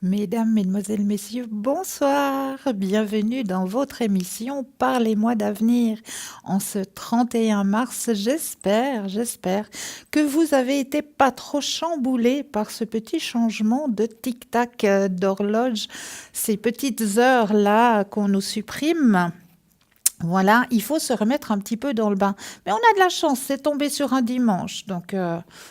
Mesdames, Mesdemoiselles, Messieurs, bonsoir. Bienvenue dans votre émission Parlez-moi d'avenir. En ce 31 mars, j'espère que vous avez été pas trop chamboulés par ce petit changement de tic-tac d'horloge, ces petites heures-là qu'on nous supprime. Voilà, il faut se remettre un petit peu dans le bain. Mais on a de la chance, c'est tombé sur un dimanche. Donc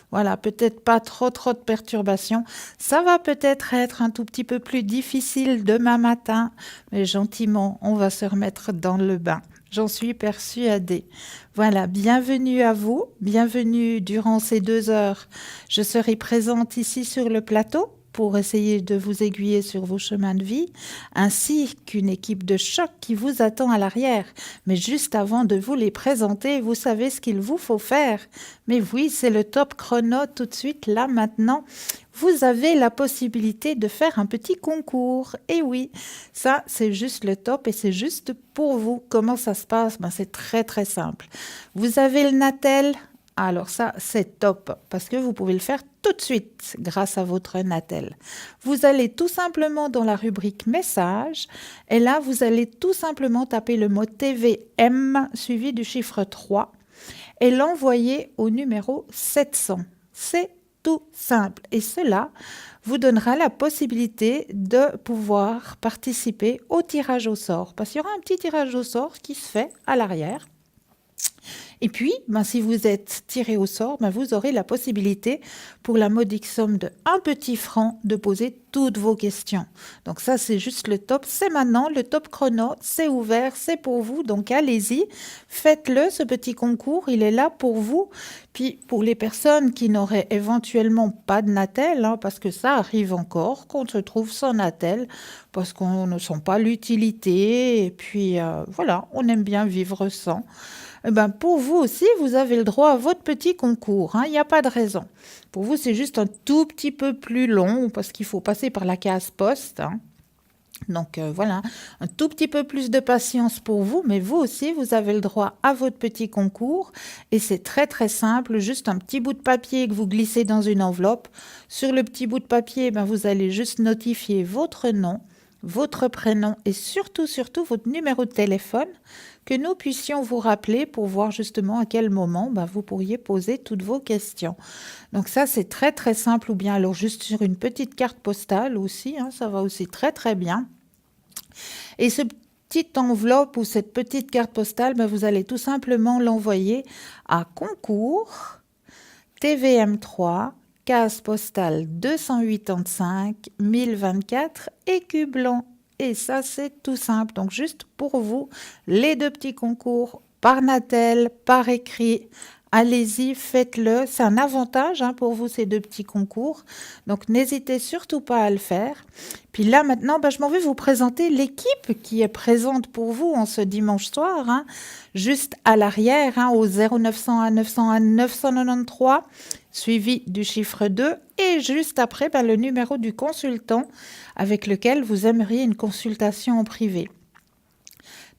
voilà, peut-être pas trop de perturbations. Ça va peut-être être un tout petit peu plus difficile demain matin, mais gentiment, on va se remettre dans le bain. J'en suis persuadée. Voilà, bienvenue à vous, bienvenue durant ces 2 heures. Je serai présente ici sur le plateau pour essayer de vous aiguiller sur vos chemins de vie, ainsi qu'une équipe de choc qui vous attend à l'arrière. Mais juste avant de vous les présenter, vous savez ce qu'il vous faut faire. Mais oui, c'est le top chrono tout de suite, là, maintenant. Vous avez la possibilité de faire un petit concours. Et oui, ça, c'est juste le top et c'est juste pour vous. Comment ça se passe? C'est très simple. Vous avez le Natel. Alors ça, c'est top parce que vous pouvez le faire tout de suite grâce à votre Natel. Vous allez tout simplement dans la rubrique message et là, vous allez tout simplement taper le mot TVM suivi du chiffre 3 et l'envoyer au numéro 700. C'est tout simple et cela vous donnera la possibilité de pouvoir participer au tirage au sort parce qu'il y aura un petit tirage au sort qui se fait à l'arrière. Et puis, si vous êtes tiré au sort, vous aurez la possibilité, pour la modique somme de 1 petit franc, de poser toutes vos questions. Donc ça, c'est juste le top. C'est maintenant, le top chrono, c'est ouvert, c'est pour vous. Donc allez-y, faites-le, ce petit concours, il est là pour vous. Puis pour les personnes qui n'auraient éventuellement pas de Natel, parce que ça arrive encore, qu'on se trouve sans Natel, parce qu'on ne sent pas l'utilité, et puis voilà, on aime bien vivre sans. Pour vous aussi, vous avez le droit à votre petit concours. Il n'y a pas de raison. Pour vous, c'est juste un tout petit peu plus long parce qu'il faut passer par la case poste. Donc voilà, un tout petit peu plus de patience pour vous, mais vous aussi, vous avez le droit à votre petit concours. Et c'est très simple, juste un petit bout de papier que vous glissez dans une enveloppe. Sur le petit bout de papier, vous allez juste notifier votre nom, votre prénom et surtout votre numéro de téléphone, que nous puissions vous rappeler pour voir justement à quel moment vous pourriez poser toutes vos questions. Donc ça, c'est très simple, ou bien alors juste sur une petite carte postale aussi, ça va aussi très bien. Et ce petite enveloppe ou cette petite carte postale, vous allez tout simplement l'envoyer à concours TVM3, case postale 285 1024 Écublens. Et ça, c'est tout simple. Donc, juste pour vous, les 2 petits concours par Natel, par écrit. Allez-y, faites-le. C'est un avantage pour vous, ces 2 petits concours. Donc, n'hésitez surtout pas à le faire. Puis là, maintenant, je m'en vais vous présenter l'équipe qui est présente pour vous en ce dimanche soir. Juste à l'arrière, au 0901 901 993, suivi du chiffre 2. Et juste après, le numéro du consultant avec lequel vous aimeriez une consultation en privé.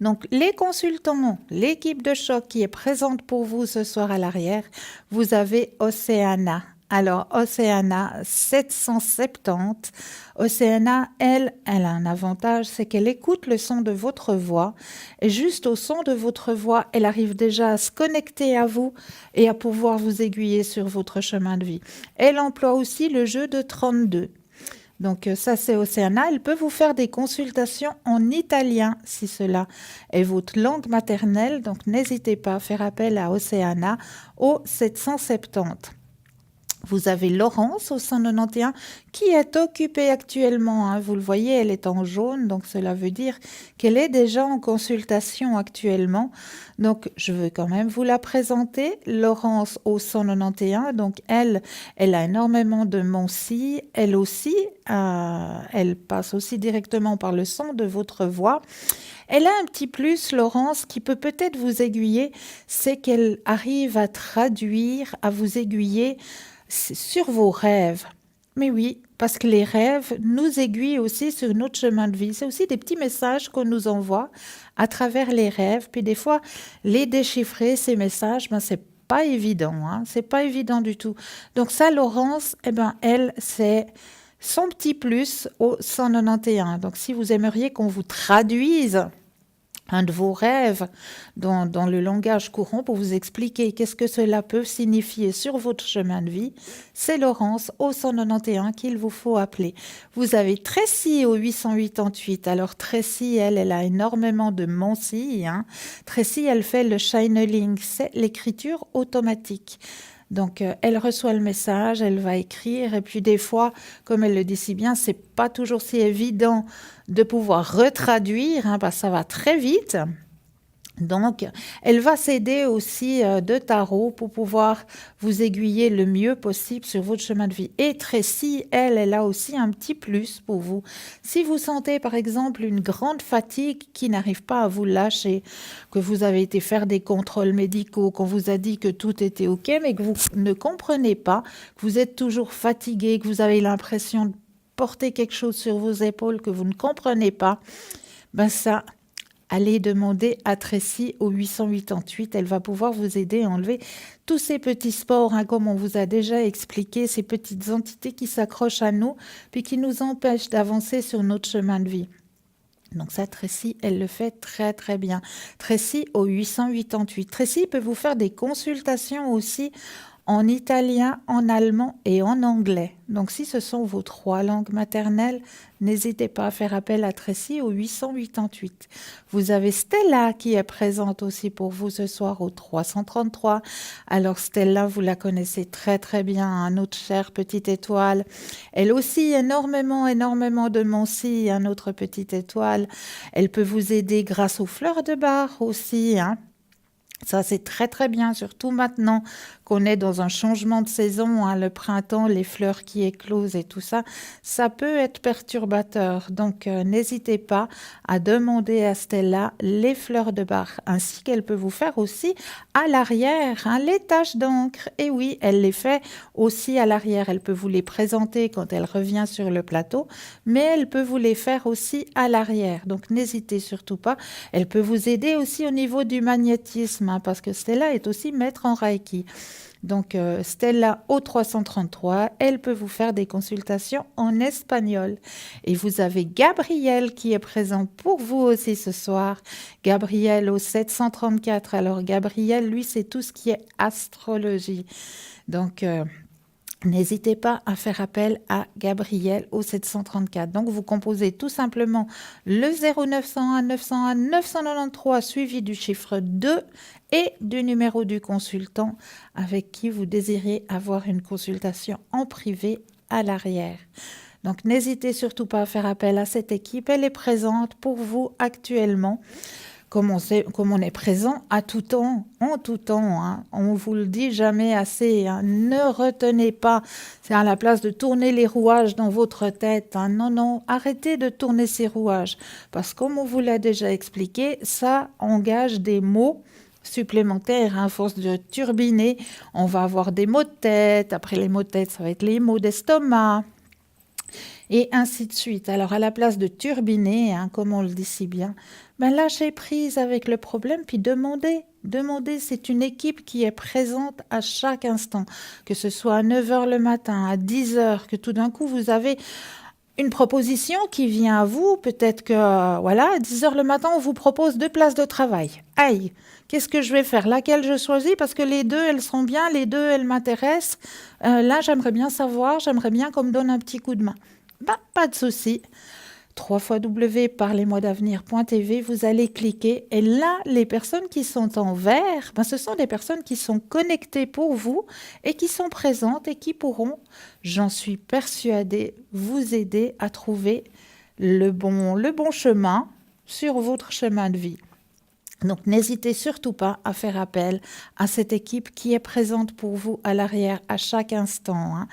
Donc, les consultants, l'équipe de choc qui est présente pour vous ce soir à l'arrière, vous avez Océana. Alors, Océana 770. Océana, elle a un avantage, c'est qu'elle écoute le son de votre voix. Et juste au son de votre voix, elle arrive déjà à se connecter à vous et à pouvoir vous aiguiller sur votre chemin de vie. Elle emploie aussi le jeu de 32. Donc ça, c'est Océana. Elle peut vous faire des consultations en italien si cela est votre langue maternelle. Donc n'hésitez pas à faire appel à Océana au 770. Vous avez Laurence au 191 qui est occupée actuellement. Vous le voyez, elle est en jaune, donc cela veut dire qu'elle est déjà en consultation actuellement. Donc, je veux quand même vous la présenter. Laurence au 191, donc elle a énormément de mensis. Elle aussi, elle passe aussi directement par le son de votre voix. Elle a un petit plus, Laurence, qui peut peut-être vous aiguiller, c'est qu'elle arrive à traduire, à vous aiguiller sur vos rêves. Mais oui, parce que les rêves nous aiguillent aussi sur notre chemin de vie. C'est aussi des petits messages qu'on nous envoie à travers les rêves. Puis des fois, les déchiffrer, ces messages, c'est pas évident. C'est pas évident du tout. Donc ça, Laurence, elle, c'est son petit plus au 191. Donc, si vous aimeriez qu'on vous traduise un de vos rêves dans le langage courant pour vous expliquer qu'est-ce que cela peut signifier sur votre chemin de vie, c'est Laurence au 191 qu'il vous faut appeler. Vous avez Tracy au 888. Alors Tracy, elle a énormément de mensis. Tracy, elle fait le channeling, c'est l'écriture automatique. Donc, elle reçoit le message, elle va écrire, et puis des fois, comme elle le dit si bien, c'est pas toujours si évident de pouvoir retraduire, parce que ça va très vite. Donc, elle va s'aider aussi de tarot pour pouvoir vous aiguiller le mieux possible sur votre chemin de vie. Et Tracy, elle a aussi un petit plus pour vous. Si vous sentez par exemple une grande fatigue qui n'arrive pas à vous lâcher, que vous avez été faire des contrôles médicaux, qu'on vous a dit que tout était OK, mais que vous ne comprenez pas, que vous êtes toujours fatigué, que vous avez l'impression de porter quelque chose sur vos épaules que vous ne comprenez pas, ben ça... Allez demander à Tracy au 888. Elle va pouvoir vous aider à enlever tous ces petits spores, comme on vous a déjà expliqué, ces petites entités qui s'accrochent à nous, puis qui nous empêchent d'avancer sur notre chemin de vie. Donc ça, Tracy, elle le fait très très bien. Tracy au 888. Tracy peut vous faire des consultations aussi en italien, en allemand et en anglais. Donc si ce sont vos 3 langues maternelles, n'hésitez pas à faire appel à Tracy au 888. Vous avez Stella qui est présente aussi pour vous ce soir au 333. Alors Stella, vous la connaissez très très bien, notre chère petite étoile. Elle aussi énormément de mensis, notre petite étoile. Elle peut vous aider grâce aux fleurs de bar aussi, Ça, c'est très très bien, surtout maintenant qu'on est dans un changement de saison, le printemps, les fleurs qui éclosent et tout ça, ça peut être perturbateur. Donc, n'hésitez pas à demander à Stella les fleurs de Bach, ainsi qu'elle peut vous faire aussi à l'arrière, les taches d'encre. Et oui, elle les fait aussi à l'arrière. Elle peut vous les présenter quand elle revient sur le plateau, mais elle peut vous les faire aussi à l'arrière. Donc, n'hésitez surtout pas. Elle peut vous aider aussi au niveau du magnétisme, parce que Stella est aussi maître en Reiki. Donc, Stella au 333, elle peut vous faire des consultations en espagnol. Et vous avez Gabriel qui est présent pour vous aussi ce soir. Gabriel au 734. Alors, Gabriel, lui, c'est tout ce qui est astrologie. Donc, n'hésitez pas à faire appel à Gabriel au 734. Donc, vous composez tout simplement le 0901 901 993 suivi du chiffre 2 et du numéro du consultant avec qui vous désirez avoir une consultation en privé à l'arrière. Donc, n'hésitez surtout pas à faire appel à cette équipe. Elle est présente pour vous actuellement. Comme on est présent à tout temps, en tout temps. On vous le dit jamais assez. Ne retenez pas. C'est à la place de tourner les rouages dans votre tête. Non, arrêtez de tourner ces rouages. Parce que comme on vous l'a déjà expliqué, ça engage des maux supplémentaires. À force de turbiner, on va avoir des maux de tête. Après les maux de tête, ça va être les maux d'estomac. Et ainsi de suite. Alors, à la place de turbiner, comme on le dit si bien, lâchez prise avec le problème, puis demandez. Demandez, c'est une équipe qui est présente à chaque instant, que ce soit à 9h le matin, à 10h, que tout d'un coup, vous avez une proposition qui vient à vous. Peut-être que, à 10h le matin, on vous propose 2 places de travail. Aïe, qu'est-ce que je vais faire? Laquelle je choisis? Parce que les 2, elles sont bien, les 2, elles m'intéressent. Là, j'aimerais bien savoir, j'aimerais bien qu'on me donne un petit coup de main. Pas de souci. www.parlez-moi-d'avenir.tv, vous allez cliquer et là, les personnes qui sont en vert, ce sont des personnes qui sont connectées pour vous et qui sont présentes et qui pourront, j'en suis persuadée, vous aider à trouver le bon chemin sur votre chemin de vie. Donc, n'hésitez surtout pas à faire appel à cette équipe qui est présente pour vous à l'arrière à chaque instant.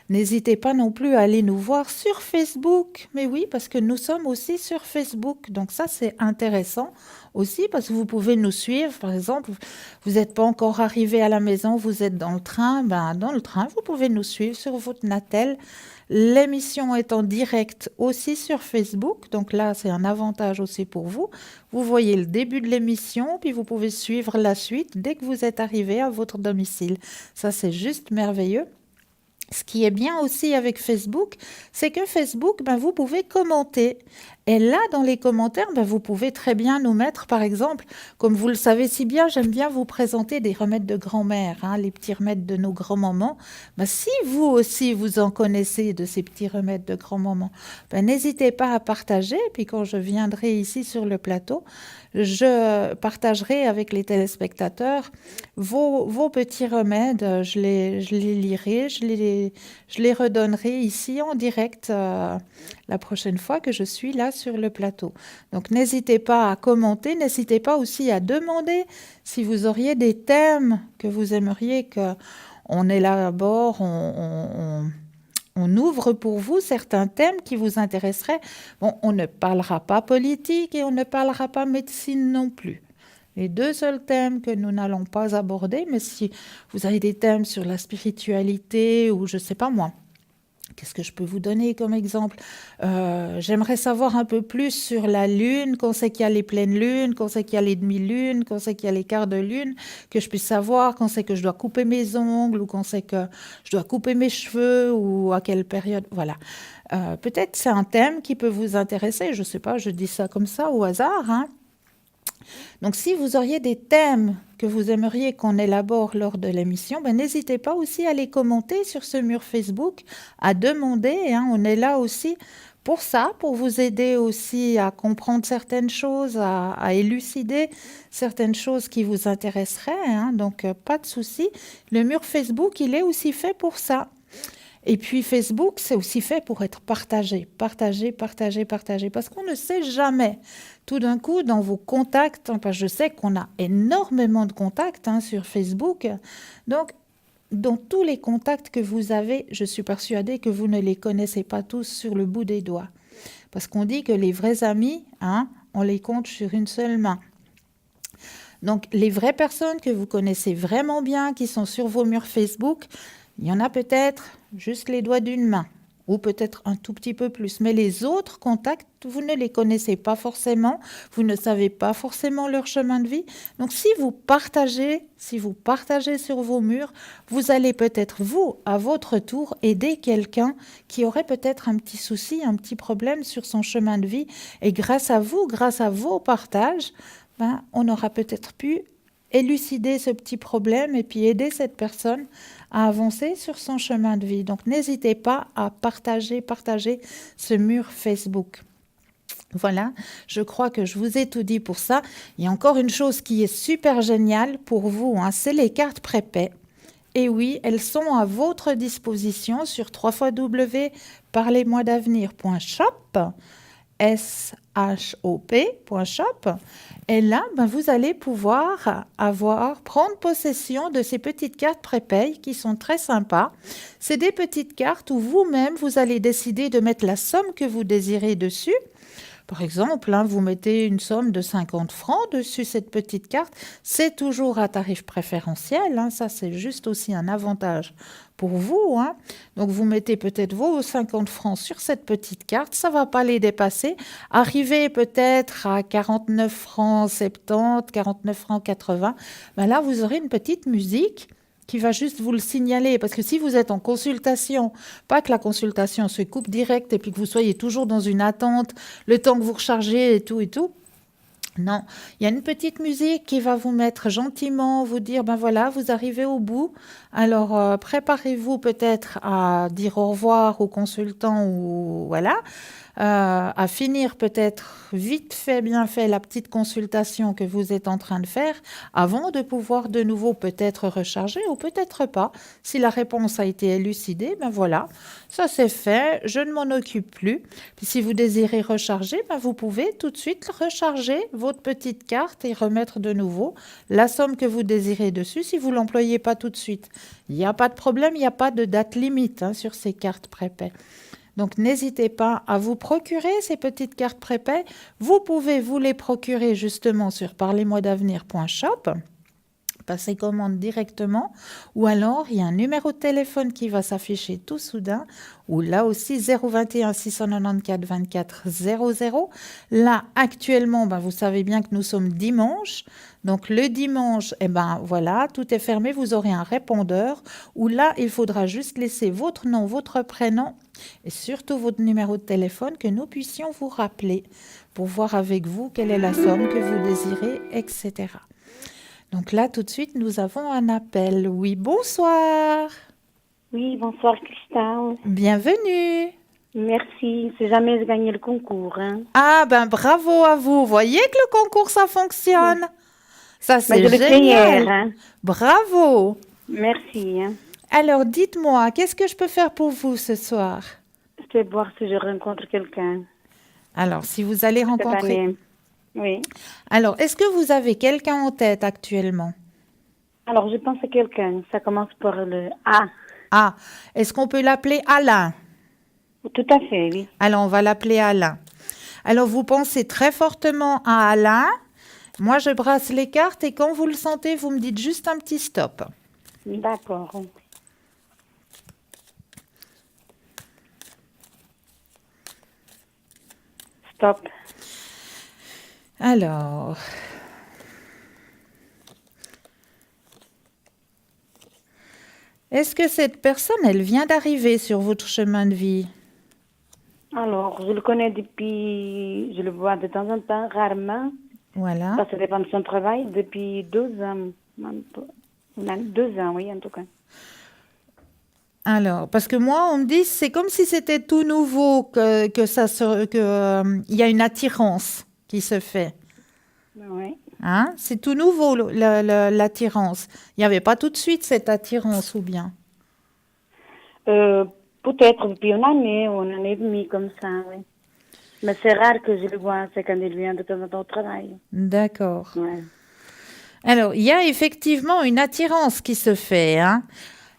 N'hésitez pas non plus à aller nous voir sur Facebook. Mais oui, parce que nous sommes aussi sur Facebook. Donc ça, c'est intéressant aussi parce que vous pouvez nous suivre. Par exemple, vous n'êtes pas encore arrivé à la maison, vous êtes dans le train. Dans le train, vous pouvez nous suivre sur votre Natel. L'émission est en direct aussi sur Facebook. Donc là, c'est un avantage aussi pour vous. Vous voyez le début de l'émission, puis vous pouvez suivre la suite dès que vous êtes arrivé à votre domicile. Ça, c'est juste merveilleux. Ce qui est bien aussi avec Facebook, c'est que Facebook, ben, vous pouvez commenter. Et là, dans les commentaires, ben, vous pouvez très bien nous mettre, par exemple, comme vous le savez si bien, j'aime bien vous présenter des remèdes de grand-mère, hein, les petits remèdes de nos grands-mamans. Ben, si vous aussi, vous en connaissez de ces petits remèdes de grand-maman, ben, n'hésitez pas à partager. Puis quand je viendrai ici sur le plateau, je partagerai avec les téléspectateurs vos petits remèdes. Je les lirai, je les redonnerai ici en direct la prochaine fois que je suis là sur le plateau. Donc n'hésitez pas à commenter, n'hésitez pas aussi à demander si vous auriez des thèmes que vous aimeriez qu'on élabore, on ouvre pour vous certains thèmes qui vous intéresseraient. Bon, on ne parlera pas politique et on ne parlera pas médecine non plus. Les deux seuls thèmes que nous n'allons pas aborder, mais si vous avez des thèmes sur la spiritualité ou je ne sais pas moi, qu'est-ce que je peux vous donner comme exemple? J'aimerais savoir un peu plus sur la lune, qu'on sait qu'il y a les pleines lunes, qu'on sait qu'il y a les demi-lunes, qu'on sait qu'il y a les quarts de lune, que je puisse savoir, qu'on sait que je dois couper mes ongles ou qu'on sait que je dois couper mes cheveux ou à quelle période. Voilà. Peut-être c'est un thème qui peut vous intéresser. Je ne sais pas, je dis ça comme ça au hasard, hein. Donc, si vous auriez des thèmes que vous aimeriez qu'on élabore lors de l'émission, ben, n'hésitez pas aussi à les commenter sur ce mur Facebook, à demander, hein. On est là aussi pour ça, pour vous aider aussi à comprendre certaines choses, à élucider certaines choses qui vous intéresseraient, hein. Donc, pas de souci. Le mur Facebook, il est aussi fait pour ça. Et puis Facebook, c'est aussi fait pour être partagé, partagé, partagé, partagé, parce qu'on ne sait jamais. Tout d'un coup, dans vos contacts, parce que je sais qu'on a énormément de contacts hein, sur Facebook, donc dans tous les contacts que vous avez, je suis persuadée que vous ne les connaissez pas tous sur le bout des doigts. Parce qu'on dit que les vrais amis, hein, on les compte sur une seule main. Donc les vraies personnes que vous connaissez vraiment bien, qui sont sur vos murs Facebook, il y en a peut-être juste les doigts d'une main, ou peut-être un tout petit peu plus. Mais les autres contacts, vous ne les connaissez pas forcément, vous ne savez pas forcément leur chemin de vie. Donc si vous partagez sur vos murs, vous allez peut-être, vous, à votre tour, aider quelqu'un qui aurait peut-être un petit souci, un petit problème sur son chemin de vie. Et grâce à vous, grâce à vos partages, ben, on aura peut-être pu élucider ce petit problème et puis aider cette personne à avancer sur son chemin de vie. Donc n'hésitez pas à partager ce mur Facebook. Voilà, je crois que je vous ai tout dit pour ça. Il y a encore une chose qui est super géniale pour vous, hein, c'est les cartes prépaies. Et oui, elles sont à votre disposition sur www.parlez-moi-d'avenir.shop, shop. Et là, ben, vous allez pouvoir prendre possession de ces petites cartes prépaye qui sont très sympas. C'est des petites cartes où vous-même, vous allez décider de mettre la somme que vous désirez dessus. Par exemple, hein, vous mettez une somme de 50 francs dessus cette petite carte. C'est toujours à tarif préférentiel. Hein, ça, c'est juste aussi un avantage pour vous. Hein. Donc, vous mettez peut-être vos 50 francs sur cette petite carte. Ça ne va pas les dépasser. Arrivez peut-être à 49 francs 70, 49 francs 80. Ben là, vous aurez une petite musique qui va juste vous le signaler. Parce que si vous êtes en consultation, pas que la consultation se coupe direct et puis que vous soyez toujours dans une attente, le temps que vous rechargez et tout. Non, il y a une petite musique qui va vous mettre gentiment, vous dire, ben voilà, vous arrivez au bout. Alors, préparez-vous peut-être à dire au revoir au consultant ou voilà. À finir peut-être vite fait, bien fait, la petite consultation que vous êtes en train de faire avant de pouvoir de nouveau peut-être recharger ou peut-être pas. Si la réponse a été élucidée, ben voilà, ça c'est fait, je ne m'en occupe plus. Puis si vous désirez recharger, ben vous pouvez tout de suite recharger votre petite carte et remettre de nouveau la somme que vous désirez dessus si vous ne l'employez pas tout de suite. Il n'y a pas de problème, il n'y a pas de date limite hein, sur ces cartes prépaies. Donc, n'hésitez pas à vous procurer ces petites cartes prépaies. Vous pouvez vous les procurer justement sur parlez-moi-d'avenir.shop. passer commande directement, ou alors il y a un numéro de téléphone qui va s'afficher tout soudain, ou là aussi 021 694 24 00. Là, actuellement, ben, vous savez bien que nous sommes dimanche, donc le dimanche, eh ben voilà, tout est fermé, vous aurez un répondeur, où là, il faudra juste laisser votre nom, votre prénom, et surtout votre numéro de téléphone, que nous puissions vous rappeler pour voir avec vous quelle est la somme que vous désirez, etc. Donc là, tout de suite, nous avons un appel. Oui, bonsoir. Oui, bonsoir Christelle. Bienvenue. Merci. C'est jamais gagné le concours, hein. Ah ben bravo à vous. Voyez que le concours, ça fonctionne. Ça, Mais c'est je l'ai fait hier, génial. hein. Bravo. Merci, hein. Alors, dites-moi, qu'est-ce que je peux faire pour vous ce soir? Je vais voir si je rencontre quelqu'un Alors, si vous allez cette rencontrer... année. Oui. Alors, est-ce que vous avez quelqu'un en tête actuellement? Alors, je pense à quelqu'un. Ça commence par le A. Ah, est-ce qu'on peut l'appeler Alain? Tout à fait, oui. Alors, on va l'appeler Alain. Alors, vous pensez très fortement à Alain. Moi, je brasse les cartes et quand vous le sentez, vous me dites juste un petit stop. D'accord. Stop. Alors, est-ce que cette personne, elle vient d'arriver sur votre chemin de vie? Alors, je le connais depuis... Je le vois de temps en temps, rarement. Voilà. Ça dépend de son travail. Depuis 2 ans. Même 2 ans, oui, en tout cas. Alors, parce que moi, on me dit, c'est comme si c'était tout nouveau, il y a une attirance qui se fait. Oui. Hein? C'est tout nouveau, l'attirance. Il n'y avait pas tout de suite cette attirance, ou bien? Euh, Peut-être depuis une année ou une année et demie comme ça, oui. Mais c'est rare que je le vois, c'est quand il vient de temps en temps au travail. D'accord. Ouais. Alors, il y a effectivement une attirance qui se fait, hein.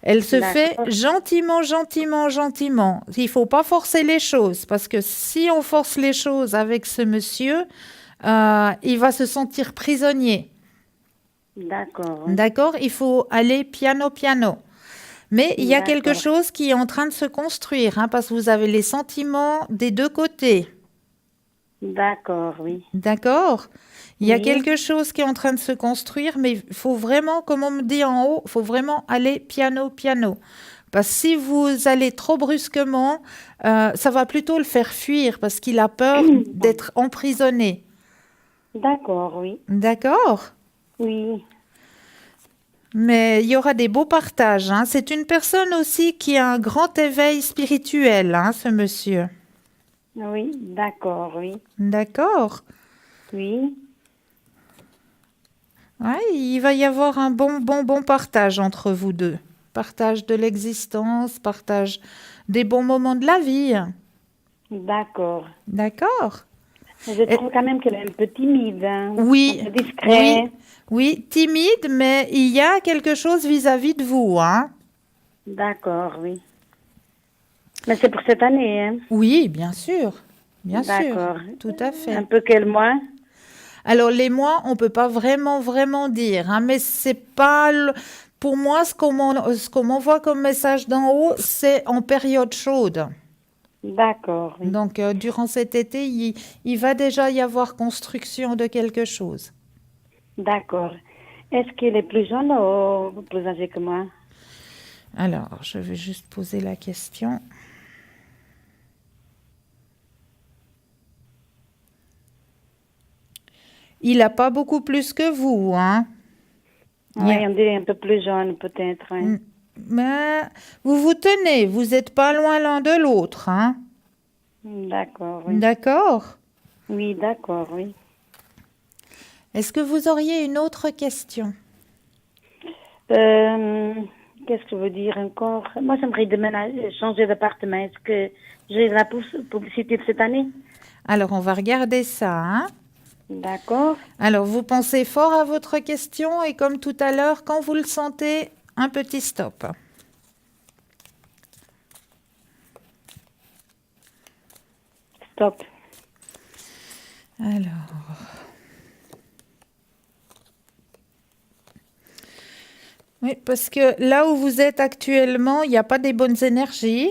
Elle se fait D'accord. gentiment, gentiment, gentiment. Il faut pas forcer les choses, parce que si on force les choses avec ce monsieur, il va se sentir prisonnier. D'accord, oui. D'accord? Il faut aller piano, piano. Mais il y a quelque D'accord. chose qui est en train de se construire, hein, parce que vous avez les sentiments des deux côtés. D'accord, oui. D'accord? Il y a Oui. quelque chose qui est en train de se construire, mais il faut vraiment, comme on me dit en haut, il faut vraiment aller piano, piano. Parce que si vous allez trop brusquement, ça va plutôt le faire fuir parce qu'il a peur d'être emprisonné. D'accord, oui. D'accord? Oui. Mais il y aura des beaux partages, hein. C'est une personne aussi qui a un grand éveil spirituel, hein, ce monsieur. Oui, d'accord, oui. D'accord? Oui. Ouais, il va y avoir un bon partage entre vous deux. Partage de l'existence, partage des bons moments de la vie. D'accord. D'accord? Je Et- trouve quand même qu'elle est un peu timide, hein. Un oui, peu oui, discret. oui, timide, mais il y a quelque chose vis-à-vis de vous, hein? D'accord, oui. Mais c'est pour cette année, hein. Oui, bien sûr, D'accord. tout à Un fait. peu quel mois? Alors les mois, on peut pas vraiment dire, hein, mais c'est pas pour moi ce qu'on m'envoie comme message d'en haut, c'est en période chaude. D'accord, oui. Donc durant cet été, il va déjà y avoir construction de quelque chose. D'accord. Est-ce qu'il est plus jeune ou plus âgé que moi? Alors, je vais juste poser la question. Il n'a pas beaucoup plus que vous, hein? Il y Oui, a- on dirait un peu plus jeune, peut-être, oui. Mais vous vous tenez, vous n'êtes pas loin l'un de l'autre, hein? D'accord, oui. D'accord? Oui, d'accord, oui. Est-ce que vous auriez une autre question? Euh, Qu'est-ce que je veux dire encore? Moi, j'aimerais déménager, changer d'appartement. Est-ce que j'ai la publicité de cette année? Alors, on va regarder ça, hein? D'accord. Alors, vous pensez fort à votre question et comme tout à l'heure, quand vous le sentez, un petit stop. Stop. Alors, Oui, parce que là où vous êtes actuellement, il n'y a pas des bonnes énergies.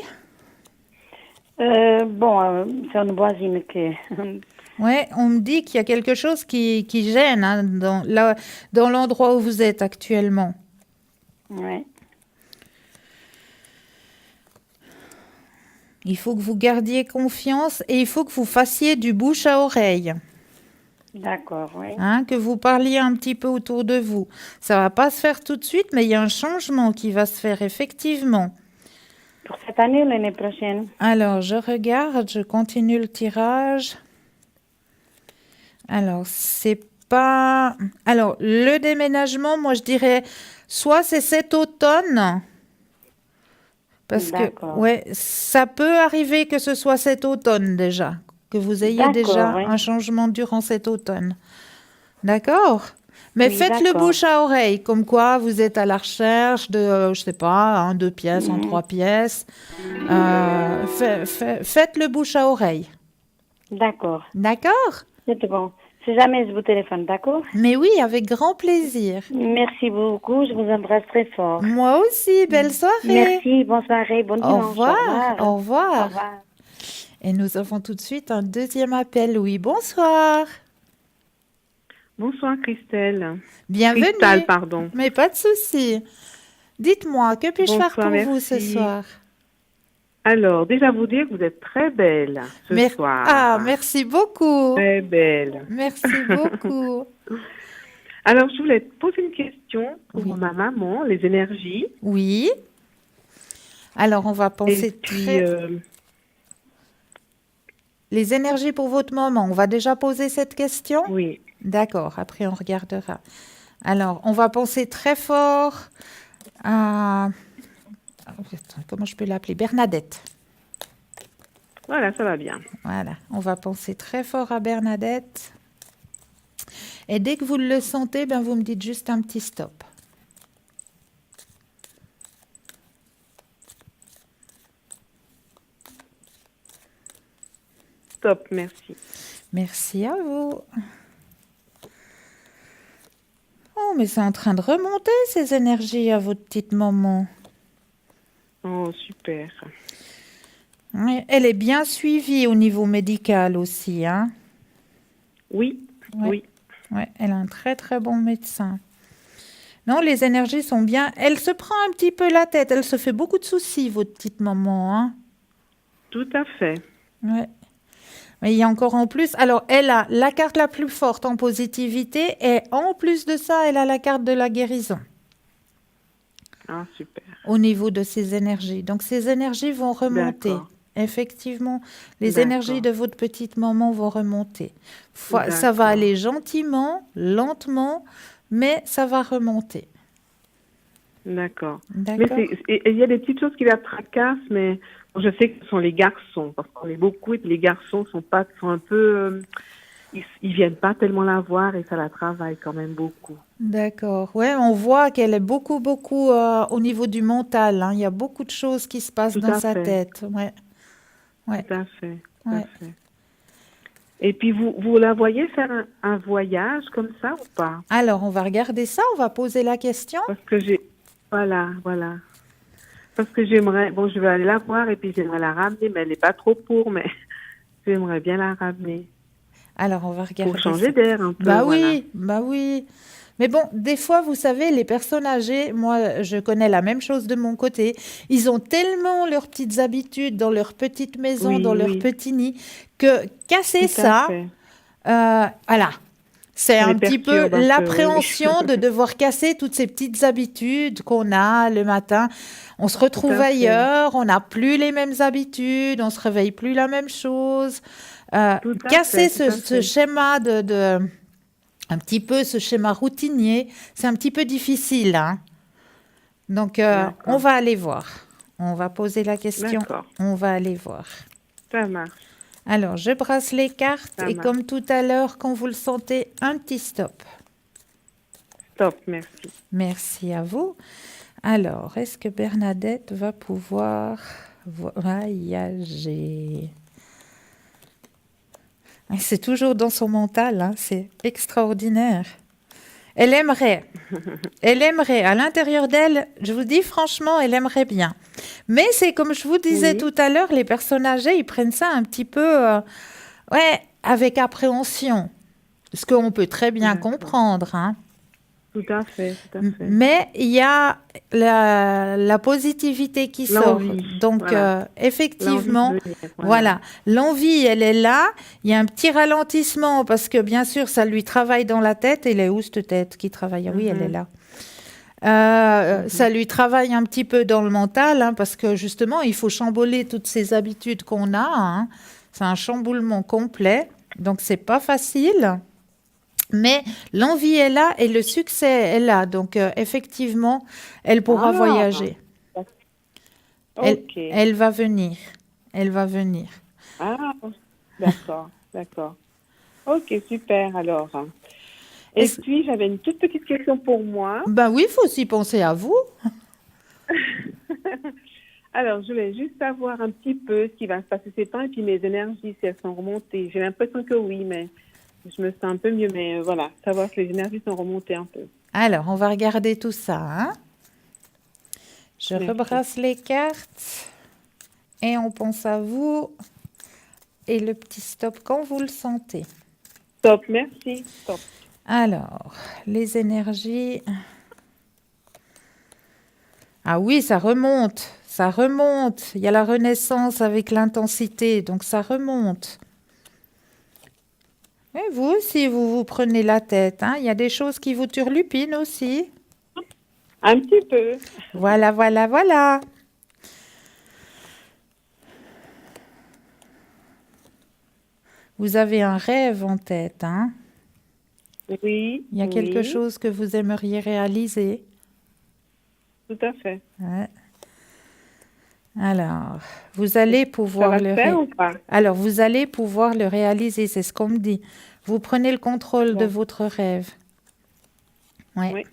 C'est une voisine qui... Ouais, on me dit qu'il y a quelque chose qui gêne hein, dans l'endroit où vous êtes actuellement. Ouais, Il faut que vous gardiez confiance et il faut que vous fassiez du bouche à oreille, d'accord, oui. hein, que vous parliez un petit peu autour de vous. Ça va pas se faire tout de suite, mais il y a un changement qui va se faire effectivement. Pour cette année ou l'année prochaine? Alors, je regarde, je continue le tirage. Alors, c'est pas... Alors, le déménagement, moi, je dirais, soit c'est cet automne, parce que, D'accord. ouais, ça peut arriver que ce soit cet automne déjà, que vous ayez D'accord, déjà oui. un changement durant cet automne. D'accord? Mais Oui, faites le d'accord. bouche à oreille, comme quoi vous êtes à la recherche de, je sais pas, un, deux pièces, en Mhm. trois pièces. Faites le bouche à oreille. D'accord. D'accord? C'est bon. Si jamais je vous téléphone, d'accord? Mais oui, avec grand plaisir. Merci beaucoup. Je vous embrasse très fort. Moi aussi, belle soirée. Merci. Bonne soirée. Bon Au dimanche. Au revoir, revoir. au Au revoir. revoir. Et nous avons tout de suite un deuxième appel. Oui, bonsoir. Bonsoir Christelle. Cristal, Bienvenue. pardon. Mais pas de souci. Dites-moi, que puis-je faire Bonsoir, pour vous ce merci. soir? Alors, déjà vous dire que vous êtes très belle ce Ah, soir. merci beaucoup. Très belle. Merci beaucoup. Alors, je voulais te poser une question pour Oui. ma maman, les énergies. Oui. Alors, on va Et penser puis, Les énergies pour votre moment. On va déjà poser cette question? oui, D'accord, après on regardera. Alors, on va penser très fort à... Comment je peux l'appeler? Bernadette. voilà, ça va bien. Voilà, on va penser très fort à Bernadette. Et dès que vous le sentez, ben vous me dites juste un petit stop. Stop, merci. Merci à vous. Oh, mais c'est en train de remonter ces énergies à votre petite maman. Oh, super. Oui, elle est bien suivie au niveau médical aussi, hein? Oui, Ouais, oui, ouais, elle a un très très bon médecin. Non, les énergies sont bien. Elle se prend un petit peu la tête. Elle se fait beaucoup de soucis, votre petite maman, hein? tout à fait. Ouais. Mais il y a encore en plus. Alors, elle a la carte la plus forte en positivité et en plus de ça, elle a la carte de la guérison Ah, super. au niveau de ses énergies. Donc, ces énergies vont remonter. D'accord, Effectivement, les énergies d'accord, de votre petite maman vont remonter. Ça va d'accord. aller gentiment, lentement, mais ça va remonter. D'accord. Mais D'accord? il y a des petites choses qui la tracassent, mais bon, je sais que ce sont les garçons, parce qu'on est beaucoup et puis les garçons sont un peu, ils viennent pas tellement la voir et ça la travaille quand même beaucoup. D'accord. Ouais, on voit qu'elle est beaucoup, beaucoup au niveau du mental, hein. Il y a beaucoup de choses qui se passent Tout dans à sa fait, tête. Ouais, ouais, tout à fait, tout à ouais. fait. Et puis vous la voyez faire un voyage comme ça ou pas? Alors, on va regarder ça, on va poser la question. Parce que voilà. Parce que j'aimerais, bon, je vais aller la voir et puis j'aimerais la ramener, mais elle n'est pas trop pour, mais j'aimerais bien la ramener Alors, on va pour regarder ça. changer d'air un peu, Bah voilà. oui, bah oui. Mais bon, des fois, vous savez, les personnes âgées, moi, je connais la même chose de mon côté. Ils ont tellement leurs petites habitudes dans leur petite maison, dans Oui, leur oui, petit nid, que casser tout à ça, fait. voilà, c'est Ça les un petit peu perturbe un peu, oui, oui. l'appréhension de devoir casser toutes ces petites habitudes qu'on a le matin. On se Tout retrouve à fait. ailleurs, on n'a plus les mêmes habitudes, on se réveille plus la même chose. Tout à Casser fait, tout à ce fait. schéma un petit peu ce schéma routinier, c'est un petit peu difficile, hein. Donc, on D'accord, va aller voir. On va poser la question. d'accord. On va aller voir. Ça marche, Alors, je brasse les cartes ça et marche. comme tout à l'heure, quand vous le sentez, un petit stop. Stop, merci. Merci à vous. Alors, est-ce que Bernadette va pouvoir voyager? C'est toujours dans son mental, hein, c'est extraordinaire. Elle aimerait. Elle aimerait. À l'intérieur d'elle, je vous dis franchement, elle aimerait bien. Mais c'est comme je vous disais Oui, tout à l'heure, les personnes âgées, ils prennent ça un petit peu, ouais, avec appréhension. Ce qu'on peut très bien d'accord. comprendre, hein. Tout à fait, tout à fait. Mais il y a la positivité qui sort. L'envie, Donc, voilà. L'envie de effectivement, venir, voilà. voilà, l'envie, elle est là. Il y a un petit ralentissement parce que, bien sûr, ça lui travaille dans la tête. Elle est où cette tête qui travaille? Ah oui, elle est Mhm, là. mhm. Ça lui travaille un petit peu dans le mental, hein, parce que, justement, il faut chambouler toutes ces habitudes qu'on a, hein. C'est un chamboulement complet. Donc, c'est pas facile. Mais l'envie est là et le succès est là. Donc, effectivement, elle pourra Ah, voyager. Elle, ok. elle va venir. Elle va venir. Ah, d'accord, d'accord. Ok, super alors. Et Est-ce- puis, j'avais une toute petite question pour moi. Ben oui, il faut aussi penser à vous. Alors, je voulais juste savoir un petit peu ce qui va se passer ces temps et puis mes énergies, si elles sont remontées. J'ai l'impression que oui, mais je me sens un peu mieux. Mais voilà, savoir si les énergies sont remontées un peu. Alors, on va regarder tout ça, hein. Je Merci. rebrasse les cartes et on pense à vous et le petit stop quand vous le sentez. Top, merci. Top. Alors, les énergies. Ah oui, ça remonte. Ça remonte. Il y a la renaissance avec l'intensité, donc ça remonte. Et vous aussi, vous vous prenez la tête, hein. Il y a des choses qui vous turlupinent aussi. Un petit peu. Voilà, voilà, voilà. Vous avez un rêve en tête, hein. Oui, Il y a quelque oui, chose que vous aimeriez réaliser. tout à fait. Ouais. Alors, vous allez Ça pouvoir va se le faire ou pas? Alors, vous allez pouvoir le réaliser, c'est ce qu'on me dit. Vous prenez le contrôle de Bon, votre rêve. Ouais, oui.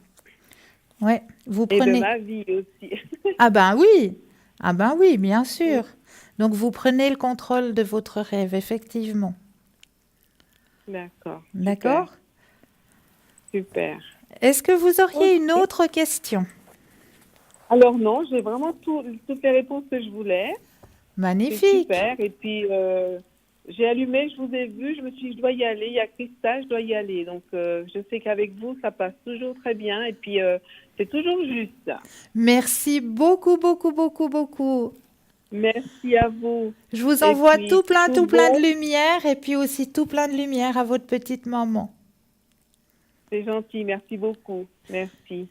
ouais. Vous Et de prenez. ma vie aussi. Ah ben oui. Ah ben oui, bien Oui, sûr. Donc, vous prenez le contrôle de votre rêve, effectivement. d'accord, super, D'accord? super. Est-ce que vous Ok. auriez une autre question? Alors non, j'ai vraiment toutes les réponses que je voulais. C'est Magnifique. super. Et puis, j'ai allumé, je vous ai vu, je me suis dit, je dois y aller. Il y a Christa, je dois y aller. Donc, je sais qu'avec vous, ça passe toujours très bien. Et puis, c'est toujours juste. Merci beaucoup, beaucoup, beaucoup, beaucoup. Merci à vous. Je vous Et envoie puis, tout tout plein de bon. lumière et puis aussi tout plein de lumière à votre petite maman. C'est gentil. Merci beaucoup. Merci.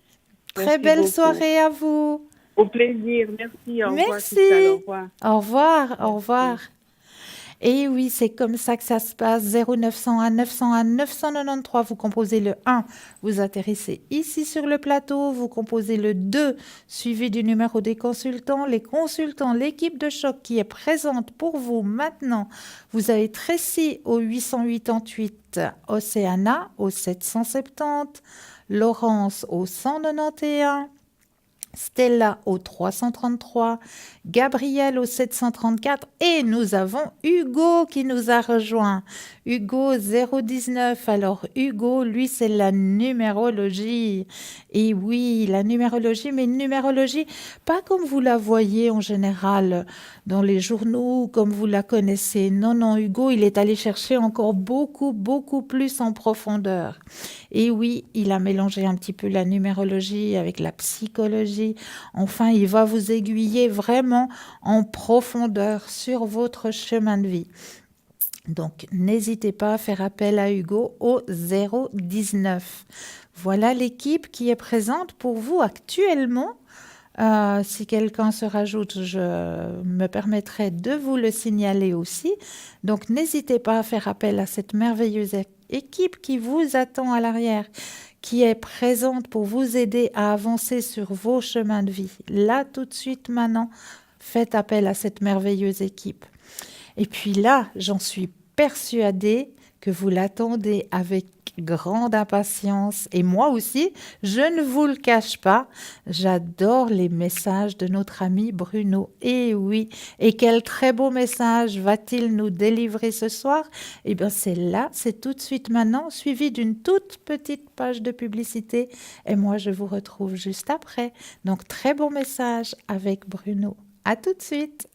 Très Merci belle beaucoup. soirée à vous. Au plaisir. Merci. Au revoir, Christa. Au Merci. revoir. Au revoir, au revoir. Merci. Et oui, c'est comme ça que ça se passe. 0901 901 993, vous composez le 1, vous atterrissez ici sur le plateau, vous composez le 2, suivi du numéro des consultants. Les consultants, l'équipe de choc qui est présente pour vous maintenant, vous avez Tracy au 888, Océana au 770, Laurence au 191, Stella au 333, Gabriel au 734 et nous avons Hugo qui nous a rejoint. Hugo 019. Alors Hugo, lui, c'est la numérologie. Et oui, la numérologie, mais une numérologie pas comme vous la voyez en général dans les journaux, comme vous la connaissez. Non, non, Hugo, il est allé chercher encore beaucoup, beaucoup plus en profondeur. Et oui, il a mélangé un petit peu la numérologie avec la psychologie. Enfin, il va vous aiguiller vraiment en profondeur sur votre chemin de vie. Donc, n'hésitez pas à faire appel à Hugo au 019. Voilà l'équipe qui est présente pour vous actuellement. Si quelqu'un se rajoute, je me permettrai de vous le signaler aussi. Donc, n'hésitez pas à faire appel à cette merveilleuse équipe qui vous attend à l'arrière, qui est présente pour vous aider à avancer sur vos chemins de vie. Là, tout de suite, maintenant, faites appel à cette merveilleuse équipe. Et puis là, j'en suis persuadée que vous l'attendez avec grande impatience. Et moi aussi, je ne vous le cache pas, j'adore les messages de notre ami Bruno. Et oui, et quel très beau message va-t-il nous délivrer ce soir? Eh bien, c'est là, c'est tout de suite maintenant, suivi d'une toute petite page de publicité. Et moi, je vous retrouve juste après. Donc, très bon message avec Bruno. À tout de suite.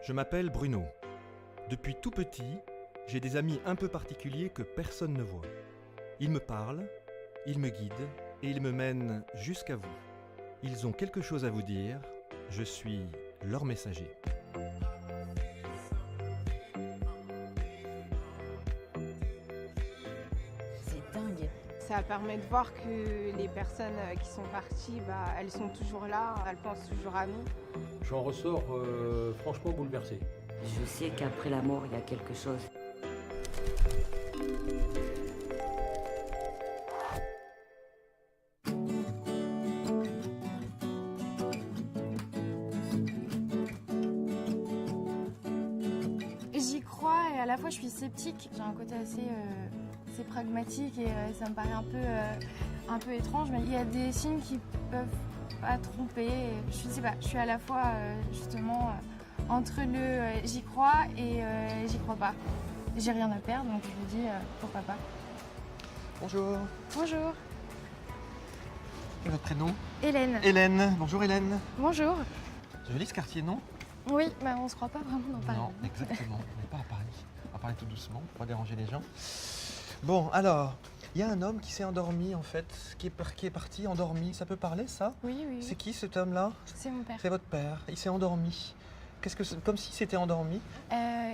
Je m'appelle Bruno. Depuis tout petit, j'ai des amis un peu particuliers que personne ne voit. Ils me parlent, ils me guident et ils me mènent jusqu'à vous. Ils ont quelque chose à vous dire, je suis leur messager. C'est dingue. Ça permet de voir que les personnes qui sont parties, elles sont toujours là, elles pensent toujours à nous. J'en ressors franchement bouleversé. Je sais qu'après la mort, il y a quelque chose. J'y crois et à la fois je suis sceptique. J'ai un côté assez pragmatique et ça me paraît un peu étrange, mais il y a des signes qui peuvent pas tromper. Je sais pas, je suis à la fois justement entre le j'y crois et j'y crois pas. J'ai rien à perdre, donc je me dis pourquoi pas. Bonjour. Bonjour, Et votre prénom? Hélène. Hélène. Bonjour Hélène. Bonjour. Joli ce quartier, non? Oui, on se croit pas vraiment dans Paris. Non, exactement. On n'est pas à Paris. On va parler tout doucement pour pas déranger les gens. Bon, alors, il y a un homme qui s'est endormi en fait, qui est parti endormi. Ça peut parler ça? Oui, oui. C'est qui cet homme-là? C'est mon père. C'est votre père. Il s'est endormi. Comme si c'était endormi?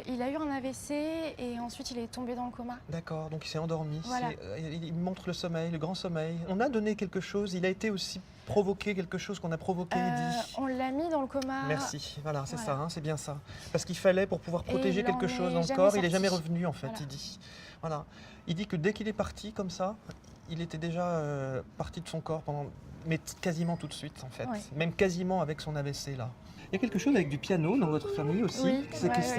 Il a eu un AVC et ensuite il est tombé dans le coma. D'accord, donc il s'est endormi. Voilà. Il montre le sommeil, le grand sommeil. On a donné quelque chose, il a été aussi provoqué quelque chose qu'on a provoqué, dit. On l'a mis dans le coma. Merci, voilà, c'est Voilà. ça, hein, c'est bien ça. Parce qu'il fallait pour pouvoir protéger il en quelque chose est dans le jamais corps, il n'est sorti. jamais revenu en fait, Voilà. il dit. Voilà. Il dit que dès qu'il est parti comme ça, il était déjà parti de son corps mais quasiment tout de suite en fait. Ouais. Même quasiment avec son AVC là. Il y a quelque chose avec du piano dans votre famille aussi. Oui,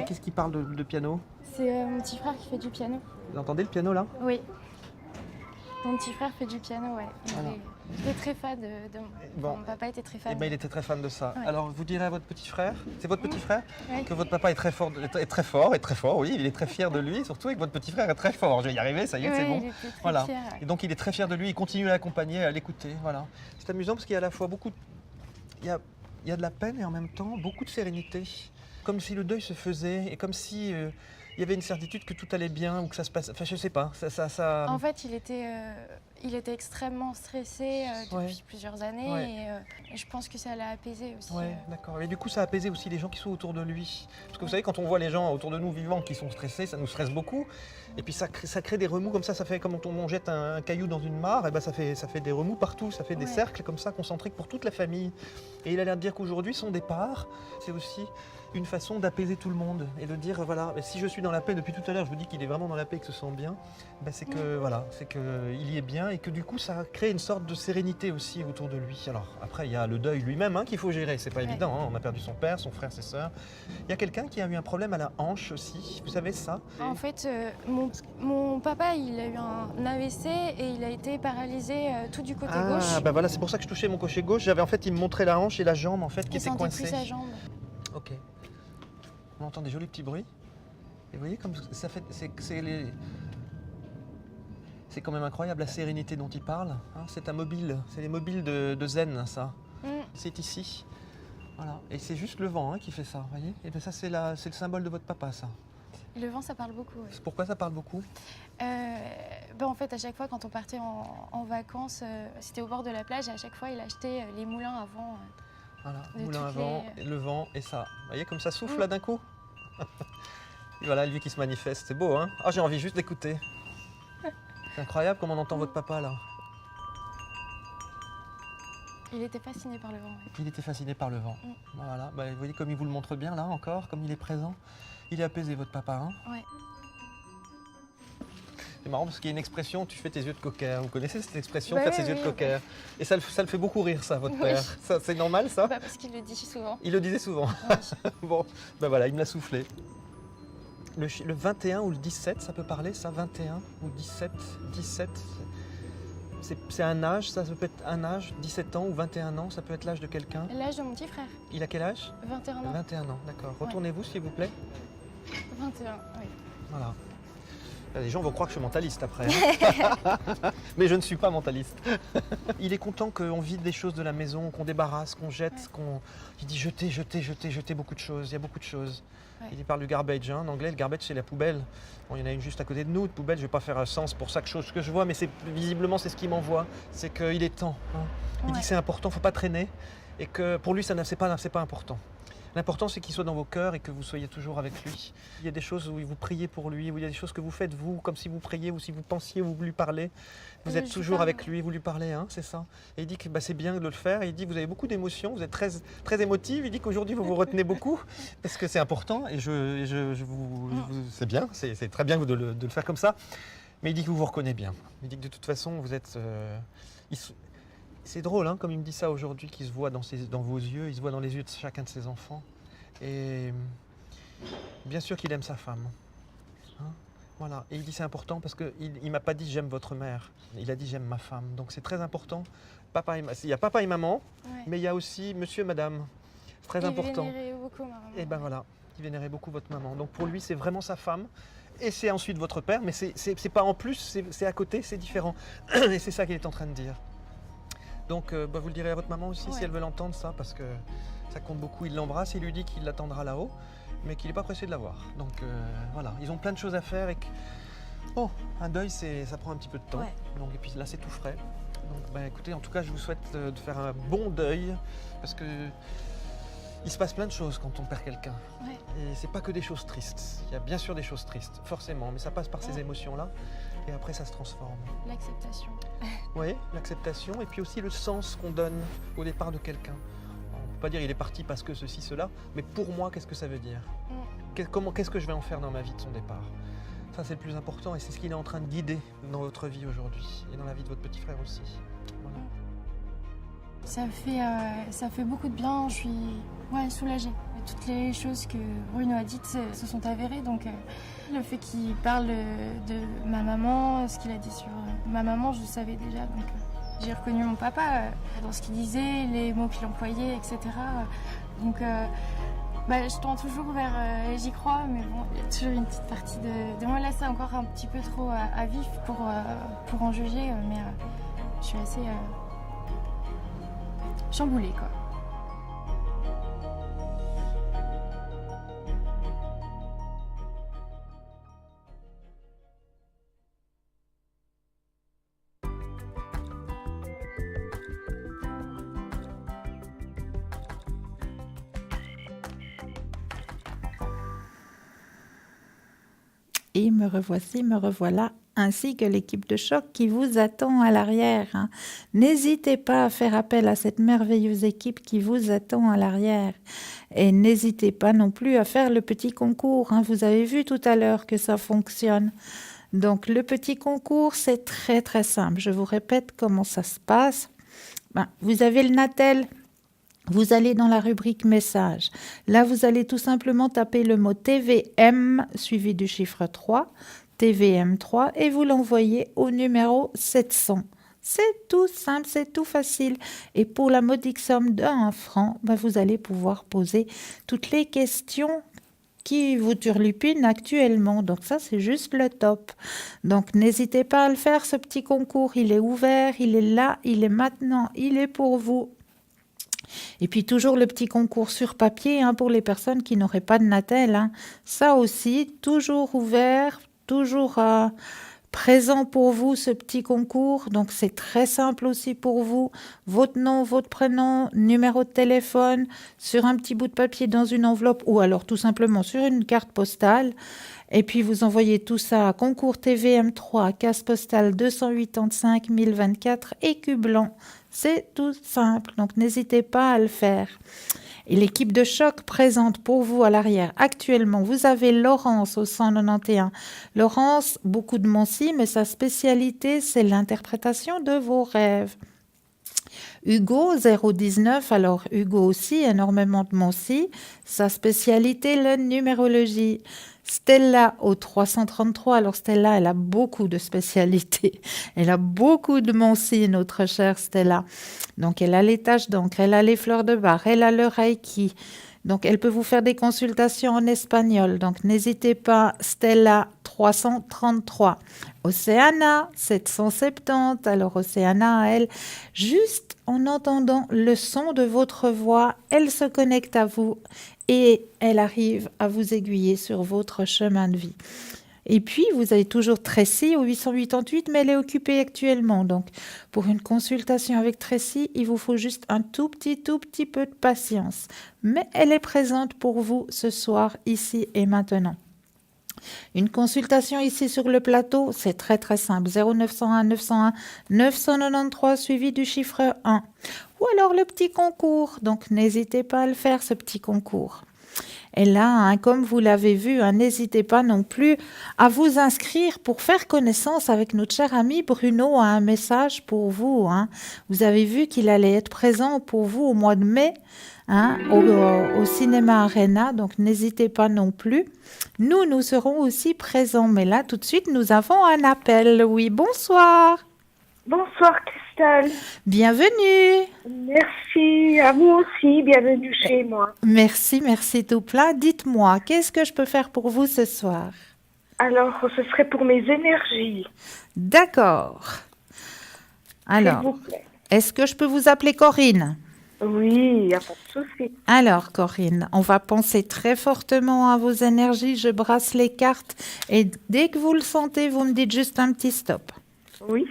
Qu'est-ce qui parle de piano? C'est mon petit frère qui fait du piano. Vous entendez le piano là? Oui. Mon petit frère fait du piano, ouais. Voilà. Il était très fan de Bon. mon papa était très fan. Eh ben, il était très fan de ça. Ouais. Alors, vous direz à votre petit frère, c'est votre petit frère, Ouais. que votre papa est très fort, oui, il est très fier de lui, surtout et que votre petit frère est très fort. Je vais y arriver, ça y est, c'est Ouais, bon. il était très Voilà. fier, ouais. Et donc, il est très fier de lui, il continue à l'accompagner, à l'écouter. Voilà. C'est amusant parce qu'il y a à la fois il y a de la peine et en même temps beaucoup de sérénité. Comme si le deuil se faisait et comme si il y avait une certitude que tout allait bien ou que ça se passe. Enfin, je sais pas. En fait, il était extrêmement stressé depuis Ouais. plusieurs années Ouais. et je pense que ça l'a apaisé aussi. Ouais, d'accord. Et du coup, ça a apaisé aussi les gens qui sont autour de lui. Parce que vous savez, quand on voit les gens autour de nous vivants qui sont stressés, ça nous stresse beaucoup. Et puis ça crée des remous comme ça fait comme quand on jette un caillou dans une mare, et ben ça fait des remous partout, ça fait des Ouais. cercles comme ça concentriques pour toute la famille. Et il a l'air de dire qu'aujourd'hui, son départ, c'est aussi une façon d'apaiser tout le monde et de dire voilà, si je suis dans la paix depuis tout à l'heure, je vous dis qu'il est vraiment dans la paix et que se sent bien, ben c'est que voilà, c'est que il y est bien et que du coup ça crée une sorte de sérénité aussi autour de lui. Alors après il y a le deuil lui-même qu'il faut gérer, c'est pas Ouais. évident, hein. On a perdu son père, son frère, ses sœurs. Il y a quelqu'un qui a eu un problème à la hanche aussi, vous savez ça? En fait, mon papa, il a eu un AVC et il a été paralysé tout du côté gauche. Ah bah voilà, c'est pour ça que je touchais mon côté gauche. J'avais en fait, il me montrait la hanche et la jambe en fait qui Il était sentait coincée. plus sa jambe. Ok. On entend des jolis petits bruits. Et vous voyez comme ça fait, c'est quand même incroyable la sérénité dont il parle. Hein. C'est un mobile, c'est les mobiles de Zen, ça. Mm. C'est ici. Voilà. Et c'est juste le vent qui fait ça, vous voyez. Et bien ça c'est le symbole de votre papa, ça. Le vent, ça parle beaucoup. Ouais. Pourquoi ça parle beaucoup? En fait, à chaque fois, quand on partait en vacances, c'était au bord de la plage et à chaque fois, il achetait les moulins avant. Voilà, De moulin à toutes vent, les- le vent et ça. Vous voyez comme ça souffle Mm. là d'un coup. Et voilà, lui qui se manifeste, c'est beau, hein? Ah, j'ai envie juste d'écouter. C'est incroyable comme on entend votre papa là. Il était fasciné par le vent. Ouais. Il était fasciné par le vent. Mm. Voilà, bah, vous voyez comme il vous le montre bien là encore, comme il est présent. Il est apaisé votre papa, hein? Ouais. C'est marrant parce qu'il y a une expression, tu fais tes yeux de cocker. Vous connaissez cette expression, Bah faire oui, ses yeux de oui. cocker. Et ça le fait beaucoup rire, ça, votre Oui. père. Ça, c'est normal, ça? Bah, parce qu'il le dit souvent. Il le disait souvent. Oui. Bon, ben voilà, il me l'a soufflé. Le 21 ou le 17, ça peut parler, ça? 21 ou 17? 17, c'est un âge, ça peut être un âge, 17 ans ou 21 ans, ça peut être l'âge de quelqu'un. L'âge de mon petit frère, Il a quel âge? 21 ans. 21 ans, d'accord. Retournez-vous, s'il vous plaît. 21, oui. Voilà. Les gens vont croire que je suis mentaliste après. Hein. Mais je ne suis pas mentaliste. Il est content qu'on vide des choses de la maison, qu'on débarrasse, qu'on jette, Ouais. Il dit jeter beaucoup de choses. Il y a beaucoup de choses. Ouais. Il parle du garbage. Hein. En anglais, le garbage, c'est la poubelle. Bon, il y en a une juste à côté de nous, de poubelle. Je ne vais pas faire un sens pour chaque chose que je vois, mais visiblement, c'est ce qu'il m'envoie. C'est qu'il est temps. Hein. Il dit Ouais. que c'est important, il ne faut pas traîner. Et que pour lui, c'est pas important. L'important, c'est qu'il soit dans vos cœurs et que vous soyez toujours avec lui. Il y a des choses où vous priez pour lui, où il y a des choses que vous faites vous, comme si vous priez ou si vous pensiez ou vous lui parlez. Vous êtes Je toujours parle. avec lui, vous lui parlez, hein, c'est ça. Et il dit que c'est bien de le faire. Et il dit que vous avez beaucoup d'émotions, vous êtes très, très émotive. Il dit qu'aujourd'hui, vous vous retenez beaucoup parce que c'est important. Et c'est bien, c'est très bien de le faire comme ça. Mais il dit que vous vous reconnaissez bien. Il dit que de toute façon, vous êtes... C'est drôle, hein, comme il me dit ça aujourd'hui, qu'il se voit dans vos yeux, il se voit dans les yeux de chacun de ses enfants. Et bien sûr qu'il aime sa femme. Hein, voilà. Et il dit c'est important parce qu'il ne m'a pas dit j'aime votre mère, il a dit j'aime ma femme. Donc c'est très important. Il y a papa et maman, Ouais. mais il y a aussi monsieur et madame. C'est très Il important. vénérait beaucoup ma maman. Et ben voilà, il vénérait beaucoup votre maman. Donc pour lui, c'est vraiment sa femme. Et c'est ensuite votre père, mais c'est pas en plus, c'est à côté, c'est différent. Et c'est ça qu'il est en train de dire. Donc vous le direz à votre maman aussi, si Ouais. elle veut l'entendre, ça, parce que ça compte beaucoup. Il l'embrasse, il lui dit qu'il l'attendra là-haut, mais qu'il n'est pas pressé de la voir. Donc voilà, ils ont plein de choses à faire et que... Oh, un deuil, ça prend un petit peu de temps. Ouais. Donc, et puis là, c'est tout frais. Donc écoutez, en tout cas, je vous souhaite de faire un bon deuil, parce que il se passe plein de choses quand on perd quelqu'un. Ouais. Et c'est pas que des choses tristes. Il y a bien sûr des choses tristes, forcément, mais ça passe par ces Ouais. émotions-là, et après ça se transforme. L'acceptation. Oui, l'acceptation, et puis aussi le sens qu'on donne au départ de quelqu'un. On ne peut pas dire il est parti parce que ceci, cela, mais pour moi, qu'est-ce que ça veut dire? Qu'est-ce que je vais en faire dans ma vie de son départ? Ça, c'est le plus important, et c'est ce qu'il est en train de guider dans votre vie aujourd'hui, et dans la vie de votre petit frère aussi. Voilà. Ça fait beaucoup de bien, je suis soulagée. Toutes les choses que Bruno a dites se sont avérées, donc le fait qu'il parle de ma maman, ce qu'il a dit sur ma maman, je le savais déjà, donc j'ai reconnu mon papa dans ce qu'il disait, les mots qu'il employait, etc. Donc je tends toujours vers j'y crois, mais bon, il y a toujours une petite partie de moi là, c'est encore un petit peu trop à vif pour en juger, mais je suis assez chamboulée, quoi. Et me revoici, me revoilà, ainsi que l'équipe de choc qui vous attend à l'arrière. Hein. N'hésitez pas à faire appel à cette merveilleuse équipe qui vous attend à l'arrière. Et n'hésitez pas non plus à faire le petit concours. Hein. Vous avez vu tout à l'heure que ça fonctionne. Donc le petit concours, c'est très très simple. Je vous répète comment ça se passe. Vous avez le Natel. Vous allez dans la rubrique message. Là, vous allez tout simplement taper le mot TVM suivi du chiffre 3, TVM3, et vous l'envoyez au numéro 700. C'est tout simple, c'est tout facile. Et pour la modique somme d'1 franc, vous allez pouvoir poser toutes les questions qui vous turlupinent actuellement. Donc ça, c'est juste le top. Donc n'hésitez pas à le faire, ce petit concours. Il est ouvert, il est là, il est maintenant, il est pour vous. Et puis toujours le petit concours sur papier pour les personnes qui n'auraient pas de Natel. Ça aussi, toujours ouvert, toujours présent pour vous ce petit concours. Donc c'est très simple aussi pour vous. Votre nom, votre prénom, numéro de téléphone sur un petit bout de papier dans une enveloppe ou alors tout simplement sur une carte postale. Et puis vous envoyez tout ça à concours TVM3, case postale 285 024, Écu Blanc. C'est tout simple, donc n'hésitez pas à le faire. Et l'équipe de choc présente pour vous à l'arrière. Actuellement, vous avez Laurence au 191. Laurence, beaucoup de Moncy, mais sa spécialité, c'est l'interprétation de vos rêves. Hugo, 019, alors Hugo aussi, énormément de Moncy. Sa spécialité, la numérologie. Stella au 333, alors Stella, elle a beaucoup de spécialités. Elle a beaucoup de Moncy, notre chère Stella. Donc, elle a les taches d'encre, elle a les fleurs de bar, elle a le Reiki. Donc, elle peut vous faire des consultations en espagnol. Donc, n'hésitez pas, Stella 333. Océana 770. Alors, Océana, elle, juste en entendant le son de votre voix, elle se connecte à vous et elle arrive à vous aiguiller sur votre chemin de vie. Et puis, vous avez toujours Tracy au 888, mais elle est occupée actuellement. Donc, pour une consultation avec Tracy, il vous faut juste un tout petit peu de patience. Mais elle est présente pour vous ce soir, ici et maintenant. Une consultation ici sur le plateau, c'est très simple. 0901 901 993 suivi du chiffre 1. Ou alors le petit concours. Donc, n'hésitez pas à le faire, ce petit concours. Et là, comme vous l'avez vu, n'hésitez pas non plus à vous inscrire pour faire connaissance avec notre cher ami Bruno. Un message pour vous. Vous avez vu qu'il allait être présent pour vous au mois de mai au Cinéma Arena. Donc, n'hésitez pas non plus. Nous serons aussi présents. Mais là, tout de suite, nous avons un appel. Oui, bonsoir. Bonsoir Christelle. Bienvenue. Merci, à vous aussi, bienvenue chez moi. Merci tout plein. Dites-moi, qu'est-ce que je peux faire pour vous ce soir? Alors, ce serait pour mes énergies. D'accord. Alors, s'il vous plaît. Est-ce que je peux vous appeler Corinne? Oui, il n'y a pas de souci. Alors, Corinne, on va penser très fortement à vos énergies. Je brasse les cartes et dès que vous le sentez, vous me dites juste un petit stop. Oui.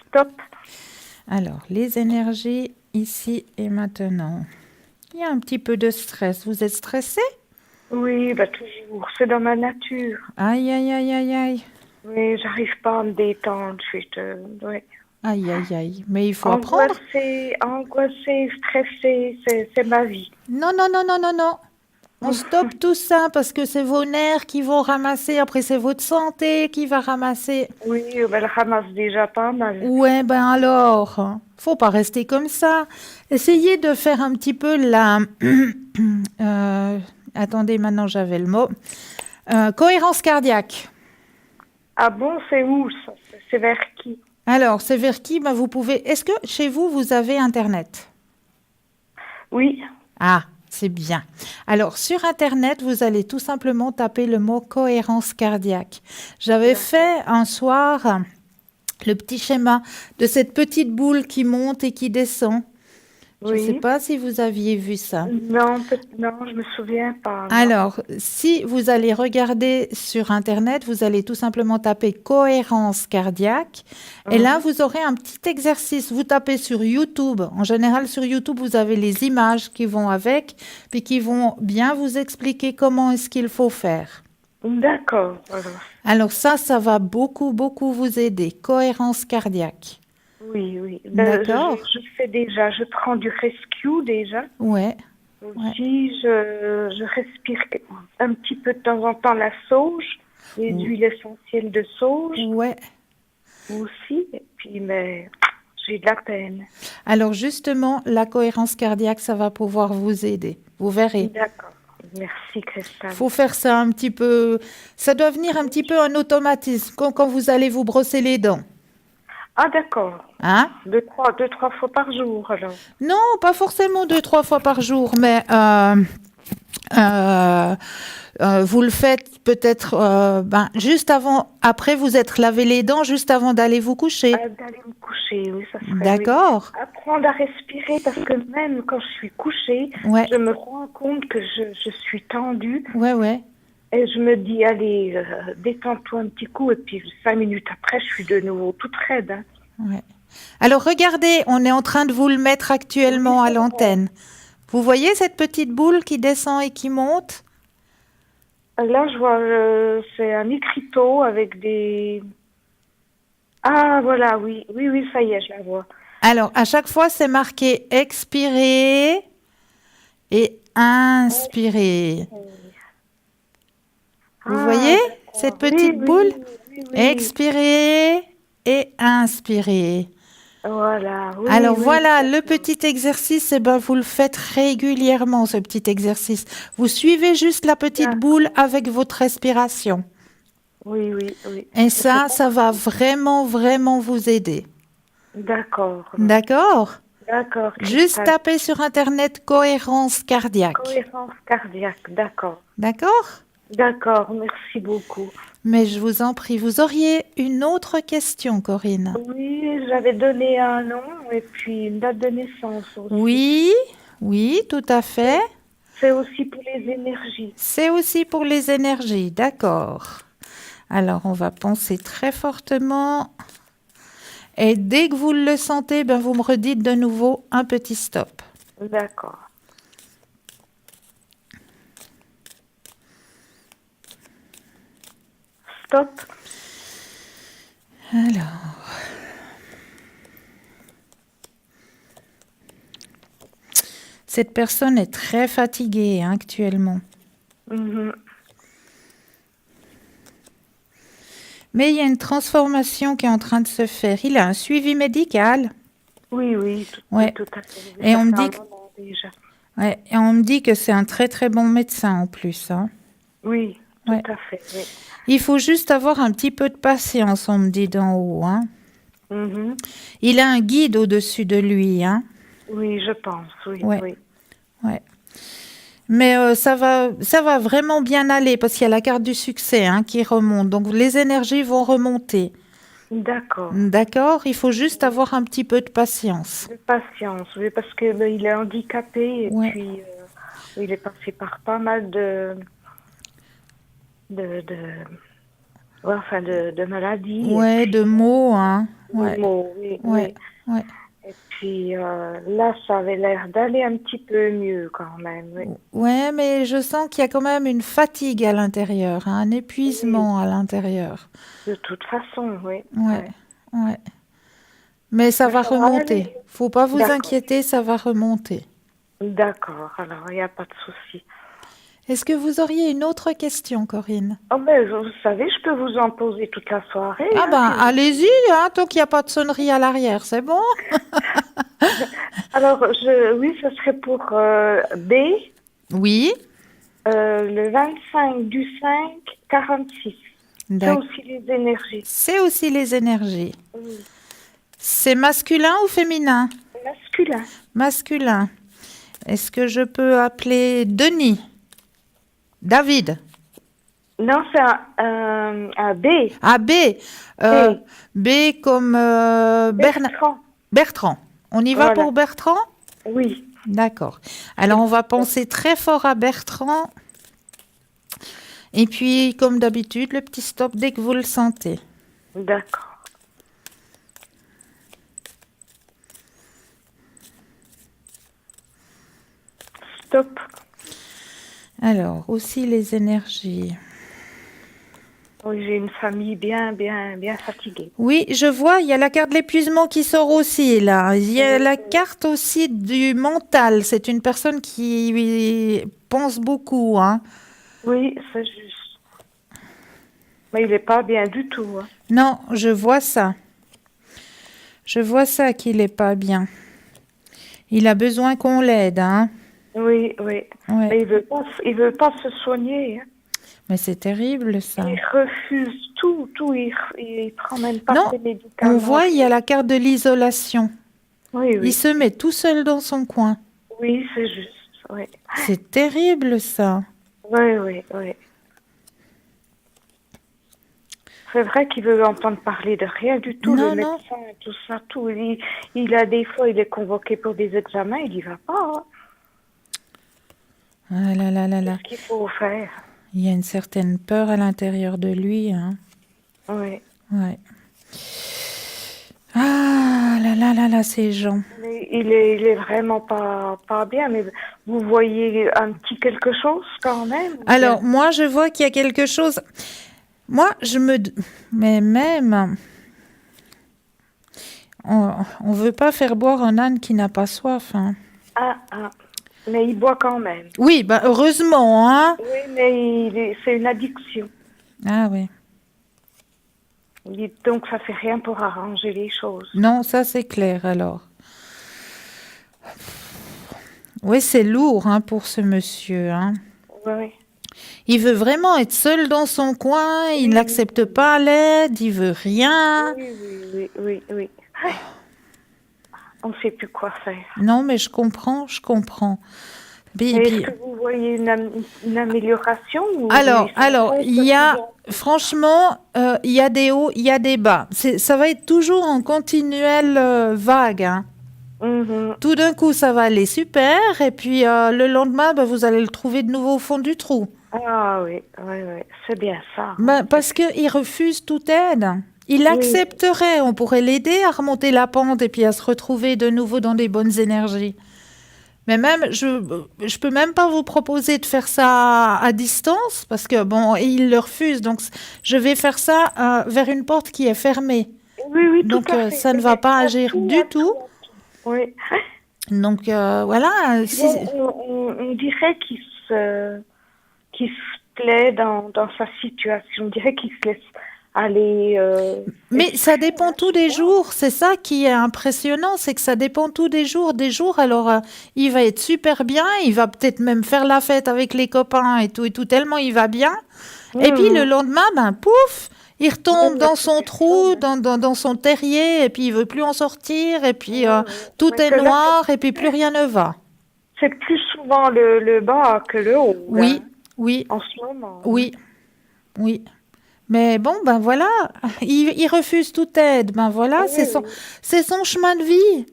Stop. Alors, les énergies ici et maintenant. Il y a un petit peu de stress. Vous êtes stressé? Oui, toujours. C'est dans ma nature. Aïe, aïe, aïe, aïe, aïe. Oui, j'arrive pas à me détendre. Oui. Aïe, aïe, aïe. Mais il faut apprendre. Angoissée, stressée, c'est ma vie. Non. On stoppe tout ça parce que c'est vos nerfs qui vont ramasser. Après, c'est votre santé qui va ramasser. Oui, elle ramasse déjà pas mal. Ouais, alors, faut pas rester comme ça. Essayez de faire un petit peu la... attendez, maintenant j'avais le mot. Cohérence cardiaque. Ah bon, c'est où ça? C'est vers qui? Alors, c'est vers qui? Vous pouvez... Est-ce que chez vous, vous avez Internet? Oui. Ah, c'est bien. Alors, sur Internet, vous allez tout simplement taper le mot cohérence cardiaque. J'avais fait un soir le petit schéma de cette petite boule qui monte et qui descend. Je ne sais pas si vous aviez vu ça. Non, je me souviens pas. Non. Alors, si vous allez regarder sur Internet, vous allez tout simplement taper cohérence cardiaque. Et là, vous aurez un petit exercice. Vous tapez sur YouTube. En général, sur YouTube, vous avez les images qui vont avec, puis qui vont bien vous expliquer comment est-ce qu'il faut faire. D'accord. Alors ça va beaucoup vous aider. Cohérence cardiaque. Oui. D'accord. Je fais déjà, je prends du rescue déjà. Ouais. Aussi, je respire un petit peu de temps en temps la sauge, les huiles essentielles de sauge. Ouais. Aussi, et puis, mais j'ai de la peine. Alors justement, la cohérence cardiaque, ça va pouvoir vous aider. Vous verrez. D'accord. Merci Christelle. Il faut faire ça un petit peu. Ça doit venir un petit peu en automatisme quand vous allez vous brosser les dents. Ah d'accord. Hein? Deux, trois fois par jour alors. Non, pas forcément 2-3 fois par jour, mais vous le faites peut-être juste après vous êtes lavé les dents, juste avant d'aller vous coucher. D'aller me coucher, oui, ça serait. D'accord. Oui. Apprendre à respirer parce que même quand je suis couchée, je me rends compte que je suis tendue. Ouais. Et je me dis, allez, détends-toi un petit coup. Et puis 5 minutes après, je suis de nouveau toute raide. Hein. Ouais. Alors regardez, on est en train de vous le mettre actuellement à l'antenne. Vous voyez cette petite boule qui descend et qui monte? Là, je vois, c'est un écriteau avec des... Ah, voilà, oui, ça y est, je la vois. Alors, à chaque fois, c'est marqué expirer et inspirer. Vous voyez cette petite boule? Expirer et inspirer. Voilà. Oui, Alors oui. voilà, le petit exercice, eh ben, vous le faites régulièrement, ce petit exercice. Vous suivez juste la petite boule avec votre respiration. Oui, oui, oui. Et ça va vraiment, vraiment vous aider. D'accord. D'accord? D'accord. Juste Christelle. taper sur Internet cohérence cardiaque. Cohérence cardiaque, d'accord. D'accord? D'accord, merci beaucoup. Mais je vous en prie, vous auriez une autre question, Corinne? Oui, j'avais donné un nom et puis une date de naissance aussi. Oui, oui, tout à fait. C'est aussi pour les énergies. C'est aussi pour les énergies, d'accord. Alors, on va penser très fortement. Et dès que vous le sentez, ben, vous me redites de nouveau un petit stop. D'accord. Stop. Alors. Cette personne est très fatiguée hein, actuellement. Mhm. Mais il y a une transformation qui est en train de se faire. Il a un suivi médical. Oui, oui, Ouais. tout à fait. Et Ça on me fait un dit que, moment déjà. ouais, et on me dit que c'est un très très bon médecin en plus. Hein. Oui, tout Ouais. à fait. Oui. Il faut juste avoir un petit peu de patience, on me dit d'en haut. Hein. Mhm. Il a un guide au-dessus de lui. Hein. Oui, je pense, oui, Ouais. oui. Ouais. Mais ça va vraiment bien aller parce qu'il y a la carte du succès hein, qui remonte. Donc les énergies vont remonter. D'accord. D'accord? Il faut juste avoir un petit peu de patience. De patience, oui, parce que il est handicapé et Ouais. puis il est passé par pas mal de ouais, enfin de maladies. Ouais, et puis, de mots, hein. de Ouais. mots, oui, Ouais. oui. Ouais. Et puis là, ça avait l'air d'aller un petit peu mieux quand même. Oui. Ouais, mais je sens qu'il y a quand même une fatigue à l'intérieur, hein, un épuisement à l'intérieur. De toute façon, oui. Ouais. Ouais. Mais ça va Ça va remonter. aller. Faut pas vous D'accord. inquiéter, ça va remonter. D'accord, alors il n'y a pas de souci. Est-ce que vous auriez une autre question, Corinne? Oh ben, vous savez, je peux vous en poser toute la soirée. Ah hein, ben, si vous- allez-y, hein, tant qu'il n'y a pas de sonnerie à l'arrière, c'est bon? Alors, oui, ce serait pour B, Oui. le 25 du 5, 46. C'est D'accord. aussi les énergies. C'est aussi les énergies. Oui. C'est masculin ou féminin? Masculin. Masculin. Est-ce que je peux appeler Denis? David? Non, c'est un B. Ah, B. B comme Bernard. Bertrand. Bertrand. On y va Voilà. pour Bertrand? Oui. D'accord. Alors, on va penser très fort à Bertrand. Et puis, comme d'habitude, le petit stop dès que vous le sentez. D'accord. Stop. Alors, aussi les énergies. Oui, j'ai une famille bien fatiguée. Oui, je vois, il y a la carte de l'épuisement qui sort aussi, là. Il y a la carte aussi du mental. C'est une personne qui pense beaucoup, hein. Oui, c'est juste. Mais il n'est pas bien du tout. Hein. Non, je vois ça. Je vois ça qu'il n'est pas bien. Il a besoin qu'on l'aide, hein. Oui, oui. Ouais. Mais il veut pas se soigner. Hein. Mais c'est terrible, ça. Il refuse tout. Il prend même pas Non, ses médicaments. on voit, il y a la carte de l'isolation. Oui, oui. Il se met tout seul dans son coin. Oui, c'est juste. Oui. C'est terrible, ça. Oui, oui, oui. C'est vrai qu'il veut entendre parler de rien du tout, Non, le non. médecin, tout ça, tout. Il a des fois, il est convoqué pour des examens, il n'y va pas. Hein. Ah là là là là. Qu'est-ce qu'il faut faire? Il y a une certaine peur à l'intérieur de lui, hein. Oui. Ouais. Ah là là là là, ces gens. Mais il est vraiment pas bien, mais vous voyez un petit quelque chose quand même? ou Alors, bien- moi, je vois qu'il y a quelque chose. Moi, mais même. On veut pas faire boire un âne qui n'a pas soif, hein. Ah, mais il boit quand même. Oui, bah heureusement, hein. Oui, mais c'est une addiction. Ah oui. Donc, ça fait rien pour arranger les choses. Non, ça c'est clair alors. Oui, c'est lourd hein, pour ce monsieur, hein. Oui. Il veut vraiment être seul dans son coin, il n'accepte pas l'aide, il veut rien. Oui. On ne sait plus quoi faire. Non, mais je comprends. Est-ce que vous voyez une amélioration Alors, il y a, franchement, il y a des hauts, il y a des bas. Ça va être toujours en continuelle vague, hein. Tout d'un coup, ça va aller super, et puis le lendemain, vous allez le trouver de nouveau au fond du trou. Ah oui, c'est bien ça. Parce qu'il refuse toute aide. Il accepterait, on pourrait l'aider à remonter la pente et puis à se retrouver de nouveau dans des bonnes énergies. Mais même, je peux même pas vous proposer de faire ça à distance, parce que il le refuse, donc je vais faire ça vers une porte qui est fermée. Oui, donc tout à fait. Ça ne va pas agir du tout. Oui. Donc voilà. On dirait qu'il se plaît dans sa situation. On dirait qu'il se laisse aller. Mais ça dépend tout des jours. C'est ça qui est impressionnant, c'est que ça dépend tout des jours. Alors, il va être super bien. Il va peut-être même faire la fête avec les copains et tout, tellement il va bien. Et puis le lendemain, pouf, il retombe dans son trou, dans son terrier, et puis il veut plus en sortir, et puis tout est noir, et puis plus rien ne va. C'est plus souvent le bas que le haut. Oui. En ce moment. Oui. Mais bon, voilà, il refuse toute aide. Voilà, c'est son chemin de vie.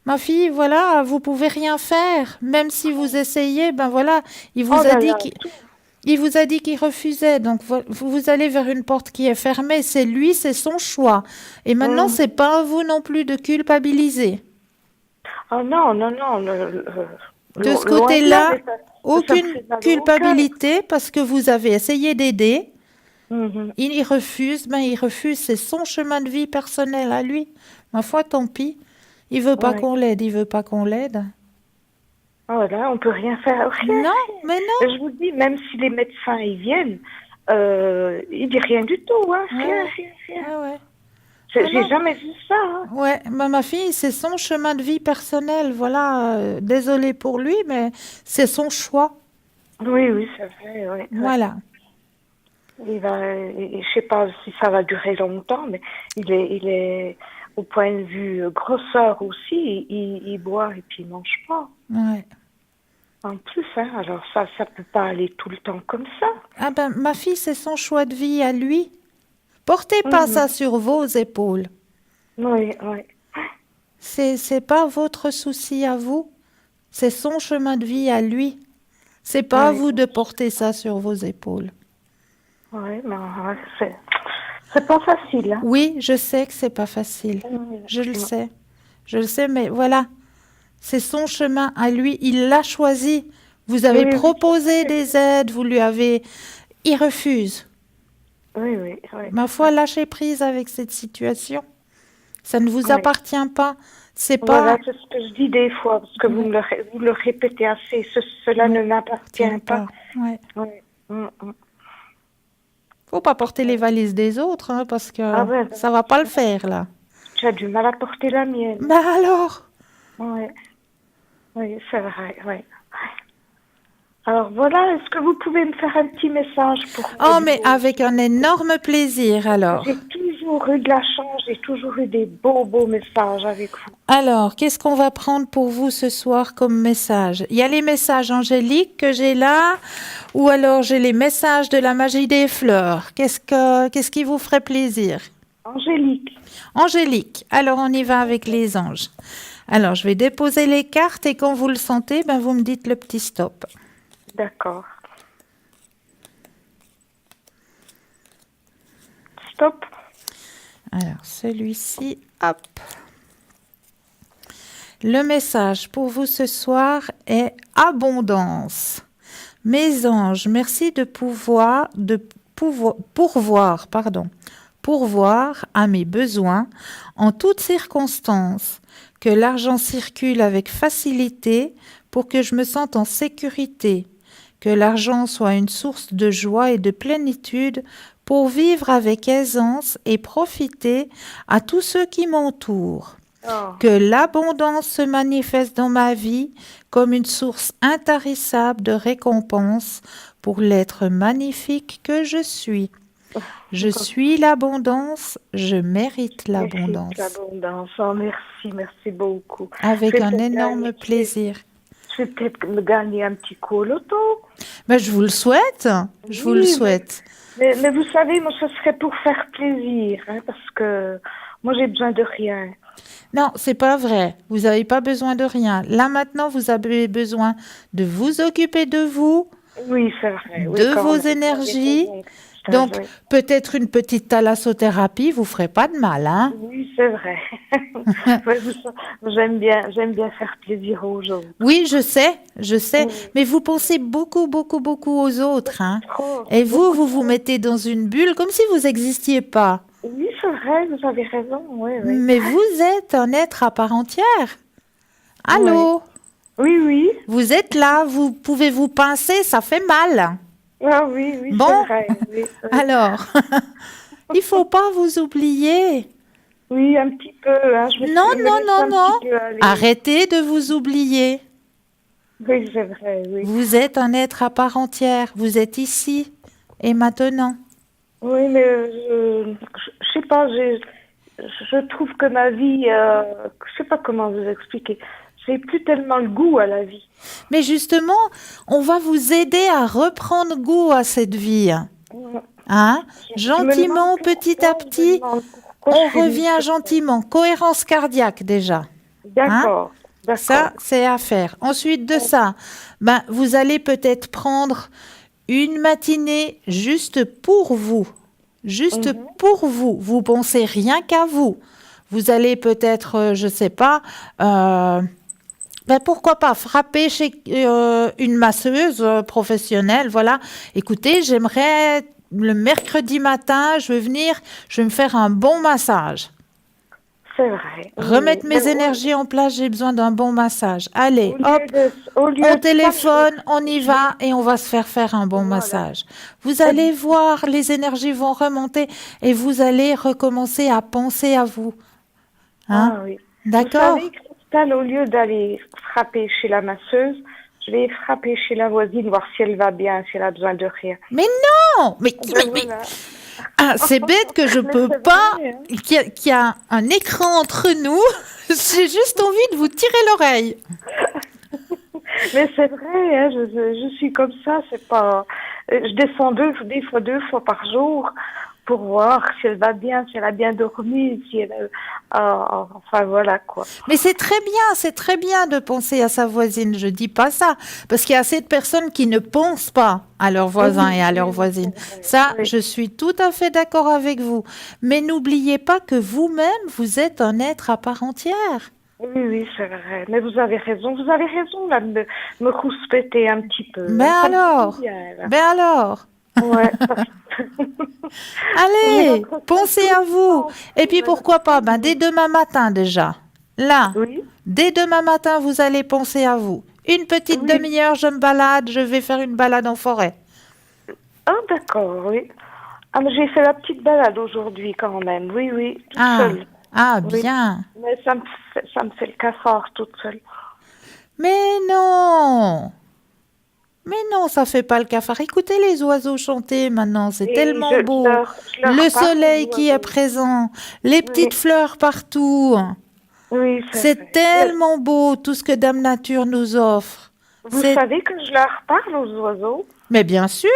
Ma fille, voilà, vous pouvez rien faire. Même si vous essayez, voilà, il vous a dit qu'il refusait. Donc, vous allez vers une porte qui est fermée. C'est lui, c'est son choix. Et maintenant, c'est pas à vous non plus de culpabiliser. Ah non. De ce côté-là, aucune culpabilité parce que vous avez essayé d'aider. Il refuse, c'est son chemin de vie personnel à lui. Ma foi, tant pis. Il veut pas qu'on l'aide, Voilà, on peut rien faire. Non, mais non. Je vous dis, même si les médecins ils viennent, ils disent rien du tout, hein. Rien. J'ai jamais vu ça. Hein. Ouais, ma fille, c'est son chemin de vie personnel. Voilà, désolée pour lui, mais c'est son choix. Oui, c'est vrai. Oui. Voilà. Je sais pas si ça va durer longtemps, mais il est au point de vue grosseur aussi, il boit et puis il mange pas. Ouais. En plus, alors ça peut pas aller tout le temps comme ça. Ah ma fille, c'est son choix de vie à lui. Portez pas ça sur vos épaules. Oui. C'est pas votre souci à vous. C'est son chemin de vie à lui. C'est pas à vous de porter ça sur vos épaules. Oui, mais c'est pas facile. Hein. Oui, je sais que c'est pas facile. Je le sais, mais voilà. C'est son chemin à lui. Il l'a choisi. Vous avez proposé des aides, il refuse. Oui. Ma foi, lâchez prise avec cette situation. Ça ne vous appartient pas. C'est pas. Voilà, c'est ce que je dis des fois, parce que vous le répétez assez. Cela ne m'appartient pas. Ouais. Faut pas porter les valises des autres, hein, parce que ça va pas le faire, là. Tu as du mal à porter la mienne. Alors Oui, c'est vrai, oui. Alors voilà, est-ce que vous pouvez me faire un petit message pour... Oh, mais avec un énorme plaisir, alors. J'ai toujours eu de la chance, j'ai toujours eu des beaux messages avec vous. Alors, qu'est-ce qu'on va prendre pour vous ce soir comme message? Il y a les messages angéliques que j'ai là, ou alors j'ai les messages de la magie des fleurs. Qu'est-ce qui vous ferait plaisir? Angélique. Alors, on y va avec les anges. Alors, je vais déposer les cartes et quand vous le sentez, vous me dites le petit stop. D'accord. Stop. Alors, celui-ci, hop. Le message pour vous ce soir est abondance. Mes anges, merci de pourvoir pourvoir à mes besoins en toutes circonstances, que l'argent circule avec facilité pour que je me sente en sécurité, que l'argent soit une source de joie et de plénitude pour vivre avec aisance et profiter à tous ceux qui m'entourent. Que l'abondance se manifeste dans ma vie comme une source intarissable de récompense pour l'être magnifique que je suis. Je suis l'abondance, je mérite l'abondance. L'abondance. Oh, merci beaucoup. Avec Je vais un peut-être énorme gagner- plaisir. Je vais peut-être me gagner un petit coup au loto. Ben, je vous le souhaite, je vous le Oui, souhaite. Mais vous savez, moi, ce serait pour faire plaisir, hein, parce que moi, j'ai besoin de rien. Non, c'est pas vrai. Vous n'avez pas besoin de rien. Là maintenant, vous avez besoin de vous occuper de vous, Oui, c'est vrai. Oui, de quand vos même, vous avez énergies. raison. Donc, Oui. peut-être une petite thalassothérapie vous ferait pas de mal, hein? Oui, c'est vrai. Ouais, j'aime bien faire plaisir aux autres. Oui, je sais, Oui. mais vous pensez beaucoup, beaucoup, beaucoup aux autres, hein? Trop. Et vous vous mettez dans une bulle comme si vous n'existiez pas. Oui, c'est vrai, vous avez raison. Oui, oui. Mais vous êtes un être à part entière. Allô? Oui, oui. Vous êtes là, vous pouvez vous pincer, ça fait mal. Ah oui, oui, Bon. c'est vrai. Oui, oui. Alors, il faut pas vous oublier. Oui, un petit peu. Hein, je me Non, suis- me non, laisse non, un non. petit peu aller. Arrêtez de vous oublier. Oui, c'est vrai, oui. Vous êtes un être à part entière. Vous êtes ici et maintenant. Oui, mais je sais pas, je trouve que ma vie, je sais pas comment vous expliquer, j'ai plus tellement le goût à la vie. Mais justement, on va vous aider à reprendre goût à cette vie. Hein? Je me Gentiment, demande petit à pourquoi, je me petit, demande pourquoi on je fais revient du- gentiment. Cohérence cardiaque déjà. D'accord, d'accord. Ça, c'est à faire. Ensuite de ça, ben, vous allez peut-être prendre une matinée juste pour vous. Juste pour vous. Vous pensez rien qu'à vous. Vous allez peut-être, je sais pas, ben pourquoi pas frapper chez une masseuse professionnelle. Voilà. Écoutez, j'aimerais le mercredi matin, je vais venir, je vais me faire un bon massage. C'est vrai. Remettre Oui, mes mais énergies en place, j'ai besoin d'un bon massage. Allez, au lieu hop, au lieu on de téléphone, ça, on y va et on va se faire un bon massage. Vous allez voir, les énergies vont remonter et vous allez recommencer à penser à vous. Hein? Ah oui. D'accord? Vous savez, Christelle, au lieu d'aller frapper chez la masseuse, je vais frapper chez la voisine, voir si elle va bien, si elle a besoin de rien. Mais non! Mais Voilà. ah, c'est bête que je Mais peux c'est pas, vrai, hein. qu'il y a un écran entre nous. J'ai juste envie de vous tirer l'oreille. Mais c'est vrai, hein, je suis comme ça, c'est pas. Je descends des fois 2 fois par jour pour voir si elle va bien, si elle a bien dormi, si elle. Enfin voilà quoi. Mais c'est très bien de penser à sa voisine. Je dis pas ça parce qu'il y a assez de personnes qui ne pensent pas à leurs voisins et à leurs voisines. Ça, je suis tout à fait d'accord avec vous. Mais n'oubliez pas que vous-même, vous êtes un être à part entière. Oui, oui, c'est vrai. Mais vous avez raison là, de me rouspéter un petit peu. Ben Ça me fait alors, du bien, là. ben alors. Ouais. Allez, pensez à vous. Et puis pourquoi pas, ben dès demain matin déjà. Là, dès demain matin, vous allez penser à vous. Une petite demi-heure, je me balade, je vais faire une balade en forêt. Ah, d'accord, oui. Ah, mais j'ai fait la petite balade aujourd'hui quand même. Oui, oui, toute seule. Ah, Oui. bien. Mais ça me fait le cafard toute seule. Mais non. Mais non, ça fait pas le cafard. Écoutez les oiseaux chanter maintenant, c'est Et tellement je beau. leur Le parle soleil aux qui est présent, les petites fleurs partout. Oui, C'est vrai. tellement beau tout ce que Dame Nature nous offre. Vous savez que je leur parle aux oiseaux? Mais bien sûr.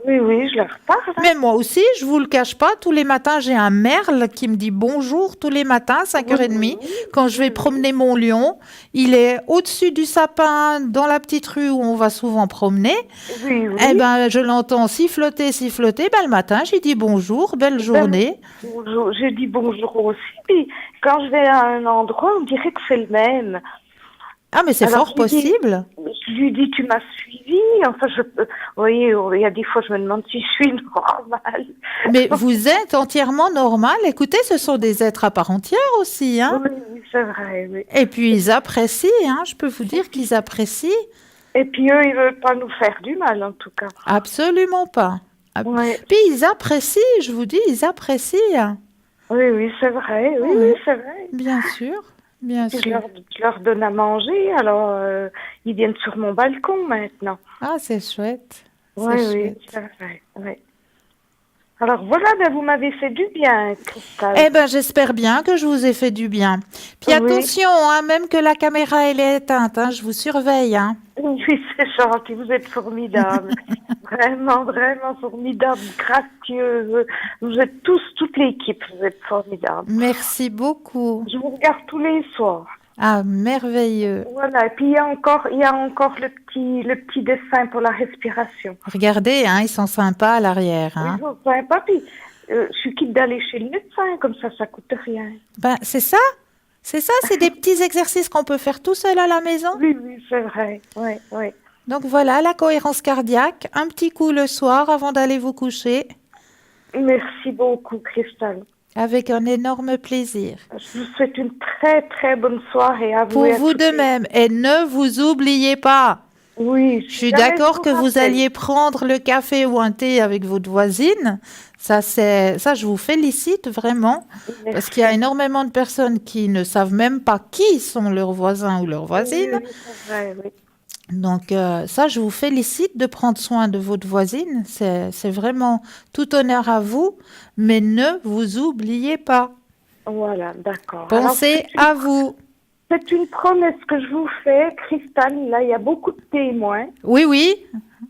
Oui, oui, je leur parle. Mais moi aussi, je vous le cache pas, tous les matins, j'ai un merle qui me dit bonjour tous les matins, 5h30, quand je vais promener mon lion. Il est au-dessus du sapin, dans la petite rue où on va souvent promener. Oui, oui. Eh ben, je l'entends siffloter. Ben, le matin, j'ai dit bonjour, belle journée. Bonjour. J'ai dit bonjour aussi. Puis quand je vais à un endroit, on dirait que c'est le même. Ah, mais c'est Alors, fort je lui dis- possible. Je lui dis, tu m'as suivi. Enfin, vous voyez, il y a des fois, je me demande si je suis normale. Mais vous êtes entièrement normal. Écoutez, ce sont des êtres à part entière aussi, hein. Oui, oui, c'est vrai, oui. Et puis ils apprécient, hein. Je peux vous dire qu'ils apprécient. Et puis eux, ils veulent pas nous faire du mal, en tout cas. Absolument pas. Ouais. Puis ils apprécient, je vous dis, ils apprécient. Oui, oui, c'est vrai. Oui, Oui. oui, c'est vrai. Bien sûr, bien Puis sûr. je leur donne à manger, alors ils viennent sur mon balcon maintenant. Ah, c'est chouette. Oui, C'est oui, chouette. c'est vrai. Oui. Alors voilà, ben, vous m'avez fait du bien, Christelle. Eh ben, j'espère bien que je vous ai fait du bien. Puis Oui. attention, hein, même que la caméra elle est éteinte, hein, je vous surveille, hein. Oui, c'est gentil, vous êtes formidable. Vraiment, vraiment formidable, gracieuse. Vous êtes tous, toute l'équipe, vous êtes formidables. Merci beaucoup. Je vous regarde tous les soirs. Ah, merveilleux. Voilà, et puis il y a encore le petit dessin pour la respiration. Regardez, hein, ils sont sympas à l'arrière, hein. Ils sont sympas, puis je suis quitte d'aller chez le médecin, comme ça coûte rien. Ben, c'est ça. C'est ça, c'est des petits exercices qu'on peut faire tout seul à la maison. Oui, oui, c'est vrai, oui, oui. Donc voilà, la cohérence cardiaque, un petit coup le soir avant d'aller vous coucher, Merci beaucoup, Christelle. avec un énorme plaisir. Je vous souhaite une très, très bonne soirée à vous. Pour et à vous toutes de les- même, et ne vous oubliez pas. Oui, Je suis jamais d'accord je que vous rappelle. alliez prendre le café ou un thé avec votre voisine. Ça, je vous félicite vraiment, parce Merci. qu'il y a énormément de personnes qui ne savent même pas qui sont leurs voisins ou leurs voisines. Oui, c'est vrai, oui. Donc ça, je vous félicite de prendre soin de votre voisine. C'est vraiment tout honneur à vous, mais ne vous oubliez pas. Voilà, d'accord. Alors, Pensez à vous. c'est une promesse que je vous fais, Christelle. Là, il y a beaucoup de témoins. Oui, oui.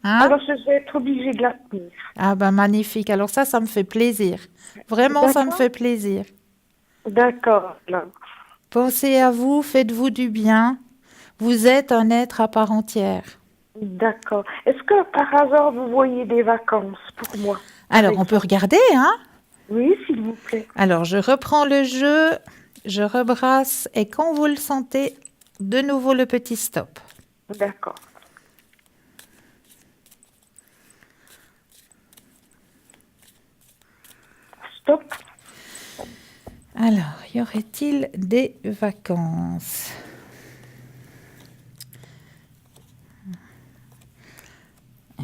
Hein? Alors, je vais être obligée de la tenir. Ah ben magnifique. Alors ça me fait plaisir. Vraiment, ça me D'accord. fait plaisir. D'accord. alors. Pensez à vous, faites-vous du bien. Vous êtes un être à part entière. D'accord. Est-ce que par hasard, vous voyez des vacances pour moi? Alors, on peut regarder, hein? Oui, s'il vous plaît. Alors, je reprends le jeu, je rebrasse et quand vous le sentez, de nouveau le petit stop. D'accord. Stop. Alors, y aurait-il des vacances?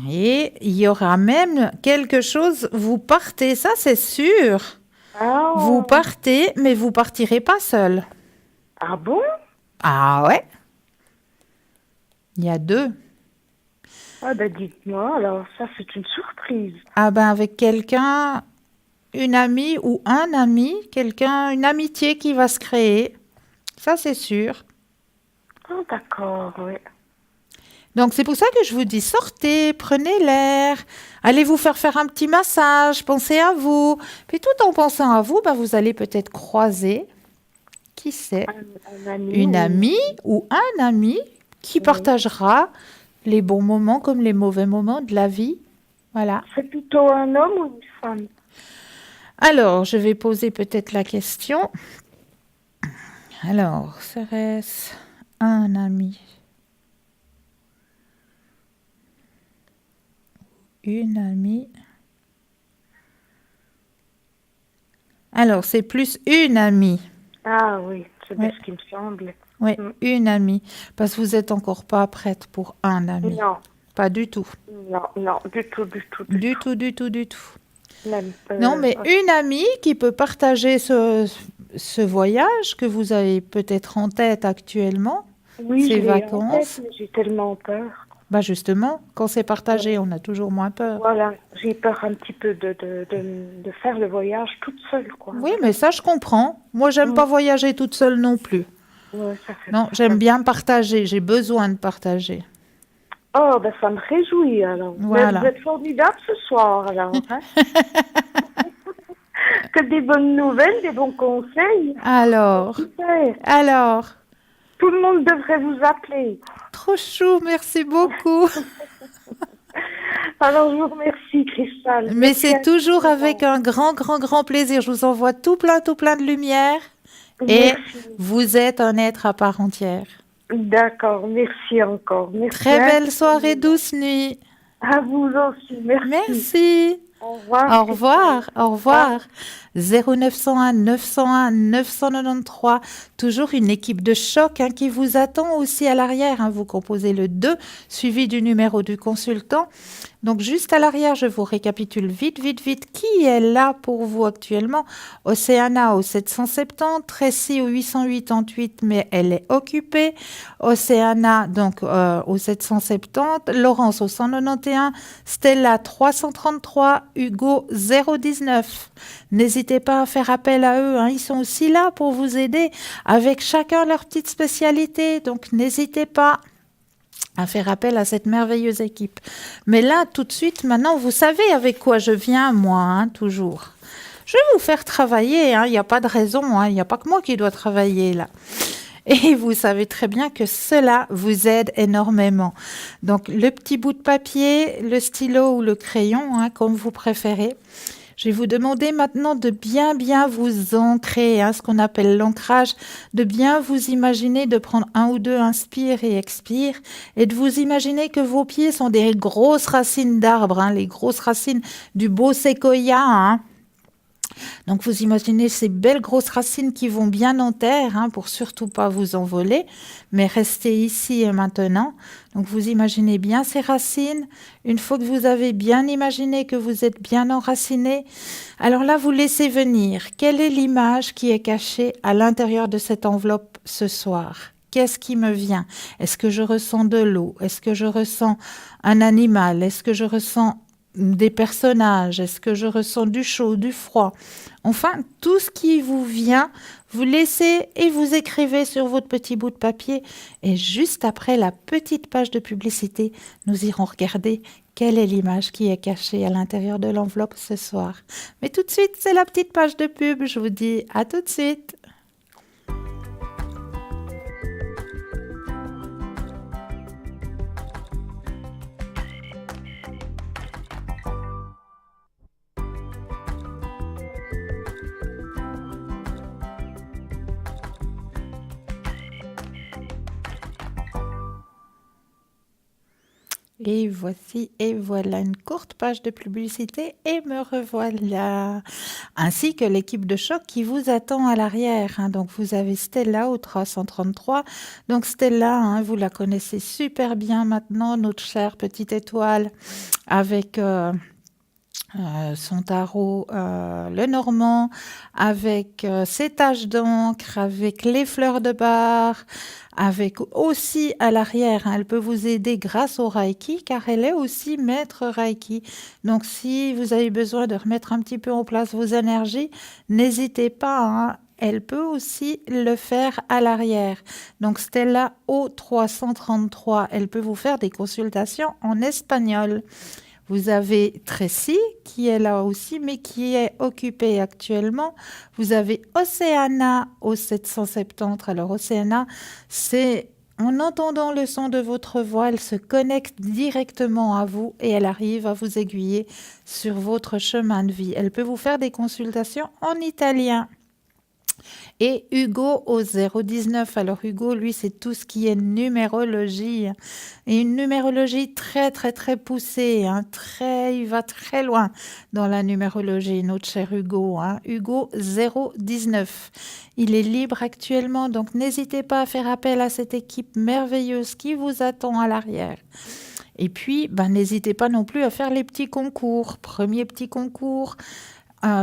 Et il y aura même quelque chose, vous partez, ça c'est sûr. Ah, Vous partez, mais vous partirez pas seul. ah bon? Ah ouais? Il y a deux. Ah ben dites-moi, alors ça c'est une surprise. Ah ben avec quelqu'un, une amie ou un ami, quelqu'un, une amitié qui va se créer. Ça c'est sûr. Ah d'accord, oui. Donc c'est pour ça que je vous dis sortez, prenez l'air, allez vous faire un petit massage, pensez à vous. Puis tout en pensant à vous, ben, vous allez peut-être croiser, qui sait, Un ami. une ou- amie ou un ami qui partagera les bons moments comme les mauvais moments de la vie. Voilà. C'est plutôt un homme ou une femme? Alors, je vais poser peut-être la question. Alors, serait-ce un ami? Une amie? Alors, c'est plus une amie. Ah oui, c'est bien Ouais. ce qui me semble. Oui, Mm. une amie. Parce que vous n'êtes encore pas prête pour un ami. Non, Pas du tout. non, non, du tout, du tout. Du tout, du tout, du tout. Même, Non, mais ouais. une amie qui peut partager ce voyage que vous avez peut-être en tête actuellement, Oui, ces je l'ai en vacances. tête, mais j'ai tellement peur. Bah justement, quand c'est partagé, on a toujours moins peur. Voilà, j'ai peur un petit peu de faire le voyage toute seule, quoi. Oui, mais ça, je comprends. Moi, j'aime pas voyager toute seule non plus. Ouais, ça fait Non, peur. j'aime bien partager. J'ai besoin de partager. Oh, ben ça me réjouit alors. Mais Voilà. vous êtes formidable ce soir alors. Hein? Que des bonnes nouvelles, des bons conseils. Alors, Super. alors, Tout le monde devrait vous appeler. trop chou, merci beaucoup. Alors je vous remercie, Christelle. Mais Merci c'est toujours infiniment. avec un grand, grand, grand plaisir. Je vous envoie tout plein de lumière. Et Merci. vous êtes un être à part entière. D'accord, merci encore. Merci Très belle soirée, infiniment. douce nuit. À vous aussi, merci. Merci. Au revoir. Au revoir, au revoir. 0901 901 993. Toujours une équipe de choc qui vous attend aussi à l'arrière. Vous composez le 2 suivi du numéro du consultant. Donc juste à l'arrière, je vous récapitule vite. Qui est là pour vous actuellement? Océana au 770, Tracy au 888, mais elle est occupée. Océana donc au 770, Laurence au 191, Stella 333, Hugo 019. N'hésitez pas à faire appel à eux, ils sont aussi là pour vous aider avec chacun leur petite spécialité. Donc n'hésitez pas à faire appel à cette merveilleuse équipe. Mais là, tout de suite, maintenant, vous savez avec quoi je viens, moi, toujours. Je vais vous faire travailler, il n'y a pas de raison, il n'y a pas que moi qui dois travailler, là. Et vous savez très bien que cela vous aide énormément. Donc, le petit bout de papier, le stylo ou le crayon, comme vous préférez. Je vais vous demander maintenant de bien vous ancrer, ce qu'on appelle l'ancrage, de bien vous imaginer, de prendre un ou deux inspire et expire, et de vous imaginer que vos pieds sont des grosses racines d'arbres, les grosses racines du beau séquoia, Donc, vous imaginez ces belles grosses racines qui vont bien en terre, pour surtout pas vous envoler, mais rester ici et maintenant. Donc, vous imaginez bien ces racines. Une fois que vous avez bien imaginé que vous êtes bien enraciné, alors là, vous laissez venir. Quelle est l'image qui est cachée à l'intérieur de cette enveloppe ce soir? Qu'est-ce qui me vient? Est-ce que je ressens de l'eau? Est-ce que je ressens un animal? Est-ce que je ressens des personnages? Est-ce que je ressens du chaud, du froid? Enfin, tout ce qui vous vient, vous laissez et vous écrivez sur votre petit bout de papier. Et juste après la petite page de publicité, nous irons regarder quelle est l'image qui est cachée à l'intérieur de l'enveloppe ce soir. Mais tout de suite, c'est la petite page de pub. Je vous dis à tout de suite. Et voici et voilà une courte page de publicité et me revoilà. Ainsi que l'équipe de choc qui vous attend à l'arrière. Donc vous avez Stella au 333. Donc Stella, vous la connaissez super bien maintenant, notre chère petite étoile avec son tarot le normand, avec ses taches d'encre, avec les fleurs de bar, avec aussi à l'arrière, elle peut vous aider grâce au Reiki, car elle est aussi maître Reiki. Donc si vous avez besoin de remettre un petit peu en place vos énergies, n'hésitez pas, elle peut aussi le faire à l'arrière. Donc Stella au 333, elle peut vous faire des consultations en espagnol. Vous avez Tracy qui est là aussi, mais qui est occupée actuellement. Vous avez Océana au 770. Alors Océana, c'est en entendant le son de votre voix, elle se connecte directement à vous et elle arrive à vous aiguiller sur votre chemin de vie. Elle peut vous faire des consultations en italien. Et Hugo au 019. Alors Hugo, lui, c'est tout ce qui est numérologie. Et une numérologie très, très, très poussée. Il va très loin dans la numérologie, notre cher Hugo. Hugo 019. Il est libre actuellement, donc n'hésitez pas à faire appel à cette équipe merveilleuse qui vous attend à l'arrière. Et puis, n'hésitez pas non plus à faire les petits concours. Premier petit concours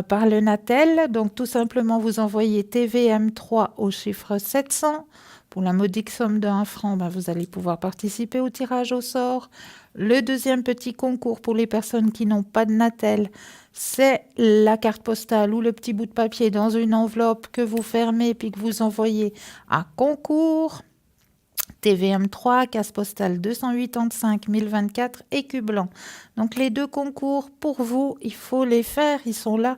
par le Natel. Donc, tout simplement, vous envoyez TVM3 au chiffre 700. Pour la modique somme de 1 franc, vous allez pouvoir participer au tirage au sort. Le deuxième petit concours pour les personnes qui n'ont pas de Natel, c'est la carte postale ou le petit bout de papier dans une enveloppe que vous fermez puis que vous envoyez à concours. TVM3, case postale 285 1024, écu blanc. Donc les deux concours, pour vous, il faut les faire. Ils sont là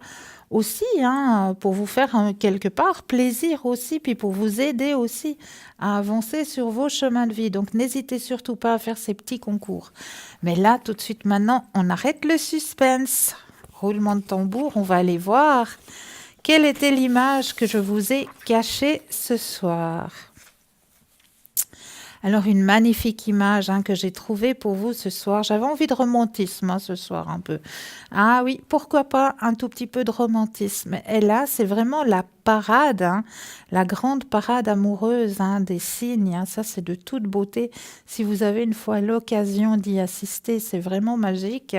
aussi pour vous faire quelque part plaisir aussi, puis pour vous aider aussi à avancer sur vos chemins de vie. Donc n'hésitez surtout pas à faire ces petits concours. Mais là, tout de suite maintenant, on arrête le suspense. Roulement de tambour, on va aller voir quelle était l'image que je vous ai cachée ce soir. Alors, une magnifique image que j'ai trouvée pour vous ce soir. J'avais envie de romantisme ce soir un peu. Ah oui, pourquoi pas un tout petit peu de romantisme. Et là, c'est vraiment la parade, la grande parade amoureuse des cygnes. Ça, c'est de toute beauté. Si vous avez une fois l'occasion d'y assister, c'est vraiment magique.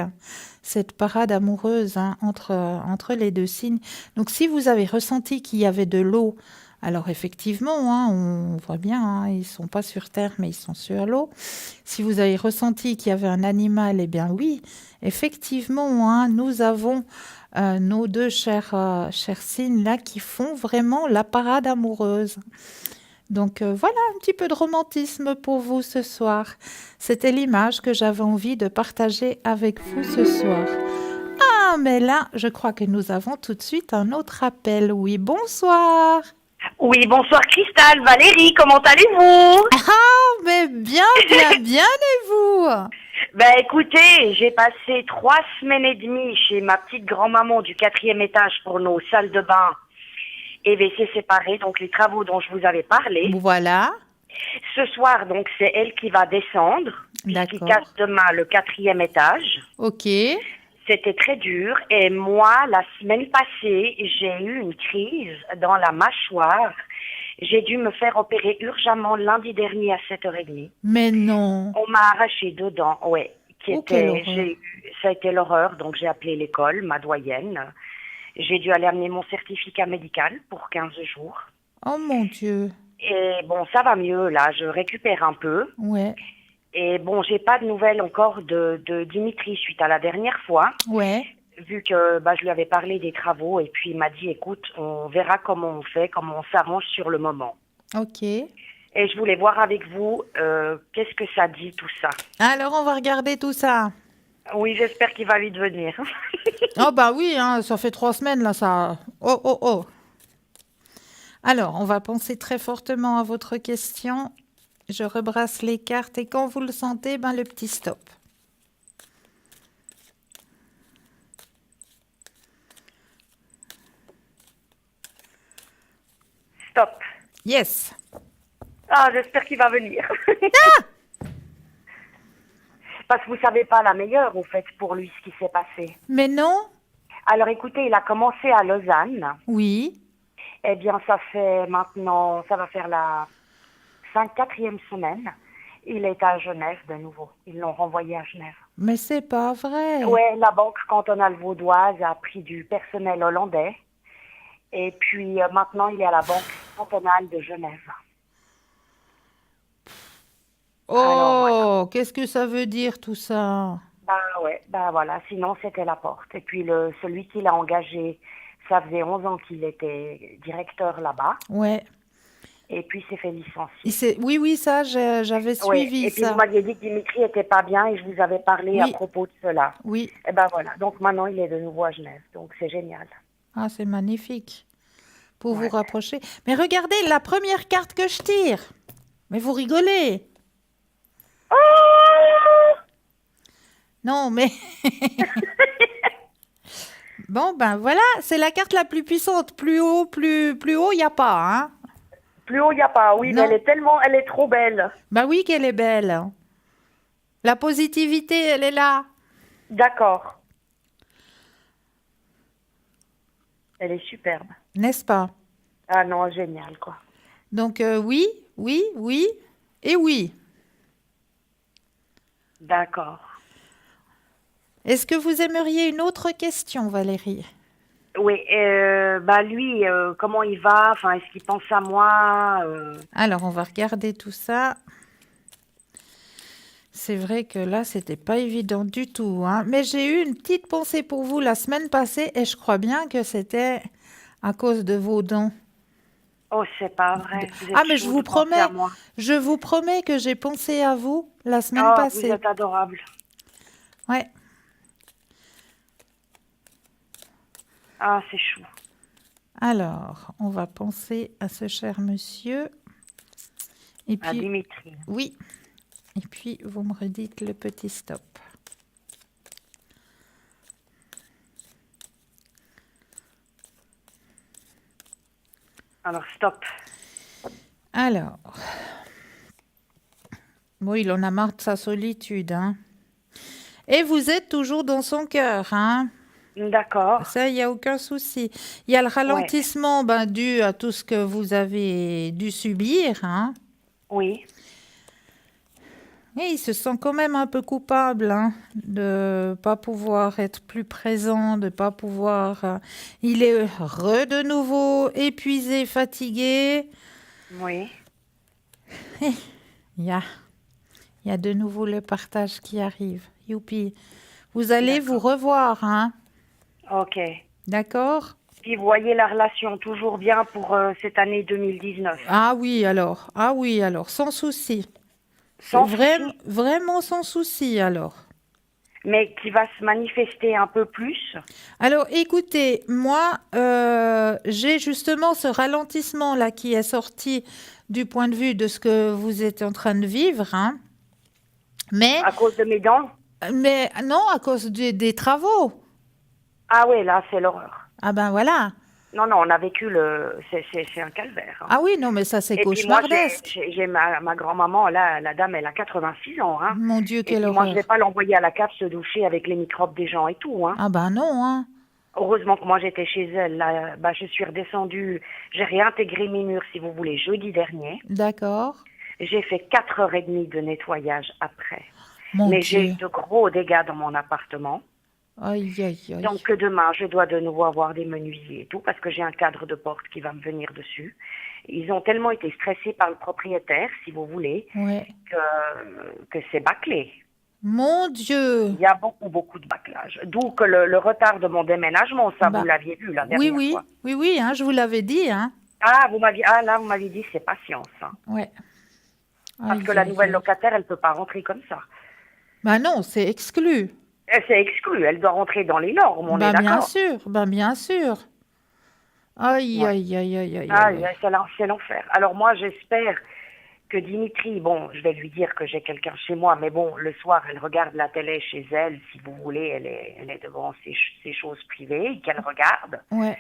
Cette parade amoureuse entre les deux cygnes. Donc, si vous avez ressenti qu'il y avait de l'eau, alors effectivement, on voit bien, ils ne sont pas sur terre, mais ils sont sur l'eau. Si vous avez ressenti qu'il y avait un animal, eh bien oui, effectivement, nous avons nos deux chers cygnes là qui font vraiment la parade amoureuse. Donc voilà un petit peu de romantisme pour vous ce soir. C'était l'image que j'avais envie de partager avec vous ce soir. Ah, mais là, je crois que nous avons tout de suite un autre appel. Oui, bonsoir. Oui, bonsoir Cristal, Valérie, comment allez-vous? Ah, mais bien, et vous? Ben écoutez, j'ai passé 3 semaines et demie chez ma petite grand-maman du 4e étage pour nos salles de bain et WC séparés, donc les travaux dont je vous avais parlé. Voilà. Ce soir, donc, c'est elle qui va descendre, qui casse demain le 4e étage. Ok. C'était très dur et moi, la semaine passée, j'ai eu une crise dans la mâchoire. J'ai dû me faire opérer urgemment lundi dernier à 7h30. Mais non. On m'a arraché 2 dents, ouais. Ça a été l'horreur, donc j'ai appelé l'école, ma doyenne. J'ai dû aller amener mon certificat médical pour 15 jours. Oh mon Dieu. Et bon, ça va mieux là, je récupère un peu. Ouais. Et bon, j'ai pas de nouvelles encore de Dimitri suite à la dernière fois. Ouais. Vu que je lui avais parlé des travaux et puis il m'a dit, écoute, on verra comment on fait, comment on s'arrange sur le moment. Ok. Et je voulais voir avec vous, qu'est-ce que ça dit tout ça. Alors, on va regarder tout ça. Oui, j'espère qu'il va vite venir. Oh bah oui, ça fait 3 semaines là, ça. Oh. Alors, on va penser très fortement à votre question. Je rebrasse les cartes et quand vous le sentez, le petit stop. Stop. Yes. Ah, j'espère qu'il va venir. Parce que vous savez pas la meilleure, au fait, pour lui, ce qui s'est passé. Mais non. Alors, écoutez, il a commencé à Lausanne. Oui. Eh bien, ça va faire la 4e semaine. Il est à Genève de nouveau. Ils l'ont renvoyé à Genève. Mais c'est pas vrai. Ouais, la banque cantonale vaudoise a pris du personnel hollandais. Et puis, maintenant, il est à la banque cantonale de Genève. Oh, alors, voilà. Qu'est-ce que ça veut dire tout ça? Voilà, sinon c'était la porte. Et puis celui qui l'a engagé, ça faisait 11 ans qu'il était directeur là-bas. Ouais. Et puis il s'est fait licencier. Oui, ça, j'avais suivi et puis ça. vous m'aviez dit que Dimitri était pas bien et je vous avais parlé à propos de cela. Oui. Et ben voilà, donc maintenant il est de nouveau à Genève, donc c'est génial. Ah, c'est magnifique. Pour vous rapprocher. Mais regardez la première carte que je tire. Mais vous rigolez. Non, mais... Bon, voilà, c'est la carte la plus puissante. Plus haut, il n'y a pas, Plus haut, il n'y a pas, oui, mais elle est trop belle. Bah oui qu'elle est belle. La positivité, elle est là. D'accord. Elle est superbe. N'est-ce pas? Ah non, génial, quoi. Donc oui et oui. D'accord. Est-ce que vous aimeriez une autre question, Valérie? Oui, lui, comment il va? Enfin, est-ce qu'il pense à moi? Alors, on va regarder tout ça. C'est vrai que là, c'était pas évident du tout, Mais j'ai eu une petite pensée pour vous la semaine passée et je crois bien que c'était à cause de vos dents. Oh, c'est pas vrai. Mais je vous promets que j'ai pensé à vous la semaine passée. Vous êtes adorable. Ouais. Ah, c'est chou. Alors, on va penser à ce cher monsieur. Et puis, à Dimitri. Oui. Et puis, vous me redites le petit stop. Alors, stop. Alors, Bon, il en a marre de sa solitude, hein. Et vous êtes toujours dans son cœur, hein. D'accord. Ça, il n'y a aucun souci. Il y a le ralentissement dû à tout ce que vous avez dû subir, hein. Oui. Et il se sent quand même un peu coupable, hein, de pas pouvoir être plus présent, de pas pouvoir. Il est de nouveau épuisé, fatigué. Oui. Il y a de nouveau le partage qui arrive. Youpi. Vous allez vous revoir, hein. Ok. D'accord? Puis vous voyez la relation toujours bien pour cette année 2019. Ah oui, alors. Sans souci. Sans Vraiment sans souci, alors. Mais qui va se manifester un peu plus. Alors, écoutez, moi, j'ai justement ce ralentissement-là qui est sorti du point de vue de ce que vous êtes en train de vivre, hein. Mais, À cause de mes dents. mais non, à cause des travaux. Ah oui, là, c'est l'horreur. Ah ben voilà. Non, on a vécu c'est un calvaire. Hein. Ah oui, non, mais ça, c'est Et puis moi, cauchemardesque. j'ai ma grand-maman, là, la dame, elle a 86 ans. Hein. Mon Dieu, Et quelle puis moi, je horreur. vais pas l'envoyer à la cave se doucher avec les microbes des gens et tout. Hein. Ah ben non, hein. Heureusement que moi, j'étais chez elle. Là, je suis redescendue. J'ai réintégré mes murs, si vous voulez, jeudi dernier. D'accord. J'ai fait 4h30 de nettoyage après. Mon Mais Dieu. j'ai eu de gros dégâts dans mon appartement. Aïe, aïe, aïe. Donc demain, je dois de nouveau avoir des menuisiers et tout, parce que j'ai un cadre de porte qui va me venir dessus. Ils ont tellement été stressés par le propriétaire, si vous voulez, Ouais. que c'est bâclé. Mon Dieu. Il y a beaucoup de bâclage. D'où que le retard de mon déménagement, ça, vous l'aviez vu la dernière fois. Oui, hein, je vous l'avais dit, hein. Ah, vous m'aviez dit, c'est patience. Hein. Ouais. Parce que la nouvelle locataire, elle peut pas rentrer comme ça. Bah non, c'est exclu. C'est exclu, elle doit rentrer dans les normes, on est d'accord. Bien sûr. Aïe, Ouais. aïe, aïe, aïe, aïe. Ah, c'est l'enfer. Alors moi, j'espère que Dimitri, bon, je vais lui dire que j'ai quelqu'un chez moi, mais bon, le soir, elle regarde la télé chez elle, si vous voulez, elle est devant ses choses privées, qu'elle regarde. Ouais.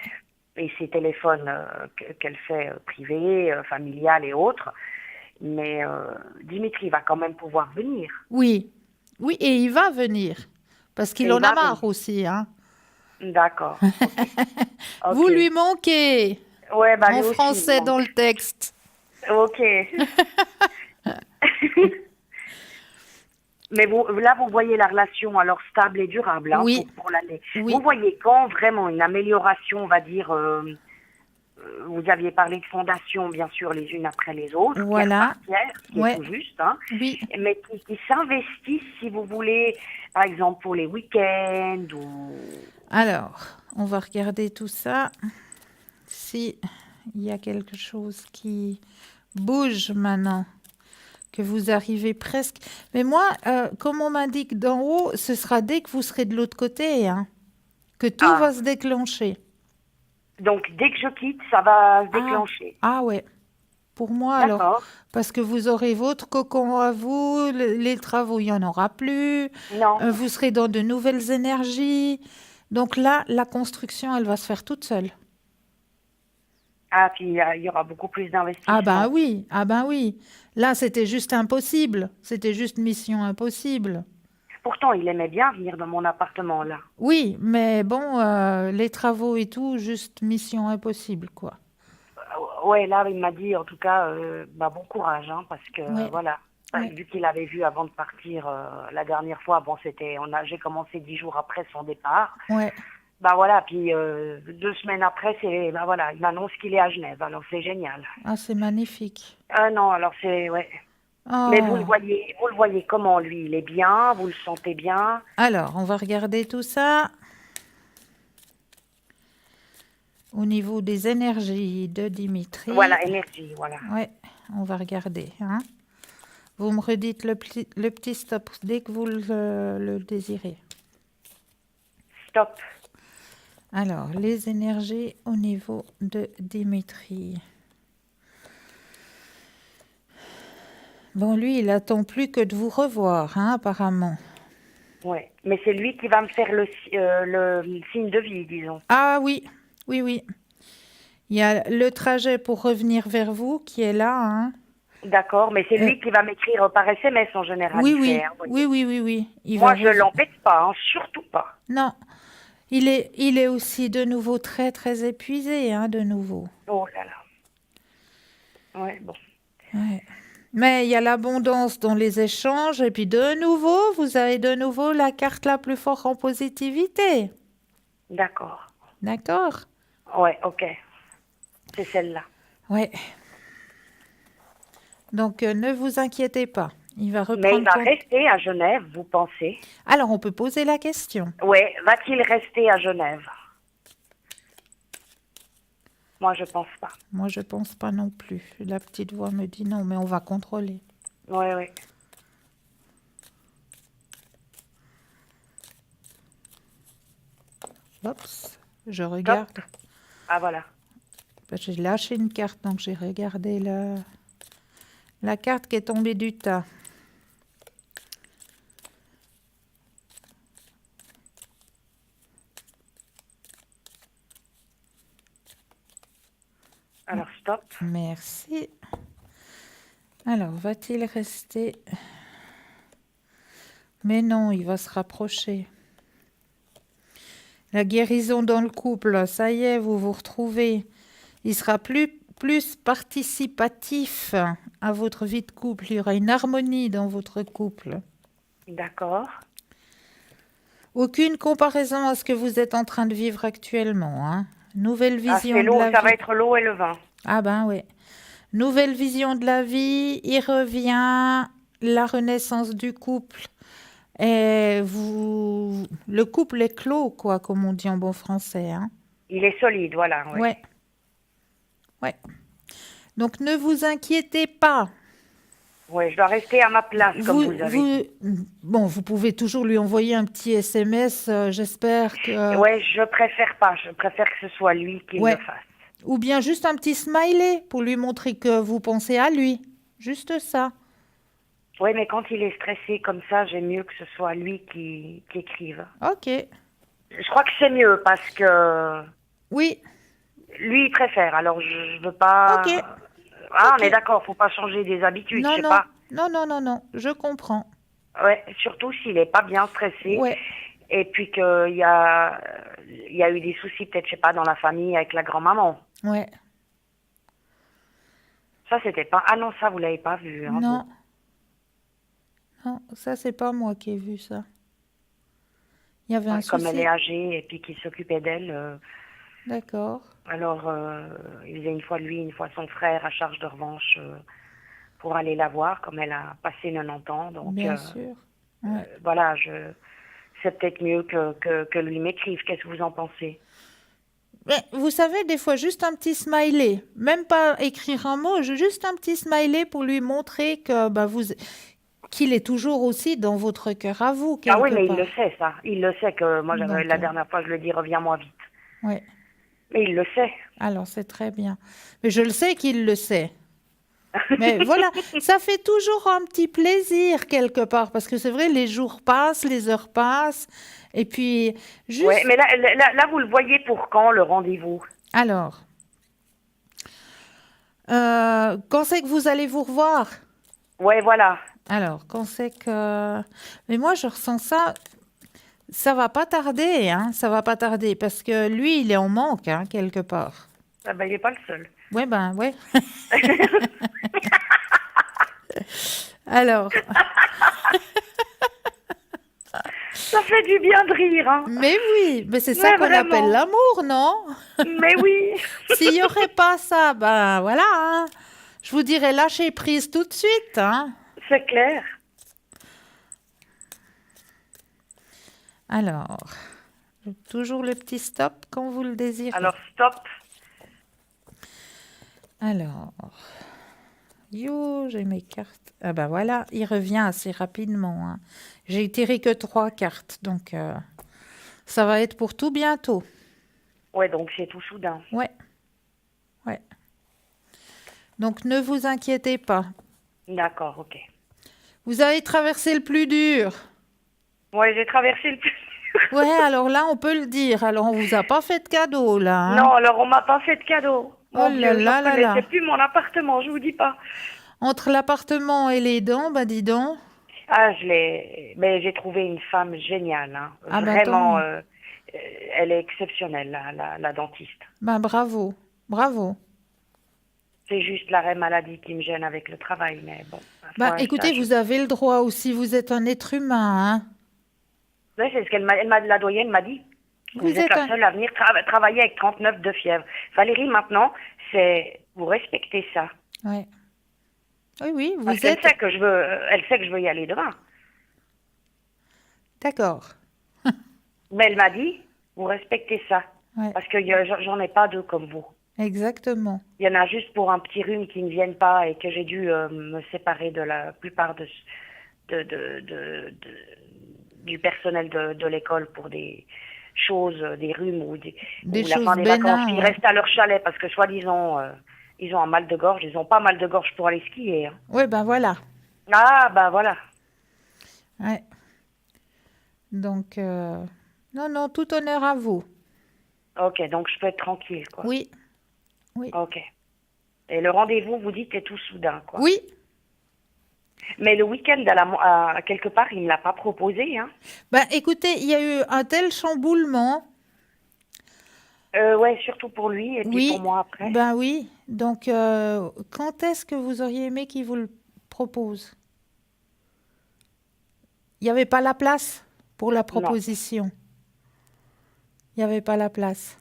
Et ses téléphones qu'elle fait privés, familiales et autres. Mais Dimitri va quand même pouvoir venir. Oui, et il va venir. Parce qu'il en a marre aussi, hein. D'accord. Okay. Vous lui manquez. Ouais, en français dans le texte. Ok. Mais vous voyez la relation alors stable et durable hein, oui. pour l'année. Oui. Vous voyez quand vraiment une amélioration, on va dire, vous aviez parlé de fondations, bien sûr, les unes après les autres, voilà. pierre par pierre, qui est tout juste, hein, oui. mais qui s'investissent, si vous voulez, par exemple pour les week-ends ou... Alors, on va regarder tout ça. Si il y a quelque chose qui bouge maintenant, que vous arrivez presque... Mais moi, comme on m'indique d'en haut, ce sera dès que vous serez de l'autre côté, hein, que tout va se déclencher. Donc, dès que je quitte, ça va se déclencher. Ah ouais. Pour moi, alors, parce que vous aurez votre cocon à vous, les travaux, il n'y en aura plus. Non. Vous serez dans de nouvelles énergies. Donc là, la construction, elle va se faire toute seule. Ah, puis il y aura beaucoup plus d'investissement. Ah ben oui. Là, c'était juste impossible. C'était juste mission impossible. Pourtant, il aimait bien venir dans mon appartement, là. Oui, mais bon, les travaux et tout, juste mission impossible, quoi. Ouais, là, il m'a dit, en tout cas, bon courage, hein, parce que, voilà, vu qu'il avait vu avant de partir la dernière fois, bon, j'ai commencé 10 jours après son départ. Ouais. Voilà, puis 2 semaines après, voilà, il m'annonce qu'il est à Genève, alors c'est génial. Ah, c'est magnifique. Ah non, alors ouais. Oh. Mais vous le voyez comment, lui, il est bien, vous le sentez bien? Alors, on va regarder tout ça. Au niveau des énergies de Dimitri. Voilà, énergie, voilà. Ouais, on va regarder. Hein. Vous me redites le petit stop dès que vous le désirez. Stop. Alors, les énergies au niveau de Dimitri. Bon, lui, il attend plus que de vous revoir, hein, apparemment. Oui, mais c'est lui qui va me faire le signe de vie, disons. Ah oui. Il y a le trajet pour revenir vers vous qui est là, hein. D'accord, mais c'est lui qui va m'écrire par SMS en général. Oui, il oui, fait, hein, oui, oui, oui, oui. Moi, je l'embête pas, hein, surtout pas. Non, il est aussi de nouveau très, très épuisé, hein, de nouveau. Oh là là. Ouais, bon. Ouais. Mais il y a l'abondance dans les échanges, et puis de nouveau, vous avez de nouveau la carte la plus forte en positivité. D'accord. D'accord? Ouais, ok. C'est celle-là. Ouais. Donc, ne vous inquiétez pas. Il va Mais il reprendre va rester à Genève, vous pensez? Alors, on peut poser la question. Ouais, va-t-il rester à Genève? Moi, je pense pas. Moi, je pense pas non plus. La petite voix me dit non, mais on va contrôler. Ouais, ouais. Oups, je regarde. Top. Ah, voilà. J'ai lâché une carte, donc j'ai regardé la carte qui est tombée du tas. Alors, stop. Merci. Alors, va-t-il rester? Mais non, il va se rapprocher. La guérison dans le couple, ça y est, vous vous retrouvez. Il sera plus participatif à votre vie de couple. Il y aura une harmonie dans votre couple. D'accord. Aucune comparaison à ce que vous êtes en train de vivre actuellement, hein. Nouvelle Ah, vision c'est de l'eau, la ça vie. va être l'eau et le vin. Ah ben oui. Nouvelle vision de la vie, il revient, la renaissance du couple. Et le couple est clos, quoi, comme on dit en bon français, hein. Il est solide, voilà. Ouais. Ouais. Ouais. Donc ne vous inquiétez pas. Ouais, je dois rester à ma place, comme vous avez dit. Bon, vous pouvez toujours lui envoyer un petit SMS, j'espère que... Ouais, je préfère pas. Je préfère que ce soit lui qui Ouais. le fasse. Ou bien juste un petit smiley pour lui montrer que vous pensez à lui. Juste ça. Oui, mais quand il est stressé comme ça, j'aime mieux que ce soit lui qui écrive. Ok. Je crois que c'est mieux parce que... Oui. Lui, il préfère, alors je veux pas... Ok. Ah, Ok. on est d'accord, faut pas changer des habitudes, Non, je sais non. pas. Non, je comprends. Ouais, surtout s'il est pas bien stressé. Ouais. Et puis qu'il y a eu des soucis, peut-être, je sais pas, dans la famille avec la grand-maman. Ouais. Ça, c'était pas... Ah non, ça, vous l'avez pas vu. Hein, Non. Non, ça, c'est pas moi qui ai vu ça. Il y avait un comme souci. elle est âgée et puis qu'il s'occupait d'elle. D'accord. Alors, il faisait une fois lui, une fois son frère à charge de revanche pour aller la voir, comme elle a passé 90 ans. Donc, Bien sûr. Ouais. voilà, c'est peut-être mieux que lui m'écrive. Qu'est-ce que vous en pensez? Mais vous savez, des fois, juste un petit smiley. Même pas écrire un mot, juste un petit smiley pour lui montrer que qu'il est toujours aussi dans votre cœur à vous, quelque Ah oui, mais part. il le sait, ça. Il le sait que moi, Donc, la dernière fois, je le dis, reviens-moi vite. Ouais. Mais il le sait. Alors, c'est très bien. Mais je le sais qu'il le sait. Mais voilà, ça fait toujours un petit plaisir quelque part, parce que c'est vrai, les jours passent, les heures passent, et puis juste... Ouais, mais là, vous le voyez pour quand, le rendez-vous? Alors, quand c'est que vous allez vous revoir? Ouais, voilà. Alors, quand c'est que... Mais moi, je ressens ça... Ça va pas tarder, hein, ça va pas tarder, parce que lui, il est en manque, hein, quelque part. Ah ben, il n'est pas le seul. Ouais, ben, ouais. Alors... Ça fait du bien de rire, hein. Mais oui, mais c'est ça qu'on vraiment. appelle l'amour, non? Mais oui. S'il n'y aurait pas ça, ben voilà, hein. Je vous dirais lâcher prise tout de suite, hein. C'est clair. Alors, toujours le petit stop quand vous le désirez. Alors, stop. Alors, j'ai mes cartes. Ah ben voilà, il revient assez rapidement, hein. J'ai tiré que 3 cartes, donc ça va être pour tout bientôt. Ouais, donc c'est tout soudain. Ouais. Donc ne vous inquiétez pas. D'accord, ok. Vous avez traversé le plus dur. Ouais, j'ai traversé le plus dur. Ouais, alors là, on peut le dire. Alors, on vous a pas fait de cadeau, là, hein. Non, alors on m'a pas fait de cadeau. Oh là là là là. C'est plus mon appartement, je vous dis pas. Entre l'appartement et les dents, bah dis donc. Ah, mais j'ai trouvé une femme géniale, hein. Ah bah Vraiment, tant mieux. elle est exceptionnelle, la dentiste. Bah bravo, bravo. C'est juste l'arrêt maladie qui me gêne avec le travail, mais bon, Bah ça, écoutez, je... vous avez le droit aussi, vous êtes un être humain, hein. Ouais, c'est ce la doyenne m'a dit. Vous êtes Vous êtes la un... seule à venir travailler avec 39 de fièvre. Valérie, maintenant, vous respectez ça. Ouais. Oui, oui, Parce vous qu'elle êtes... sait que elle sait que je veux y aller demain. D'accord. Mais elle m'a dit, vous respectez ça. Ouais. Parce que j'en ai pas deux comme vous. Exactement. Il y en a juste pour un petit rhume qui ne viennent pas et que j'ai dû me séparer de la plupart du personnel de l'école pour des choses, des rhumes ou Des ou la fin choses des vacances. bénins, Ils ouais. restent à leur chalet parce que soi-disant, ils ont un mal de gorge. Ils n'ont pas mal de gorge pour aller skier, hein. Oui, ben voilà. Ah, bah voilà. Ouais. Donc, non, non, tout honneur à vous. Ok, donc je peux être tranquille, quoi. Oui, oui. Ok. Et le rendez-vous, vous dites, est tout soudain, quoi. Oui. Mais le week-end, à quelque part, il ne me l'a pas proposé, hein. Ben, écoutez, il y a eu un tel chamboulement. Ouais, surtout pour lui et puis Oui, pour moi après. ben oui. Donc, quand est-ce que vous auriez aimé qu'il vous le propose? Il n'y avait pas la place pour la proposition. Il n'y avait pas la place.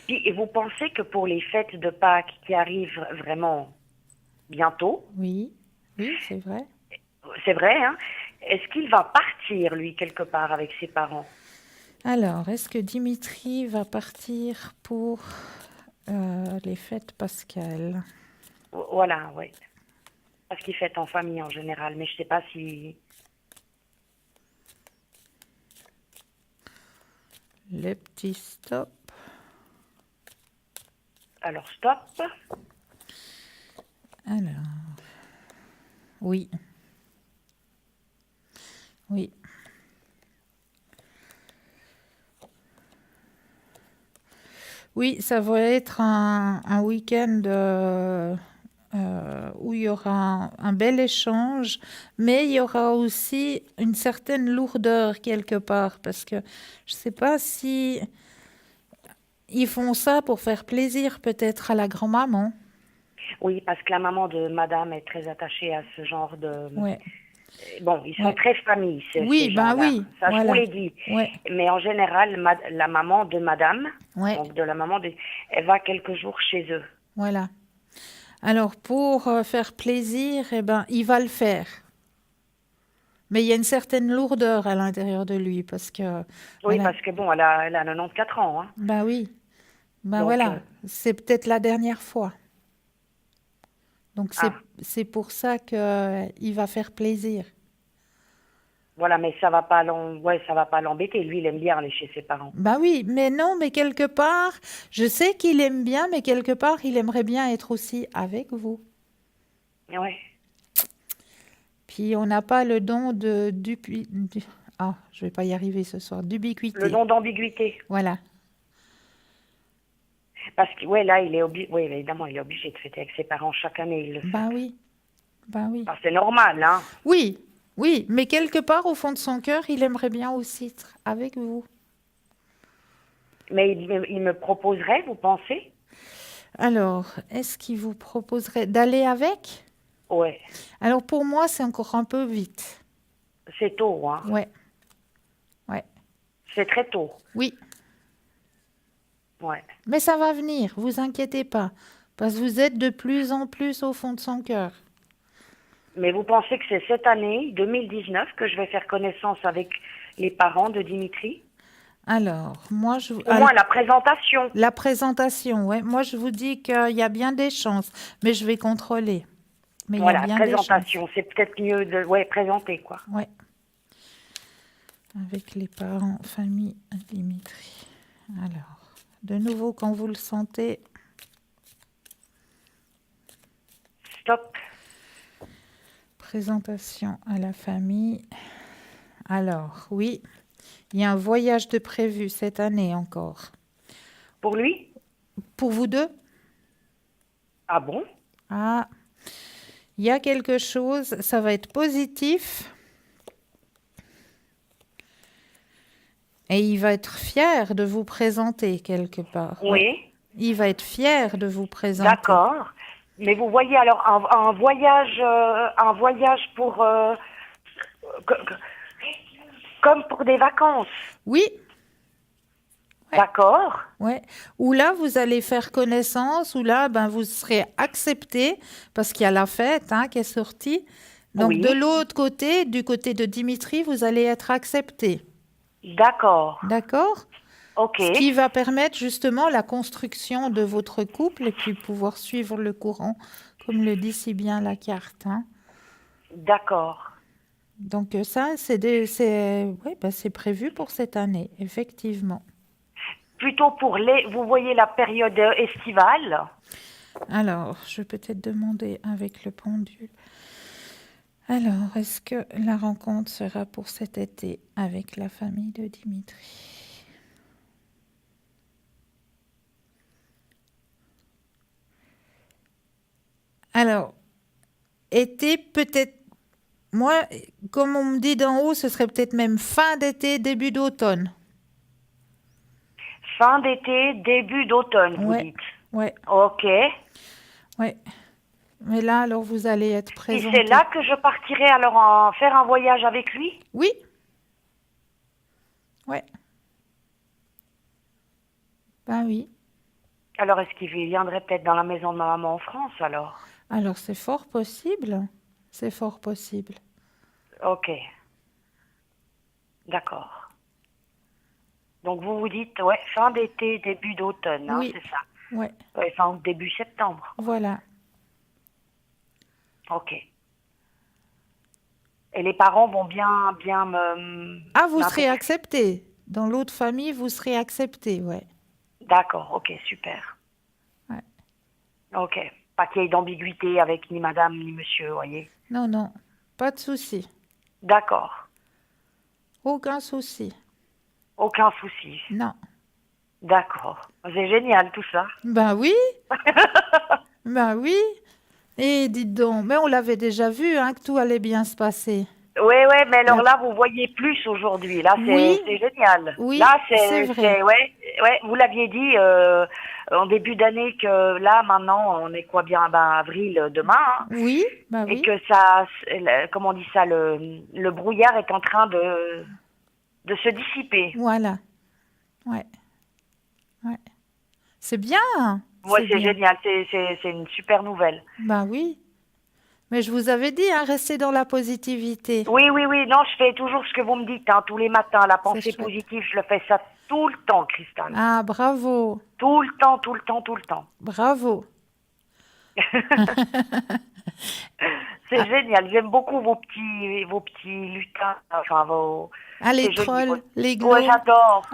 Et vous pensez que pour les fêtes de Pâques qui arrivent vraiment bientôt, Oui, oui, c'est vrai. c'est vrai, hein, est-ce qu'il va partir, lui, quelque part avec ses parents? Alors, est-ce que Dimitri va partir pour les fêtes pascales? Voilà, oui. Parce qu'il fête en famille en général, mais je ne sais pas si... Le petit stop. Alors, stop. Alors, oui. Oui. Oui, ça va être un week-end où il y aura un bel échange, mais il y aura aussi une certaine lourdeur quelque part, parce que je ne sais pas si ils font ça pour faire plaisir peut-être à la grand-maman. Oui, parce que la maman de madame est très attachée à ce genre de... Ouais. Bon, ils sont Ouais. très famille, Oui, ces ben gens-là. oui, Ça, je vous voilà. l'ai dit. Ouais. Mais en général, la maman de madame, Ouais. donc de la maman, elle va quelques jours chez eux. Voilà. Alors, pour faire plaisir, eh ben, il va le faire. Mais il y a une certaine lourdeur à l'intérieur de lui, parce que... Oui, voilà. parce que bon, elle a 94 ans, hein. Ben oui. Ben Donc, voilà, c'est peut-être la dernière fois. Donc, c'est pour ça qu'il va faire plaisir. Voilà, mais ça va pas l'embêter. Lui, il aime bien aller chez ses parents. Ben oui, mais non, mais quelque part, je sais qu'il aime bien, mais quelque part, il aimerait bien être aussi avec vous. Oui. Puis, on n'a pas le don ah, je vais pas y arriver ce soir, d'ubiquité. Le don d'ambiguïté. Voilà. Parce que, ouais, là, oui, évidemment, il est obligé de fêter avec ses parents chaque année. Il le fait. Ben oui, ben oui. Enfin, c'est normal, hein. Oui, oui, mais quelque part, au fond de son cœur, il aimerait bien aussi être avec vous. Mais il me proposerait, vous pensez? Alors, est-ce qu'il vous proposerait d'aller avec? Ouais. Alors, pour moi, c'est encore un peu vite. C'est tôt, hein. Ouais. Ouais. C'est très tôt. Oui. Ouais. Mais ça va venir, vous inquiétez pas. Parce que vous êtes de plus en plus au fond de son cœur. Mais vous pensez que c'est cette année, 2019, que je vais faire connaissance avec les parents de Dimitri? Alors, moi, je... Au moins la présentation. La présentation, ouais. Moi, je vous dis qu'il y a bien des chances, mais je vais contrôler. Mais Voilà, il y a bien présentation. C'est peut-être mieux de présenter, quoi. Ouais. Avec les parents, famille, Dimitri. Alors, de nouveau, quand vous le sentez... Stop. Présentation à la famille. Alors, oui, il y a un voyage de prévu cette année encore. Pour lui? Pour vous deux? Ah bon? Ah, Il y a quelque chose, ça va être positif. Et il va être fier de vous présenter quelque part. Oui. Ouais. Il va être fier de vous présenter. D'accord. Mais vous voyez alors un voyage pour comme pour des vacances. Oui. Ouais. D'accord. Ouais. Où là, vous allez faire connaissance, où là, ben, vous serez accepté, parce qu'il y a la fête qui est sortie. Donc, Oui. de l'autre côté, du côté de Dimitri, vous allez être accepté. D'accord. D'accord? Ok. Ce qui va permettre justement la construction de votre couple et puis pouvoir suivre le courant, comme le dit si bien la carte. D'accord. Donc ça, c'est prévu pour cette année, effectivement. Plutôt vous voyez la période estivale. Alors, je vais peut-être demander avec le pendule. Alors, est-ce que la rencontre sera pour cet été avec la famille de Dimitri? Alors, été peut-être, moi, comme on me dit d'en haut, ce serait peut-être même fin d'été, début d'automne. Fin d'été, début d'automne, vous dites. Ouais. Ok. Ouais. Mais là, alors, vous allez être Et présenté. c'est là que je partirai alors faire un voyage avec lui? Oui. Ouais. Ben oui. Alors, est-ce qu'il viendrait peut-être dans la maison de ma maman en France, alors? Alors, c'est fort possible. C'est fort possible. Ok. D'accord. Donc, vous vous dites, ouais, fin d'été, début d'automne, Oui. c'est ça? Ouais. Ouais, fin début septembre. Voilà. Ok. Et les parents vont bien me... Ah, vous serez accepté. Dans l'autre famille, vous serez accepté, ouais. D'accord, ok, super. Ouais. Ok. Pas qu'il y ait d'ambiguïté avec ni madame ni monsieur, voyez. Non, non, pas de souci. D'accord. Aucun souci. Aucun souci. Non. D'accord. C'est génial tout ça. Ben oui. Ben oui. Et dites donc, mais on l'avait déjà vu, que tout allait bien se passer. Oui, mais alors là, vous voyez plus aujourd'hui. Là, c'est génial. Oui, là, c'est vrai. Ouais, vous l'aviez dit en début d'année que là, maintenant, on est quoi bien, avril demain. Oui, bah oui. Et que ça, comment on dit ça, le brouillard est en train de se dissiper. Voilà. Ouais. C'est bien. Ouais, c'est génial. C'est une super nouvelle. Ben oui. Mais je vous avais dit, restez dans la positivité. Oui. Non, je fais toujours ce que vous me dites, tous les matins. La pensée positive, je le fais ça tout le temps, Christelle. Ah, bravo. Tout le temps. Bravo. C'est génial. J'aime beaucoup vos petits lutins. Enfin, les trolls, les gnomes. Ouais, j'adore.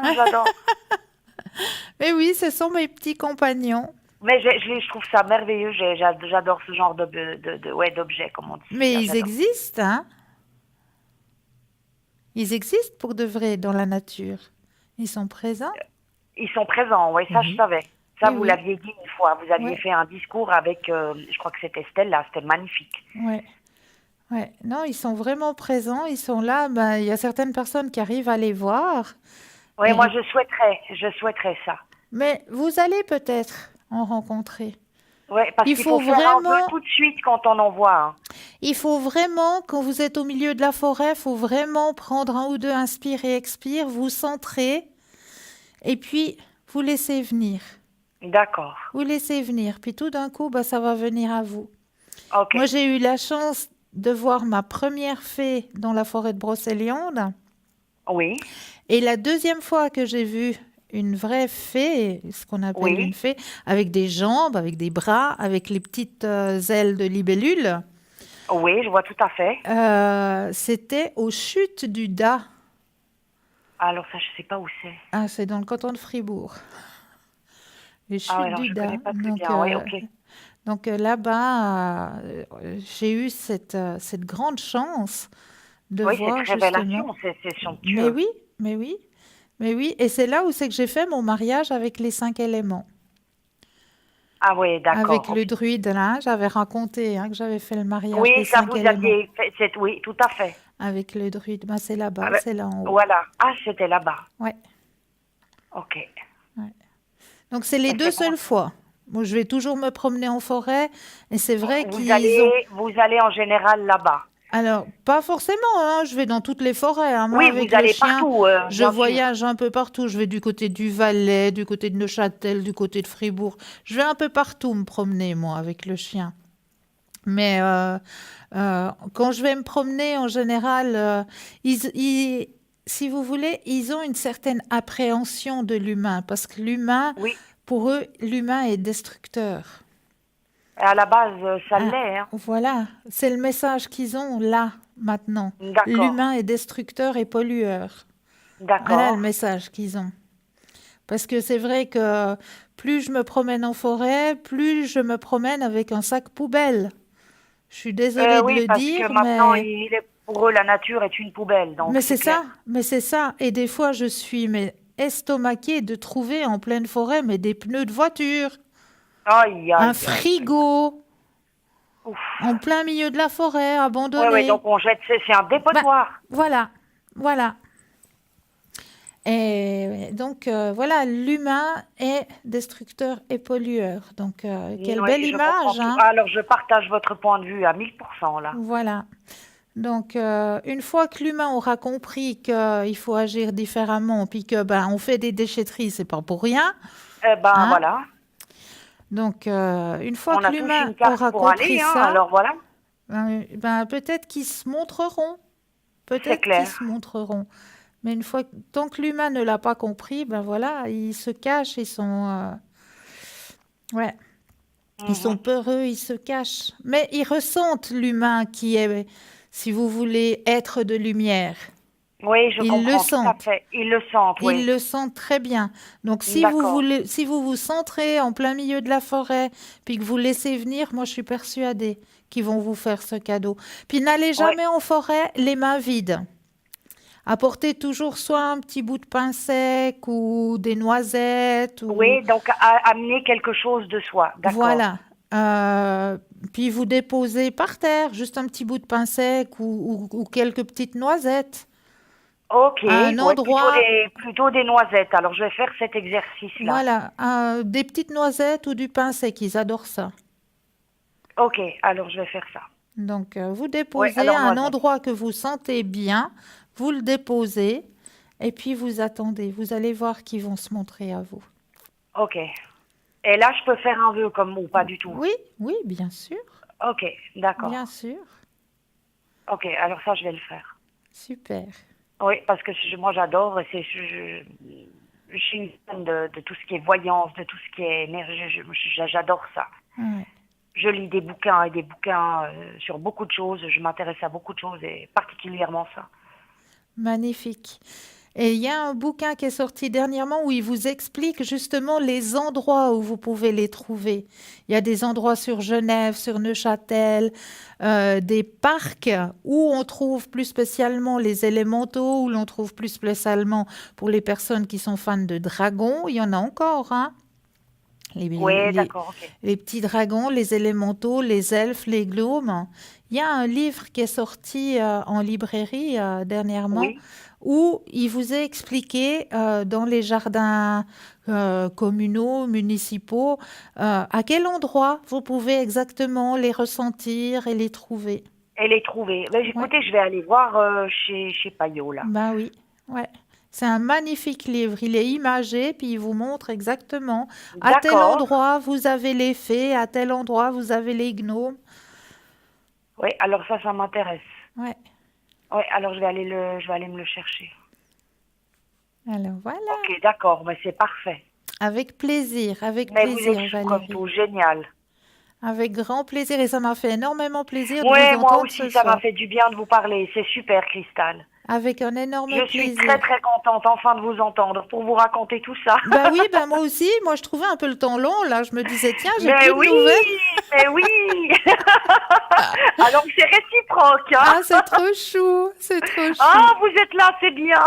Mais oui, ce sont mes petits compagnons. Mais je trouve ça merveilleux. J'adore ce genre d'objets, comme on dit. Mais ils existent, Ils existent pour de vrai dans la nature. Ils sont présents. Ils sont présents, oui, ça je savais. Ça, Oui, vous oui. l'aviez dit une fois. Vous aviez fait un discours avec, je crois que c'était Stella. C'était magnifique. Ouais. Non, ils sont vraiment présents. Ils sont là. Il y a certaines personnes qui arrivent à les voir. Oui, moi je souhaiterais ça. Mais vous allez peut-être en rencontrer. Oui, parce qu'il faut faire un vœu tout de suite quand on en voit. Il faut vraiment, quand vous êtes au milieu de la forêt, il faut vraiment prendre un ou deux, inspire et expire, vous centrer, et puis vous laissez venir. D'accord. Vous laissez venir, puis tout d'un coup, ça va venir à vous. Okay. Moi, j'ai eu la chance de voir ma première fée dans la forêt de Brocéliande. Oui. Et la deuxième fois que j'ai vu une vraie fée, ce qu'on appelle une fée, avec des jambes, avec des bras, avec les petites ailes de libellule. Oui, je vois tout à fait. C'était aux chutes du Da. Alors ça, je ne sais pas où c'est. Ah, c'est dans le canton de Fribourg. Les chutes du Da. Donc là-bas, j'ai eu cette grande chance de voir cette révélation, c'est somptueux. Mais oui, et c'est là où c'est que j'ai fait mon mariage avec les 5 éléments. Ah oui, d'accord. Avec le druide, là, j'avais raconté que j'avais fait le mariage Oui, des ça 5 vous éléments. aviez fait, oui, tout à fait. Avec le druide, ben, c'est là-bas, Ah ben, c'est là en haut. voilà. Ah, c'était là-bas. Ouais. Ok. Donc, c'est les Et 2 seules fois. Moi, je vais toujours me promener en forêt et c'est vrai Vous qu'ils ont... allez en général là-bas. Alors, pas forcément, je vais dans toutes les forêts. Moi, Oui, avec vous le allez chien, partout, je bien sûr. voyage un peu partout. Je vais du côté du Valais, du côté de Neuchâtel, du côté de Fribourg. Je vais un peu partout me promener, moi, avec le chien. Mais quand je vais me promener, en général, si vous voulez, ils ont une certaine appréhension de l'humain. Parce que l'humain, Oui. pour eux, l'humain est destructeur. À la base, ça l'est. Hein. Voilà, c'est le message qu'ils ont là, maintenant. D'accord. L'humain est destructeur et pollueur. D'accord. Voilà le message qu'ils ont. Parce que c'est vrai que plus je me promène en forêt, plus je me promène avec un sac poubelle. Je suis désolée de Oui, le parce dire, que maintenant, mais... pour eux, la nature est une poubelle. Donc Mais c'est clair. ça, mais c'est ça. Et des fois, je suis estomaquée de trouver en pleine forêt des pneus de voiture, Aïe, aïe, un aïe. frigo, Ouf. en plein milieu de la forêt, Oui, abandonné. donc on jette, c'est un dépotoir. Voilà. Et donc, voilà, l'humain est destructeur et pollueur. Donc, quelle Oui, belle je comprends image, tout. hein? Alors, je partage votre point de vue à 1000%, là. Voilà. Donc, une fois que l'humain aura compris qu'il faut agir différemment, puis que on fait des déchetteries, c'est pas pour rien. Hein? Voilà. Donc, une fois On que a tous l'humain une carte aura pour compris aller, hein, ça, alors voilà. peut-être qu'ils se montreront. C'est Peut-être qu'ils clair. se montreront. Mais tant que l'humain ne l'a pas compris, voilà, ils se cachent, ils sont, ouais, ils sont peureux, ils se cachent. Mais ils ressentent l'humain qui est, si vous voulez, être de lumière. Oui, je Ils comprends le tout à sentent. fait. Ils le sentent, oui. Ils le sentent très bien. Donc, si D'accord. si vous vous centrez en plein milieu de la forêt, puis que vous laissez venir, moi, je suis persuadée qu'ils vont vous faire ce cadeau. Puis, n'allez jamais en forêt les mains vides. Apportez toujours soit un petit bout de pain sec ou des noisettes. Oui, donc amener quelque chose de soi, d'accord. Voilà. Puis vous déposez par terre juste un petit bout de pain sec ou quelques petites noisettes. Ok, À un endroit... plutôt des noisettes. Alors, je vais faire cet exercice-là. Voilà, des petites noisettes ou du pain sec, ils adorent ça. Ok, alors je vais faire ça. Donc, vous déposez à un endroit que vous sentez bien, vous le déposez et puis vous attendez. Vous allez voir qu'ils vont se montrer à vous. Ok. Et là, je peux faire un vœu comme ou pas du tout? Oui, bien sûr. Ok, d'accord. Bien sûr. Ok, alors ça, je vais le faire. Super. Oui, parce que moi, j'adore. Je suis une fan de tout ce qui est voyance, de tout ce qui est énergie. J'adore ça. Ouais. Je lis des bouquins et des bouquins sur beaucoup de choses. Je m'intéresse à beaucoup de choses et particulièrement ça. Magnifique. Et il y a un bouquin qui est sorti dernièrement où il vous explique justement les endroits où vous pouvez les trouver. Il y a des endroits sur Genève, sur Neuchâtel, des parcs où on trouve plus spécialement les élémentaux, où l'on trouve plus spécialement pour les personnes qui sont fans de dragons. Il y en a encore, hein? D'accord, ok. Les petits dragons, les élémentaux, les elfes, les gnomes. Il y a un livre qui est sorti en librairie dernièrement où il vous est expliqué dans les jardins communaux, municipaux, à quel endroit vous pouvez exactement les ressentir et les trouver. Écoutez, je vais aller voir chez Payot, là. Oui, ouais. C'est un magnifique livre. Il est imagé, puis il vous montre exactement à tel endroit vous avez les fées, à tel endroit vous avez les gnomes. Oui, alors ça m'intéresse. Ouais. Oui, alors je vais aller me le chercher. Alors voilà. Ok, d'accord, mais c'est parfait. Avec plaisir, mais vous êtes fou comme tout, génial. Avec grand plaisir, et ça m'a fait énormément plaisir de vous entendre. Oui, moi ce aussi, ça m'a fait du bien de vous parler. C'est super, Cristal. Avec un énorme plaisir. Je suis très très contente enfin de vous entendre pour vous raconter tout ça. Oui, moi aussi. Moi, je trouvais un peu le temps long. Là, je me disais, tiens, j'ai plus de nouvelles. Mais oui. Alors c'est réciproque. Hein. Ah, c'est trop chou. C'est trop chou. Ah, vous êtes là, c'est bien.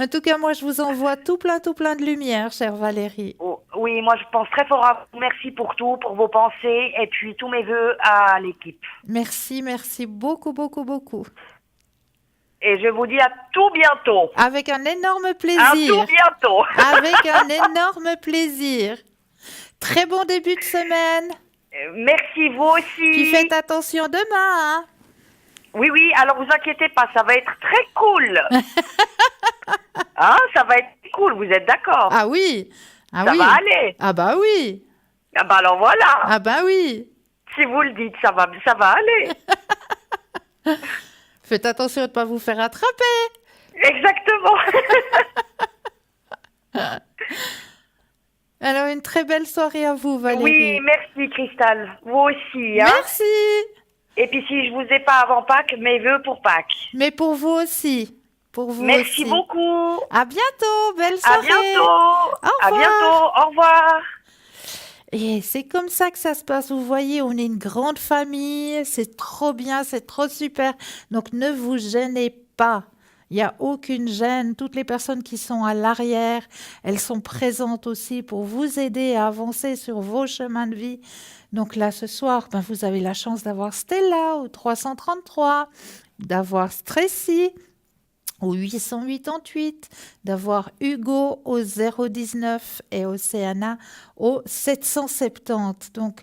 En tout cas, moi, je vous envoie tout plein de lumière, chère Valérie. Oh, oui, moi je pense très fort à vous. Merci pour tout, pour vos pensées et puis tous mes vœux à l'équipe. Merci beaucoup. Et je vous dis à tout bientôt. Avec un énorme À plaisir. tout bientôt. Avec un énorme plaisir. Très bon début de semaine. Merci, vous aussi. Puis faites attention demain, hein. Oui, alors vous inquiétez pas, ça va être très cool. Hein, ça va être cool, vous êtes d'accord? Ah oui. Ça va aller. Ah bah oui. Ah bah alors voilà. Ah bah oui. Si vous le dites, ça va aller. Faites attention de ne pas vous faire attraper. Exactement. Alors, une très belle soirée à vous, Valérie. Oui, merci, Cristal. Vous aussi. Hein. Merci. Et puis, si je vous ai pas avant Pâques, mes vœux pour Pâques. Mais pour vous aussi. Merci beaucoup. À bientôt. Belle soirée. À bientôt. Au revoir. À bientôt. Au revoir. Et c'est comme ça que ça se passe. Vous voyez, on est une grande famille. C'est trop bien, c'est trop super. Donc, ne vous gênez pas. Il n'y a aucune gêne. Toutes les personnes qui sont à l'arrière, elles sont présentes aussi pour vous aider à avancer sur vos chemins de vie. Donc là, ce soir, vous avez la chance d'avoir Stella au 333, d'avoir Stressy au 888, d'avoir Hugo au 019 et Océana au 770. Donc,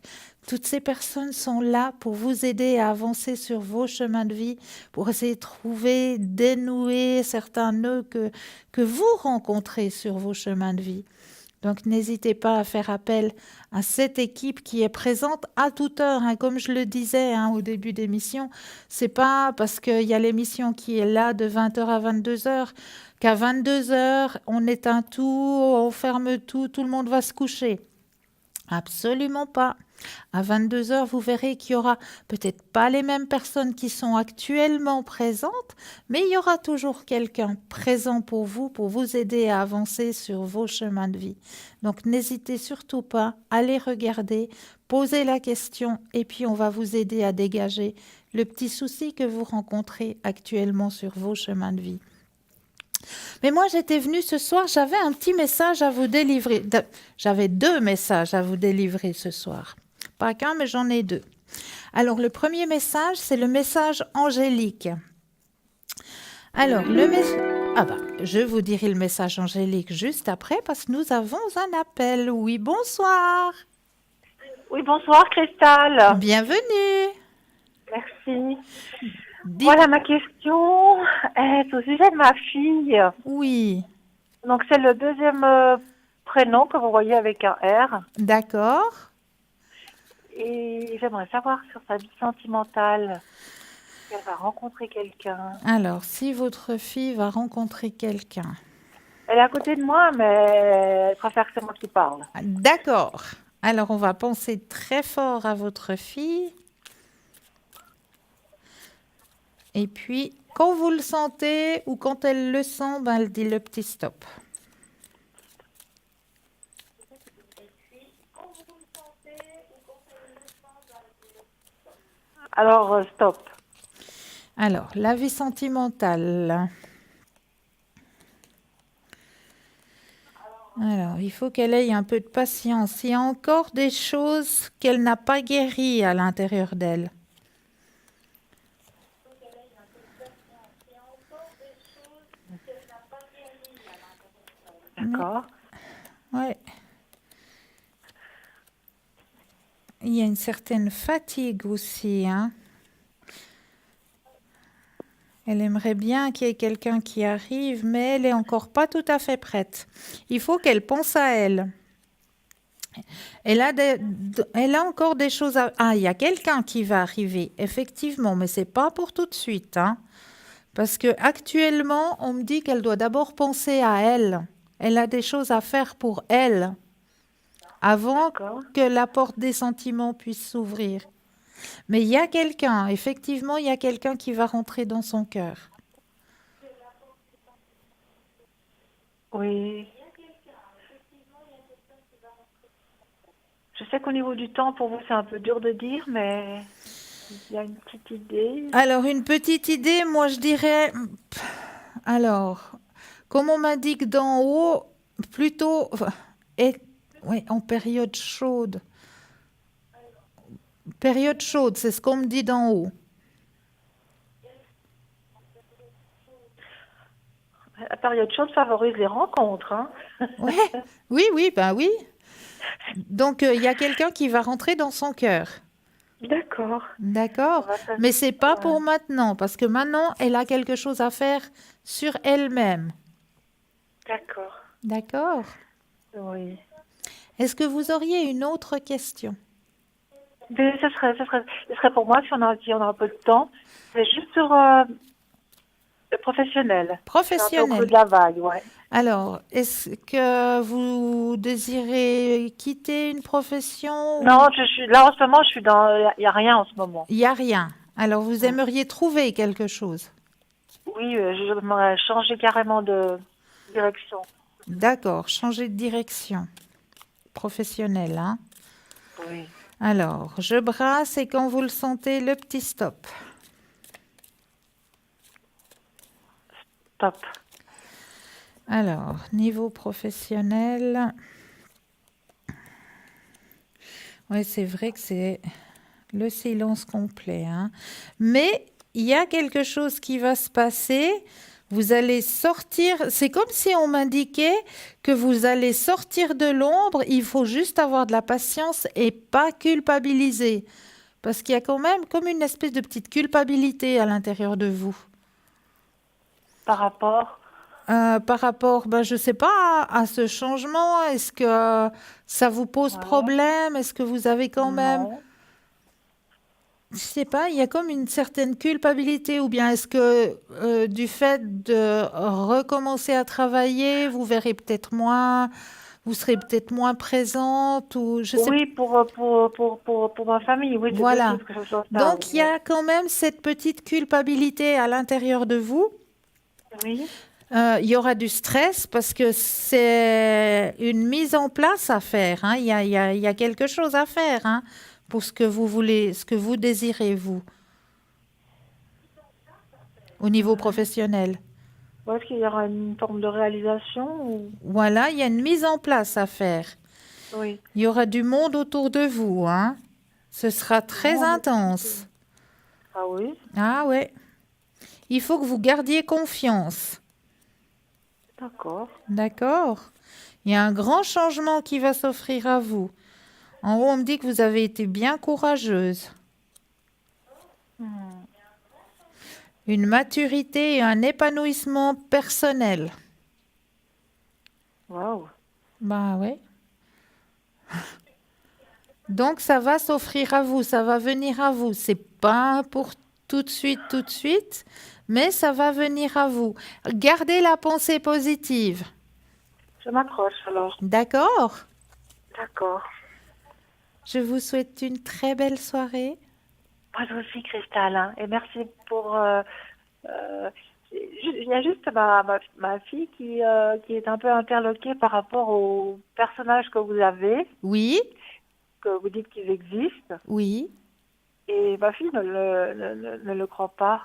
toutes ces personnes sont là pour vous aider à avancer sur vos chemins de vie, pour essayer de trouver, dénouer certains nœuds que vous rencontrez sur vos chemins de vie. Donc, n'hésitez pas à faire appel à cette équipe qui est présente à toute heure. Hein. Comme je le disais au début d'émission, c'est pas parce qu'il y a l'émission qui est là de 20h à 22h qu'à 22h, on éteint tout, on ferme tout, tout le monde va se coucher. Absolument pas. À 22h, vous verrez qu'il y aura peut-être pas les mêmes personnes qui sont actuellement présentes, mais il y aura toujours quelqu'un présent pour vous aider à avancer sur vos chemins de vie. Donc, n'hésitez surtout pas à les regarder, poser la question et puis on va vous aider à dégager le petit souci que vous rencontrez actuellement sur vos chemins de vie. Mais moi, j'étais venue ce soir, j'avais un petit message à vous délivrer. J'avais 2 messages à vous délivrer ce soir. Pas qu'un, mais j'en ai 2. Alors, le premier message, c'est le message angélique. Alors, je vous dirai le message angélique juste après parce que nous avons un appel. Oui, bonsoir. Oui, bonsoir, Cristal. Bienvenue. Merci. Voilà, ma question est au sujet de ma fille. Oui. Donc, c'est le deuxième prénom que vous voyez avec un R. D'accord. Et j'aimerais savoir sur sa vie sentimentale. Elle va rencontrer quelqu'un. Alors, si votre fille va rencontrer quelqu'un. Elle est à côté de moi, mais elle préfère que c'est moi qui parle. D'accord. Alors, on va penser très fort à votre fille. Et puis, quand vous le sentez ou quand elle le sent, elle dit le petit stop. Alors, stop. Alors, la vie sentimentale. Alors, il faut qu'elle ait un peu de patience. Il y a encore des choses qu'elle n'a pas guéries à l'intérieur d'elle. D'accord. Ouais. Il y a une certaine fatigue aussi, hein. Elle aimerait bien qu'il y ait quelqu'un qui arrive, mais elle n'est encore pas tout à fait prête. Il faut qu'elle pense à elle. Elle a encore des choses à... Ah, il y a quelqu'un qui va arriver, effectivement, mais ce n'est pas pour tout de suite, hein. Parce qu'actuellement, on me dit qu'elle doit d'abord penser à elle. Elle a des choses à faire pour elle avant que la porte des sentiments puisse s'ouvrir. Mais il y a quelqu'un, effectivement, il y a quelqu'un qui va rentrer dans son cœur. Oui. Je sais qu'au niveau du temps, pour vous, c'est un peu dur de dire, mais il y a une petite idée. Alors, une petite idée, moi, je dirais... Alors, Comme on m'indique d'en haut, plutôt ouais, en période chaude. Période chaude, c'est ce qu'on me dit d'en haut. La période chaude favorise les rencontres. Hein. Ouais. Oui, ben oui. Donc, il y a quelqu'un qui va rentrer dans son cœur. D'accord. D'accord. Mais c'est pas pour maintenant, parce que maintenant, elle a quelque chose à faire sur elle-même. D'accord. D'accord. Oui. Est-ce que vous auriez une autre question? Mais ce serait pour moi si on a un peu de temps. C'est juste sur le professionnel. Professionnel. Un peu au creux de la vague, ouais. Alors, est-ce que vous désirez quitter une profession? Non, là en ce moment, je suis dans. Il n'y a rien en ce moment. Il n'y a rien. Alors, vous aimeriez trouver quelque chose? Oui, j'aimerais changer carrément de direction. D'accord, changer de direction professionnelle, hein? Oui. Alors, je brasse et quand vous le sentez, le petit stop. Stop. Alors, niveau professionnel. Oui, c'est vrai que c'est le silence complet, hein. Mais il y a quelque chose qui va se passer. Vous allez sortir. C'est comme si on m'indiquait que vous allez sortir de l'ombre. Il faut juste avoir de la patience et pas culpabiliser. Parce qu'il y a quand même comme une espèce de petite culpabilité à l'intérieur de vous. Par rapport ben, je ne sais pas, à ce changement. Est-ce que ça vous pose problème? Est-ce que vous avez quand même... Non. Je sais pas, il y a comme une certaine culpabilité, ou bien est-ce que du fait de recommencer à travailler, vous verrez peut-être moins, vous serez peut-être moins présente, ou je sais Oui, pour ma famille, oui. Voilà. Que ce soit ça, Donc il y a quand même cette petite culpabilité à l'intérieur de vous. Oui. Il y aura du stress parce que c'est une mise en place à faire, hein. Il y a quelque chose à faire, hein, pour ce que vous voulez, ce que vous désirez, vous, au niveau professionnel. Est-ce qu'il y aura une forme de réalisation ou... Voilà, il y a une mise en place à faire. Oui. Il y aura du monde autour de vous, hein. Ce sera très intense. Ah oui? Ah ouais. Il faut que vous gardiez confiance. D'accord. D'accord. Il y a un grand changement qui va s'offrir à vous. En haut, on me dit que vous avez été bien courageuse. Une maturité et un épanouissement personnel. Waouh. Bah ouais. Donc ça va s'offrir à vous, ça va venir à vous. C'est pas pour tout de suite, mais ça va venir à vous. Gardez la pensée positive. Je m'accroche alors. D'accord? D'accord. Je vous souhaite une très belle soirée. Moi aussi, Cristal. Hein, et merci pour... il y a juste ma fille qui est un peu interloquée par rapport aux personnages que vous avez. Oui. Que vous dites qu'ils existent. Oui. Et ma fille ne le croit pas.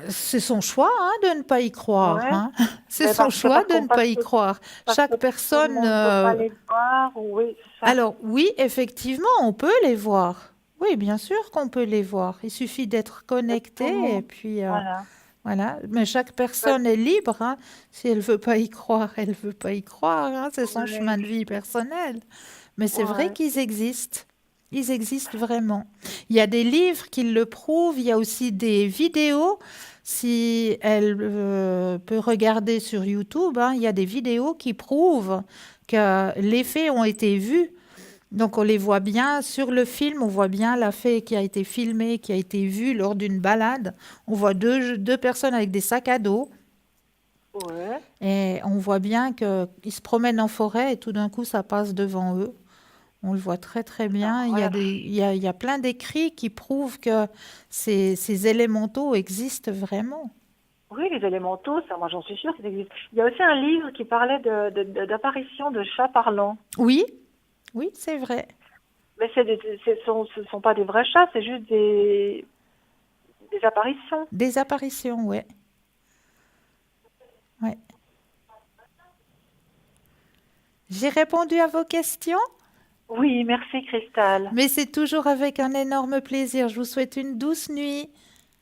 C'est son choix, hein, de ne pas y croire. Ouais. Hein. C'est son choix de ne pas y croire. Chaque personne... On ne peut pas les voir. Oui, ça. Alors oui, effectivement, on peut les voir. Oui, bien sûr qu'on peut les voir. Il suffit d'être connecté et puis voilà. Mais chaque personne est libre, hein. Si elle veut pas y croire, elle veut pas y croire, hein. C'est son chemin de vie personnel. Mais c'est vrai qu'ils existent. Ils existent vraiment. Il y a des livres qui le prouvent. Il y a aussi des vidéos. Si elle peut regarder sur YouTube, hein, il y a des vidéos qui prouvent que les faits ont été vus. Donc on les voit bien sur le film, on voit bien la fée qui a été filmée, qui a été vue lors d'une balade. On voit deux personnes avec des sacs à dos. Ouais. Et on voit bien qu'ils se promènent en forêt et tout d'un coup ça passe devant eux. On le voit très très bien. Il y a plein d'écrits qui prouvent que ces élémentaux existent vraiment. Oui, les élémentaux, ça, moi j'en suis sûre qu'ils existent. Il y a aussi un livre qui parlait d'apparition de chats parlants. Oui, c'est vrai. Mais ce sont pas des vrais chats, c'est juste des apparitions. Des apparitions, oui. J'ai répondu à vos questions? Oui, merci Cristal. Mais c'est toujours avec un énorme plaisir. Je vous souhaite une douce nuit.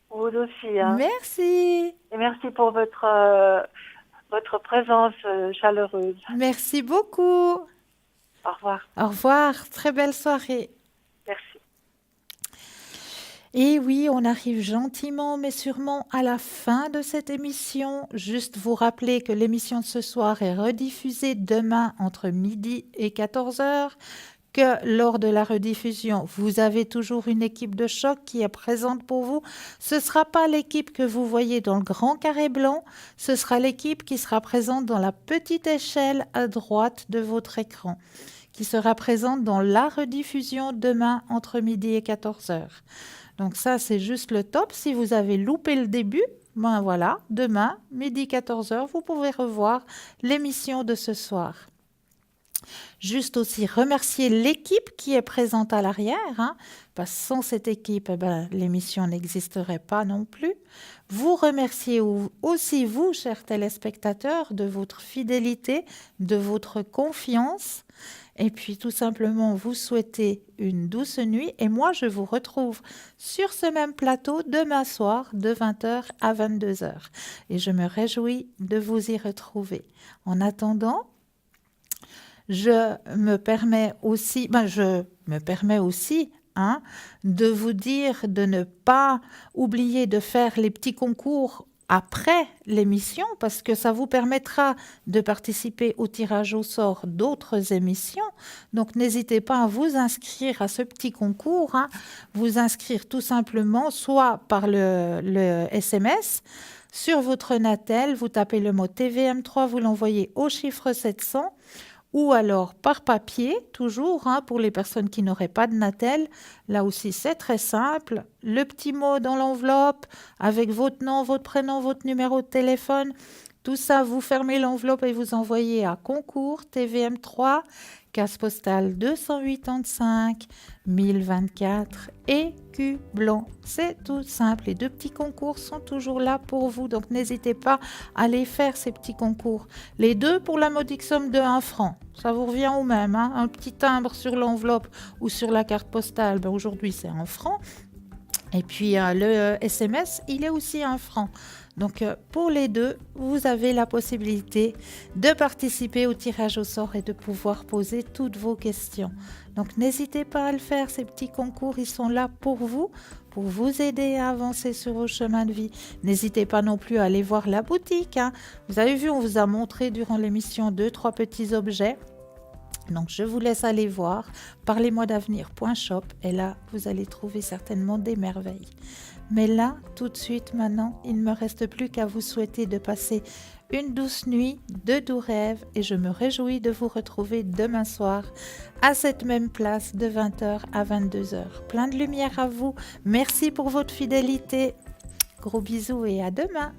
Vous aussi. Hein. Merci. Et merci pour votre présence chaleureuse. Merci beaucoup. Au revoir. Au revoir. Très belle soirée. Merci. Et oui, on arrive gentiment mais sûrement à la fin de cette émission. Juste vous rappeler que l'émission de ce soir est rediffusée demain entre midi et 14h, que lors de la rediffusion, vous avez toujours une équipe de choc qui est présente pour vous. Ce ne sera pas l'équipe que vous voyez dans le grand carré blanc, ce sera l'équipe qui sera présente dans la petite échelle à droite de votre écran, qui sera présente dans la rediffusion demain entre midi et 14h. Donc ça, c'est juste le top. Si vous avez loupé le début, ben voilà, demain, midi 14h, vous pouvez revoir l'émission de ce soir. Juste aussi remercier l'équipe qui est présente à l'arrière, hein, parce que sans cette équipe, l'émission n'existerait pas non plus. Vous remerciez aussi vous, chers téléspectateurs, de votre fidélité, de votre confiance. Et puis tout simplement vous souhaiter une douce nuit et moi je vous retrouve sur ce même plateau demain soir de 20h à 22h et je me réjouis de vous y retrouver. En attendant, je me permets aussi de vous dire de ne pas oublier de faire les petits concours après l'émission, parce que ça vous permettra de participer au tirage au sort d'autres émissions. Donc, n'hésitez pas à vous inscrire à ce petit concours. Vous inscrire tout simplement, soit par le SMS, sur votre Natel, vous tapez le mot TVM3, vous l'envoyez au chiffre 700, ou alors par papier, toujours, pour les personnes qui n'auraient pas de Natel. Là aussi, c'est très simple. Le petit mot dans l'enveloppe avec votre nom, votre prénom, votre numéro de téléphone. Tout ça, vous fermez l'enveloppe et vous envoyez à concours TVM3, case postale 285 1024 écus blanc. C'est tout simple. Les deux petits concours sont toujours là pour vous. Donc, n'hésitez pas à les faire, ces petits concours. Les deux pour la modique somme de 1 franc. Ça vous revient au même. Un petit timbre sur l'enveloppe ou sur la carte postale. Aujourd'hui, c'est 1 franc. Et puis, le SMS, il est aussi 1 franc. Donc, pour les deux, vous avez la possibilité de participer au tirage au sort et de pouvoir poser toutes vos questions. Donc, n'hésitez pas à le faire. Ces petits concours, ils sont là pour vous aider à avancer sur vos chemins de vie. N'hésitez pas non plus à aller voir la boutique. Vous avez vu, on vous a montré durant l'émission 2-3 petits objets. Donc, je vous laisse aller voir parlez-moi-d'avenir.shop et là, vous allez trouver certainement des merveilles. Mais là, tout de suite, maintenant, il ne me reste plus qu'à vous souhaiter de passer une douce nuit, de doux rêves et je me réjouis de vous retrouver demain soir à cette même place de 20h à 22h. Plein de lumière à vous. Merci pour votre fidélité. Gros bisous et à demain.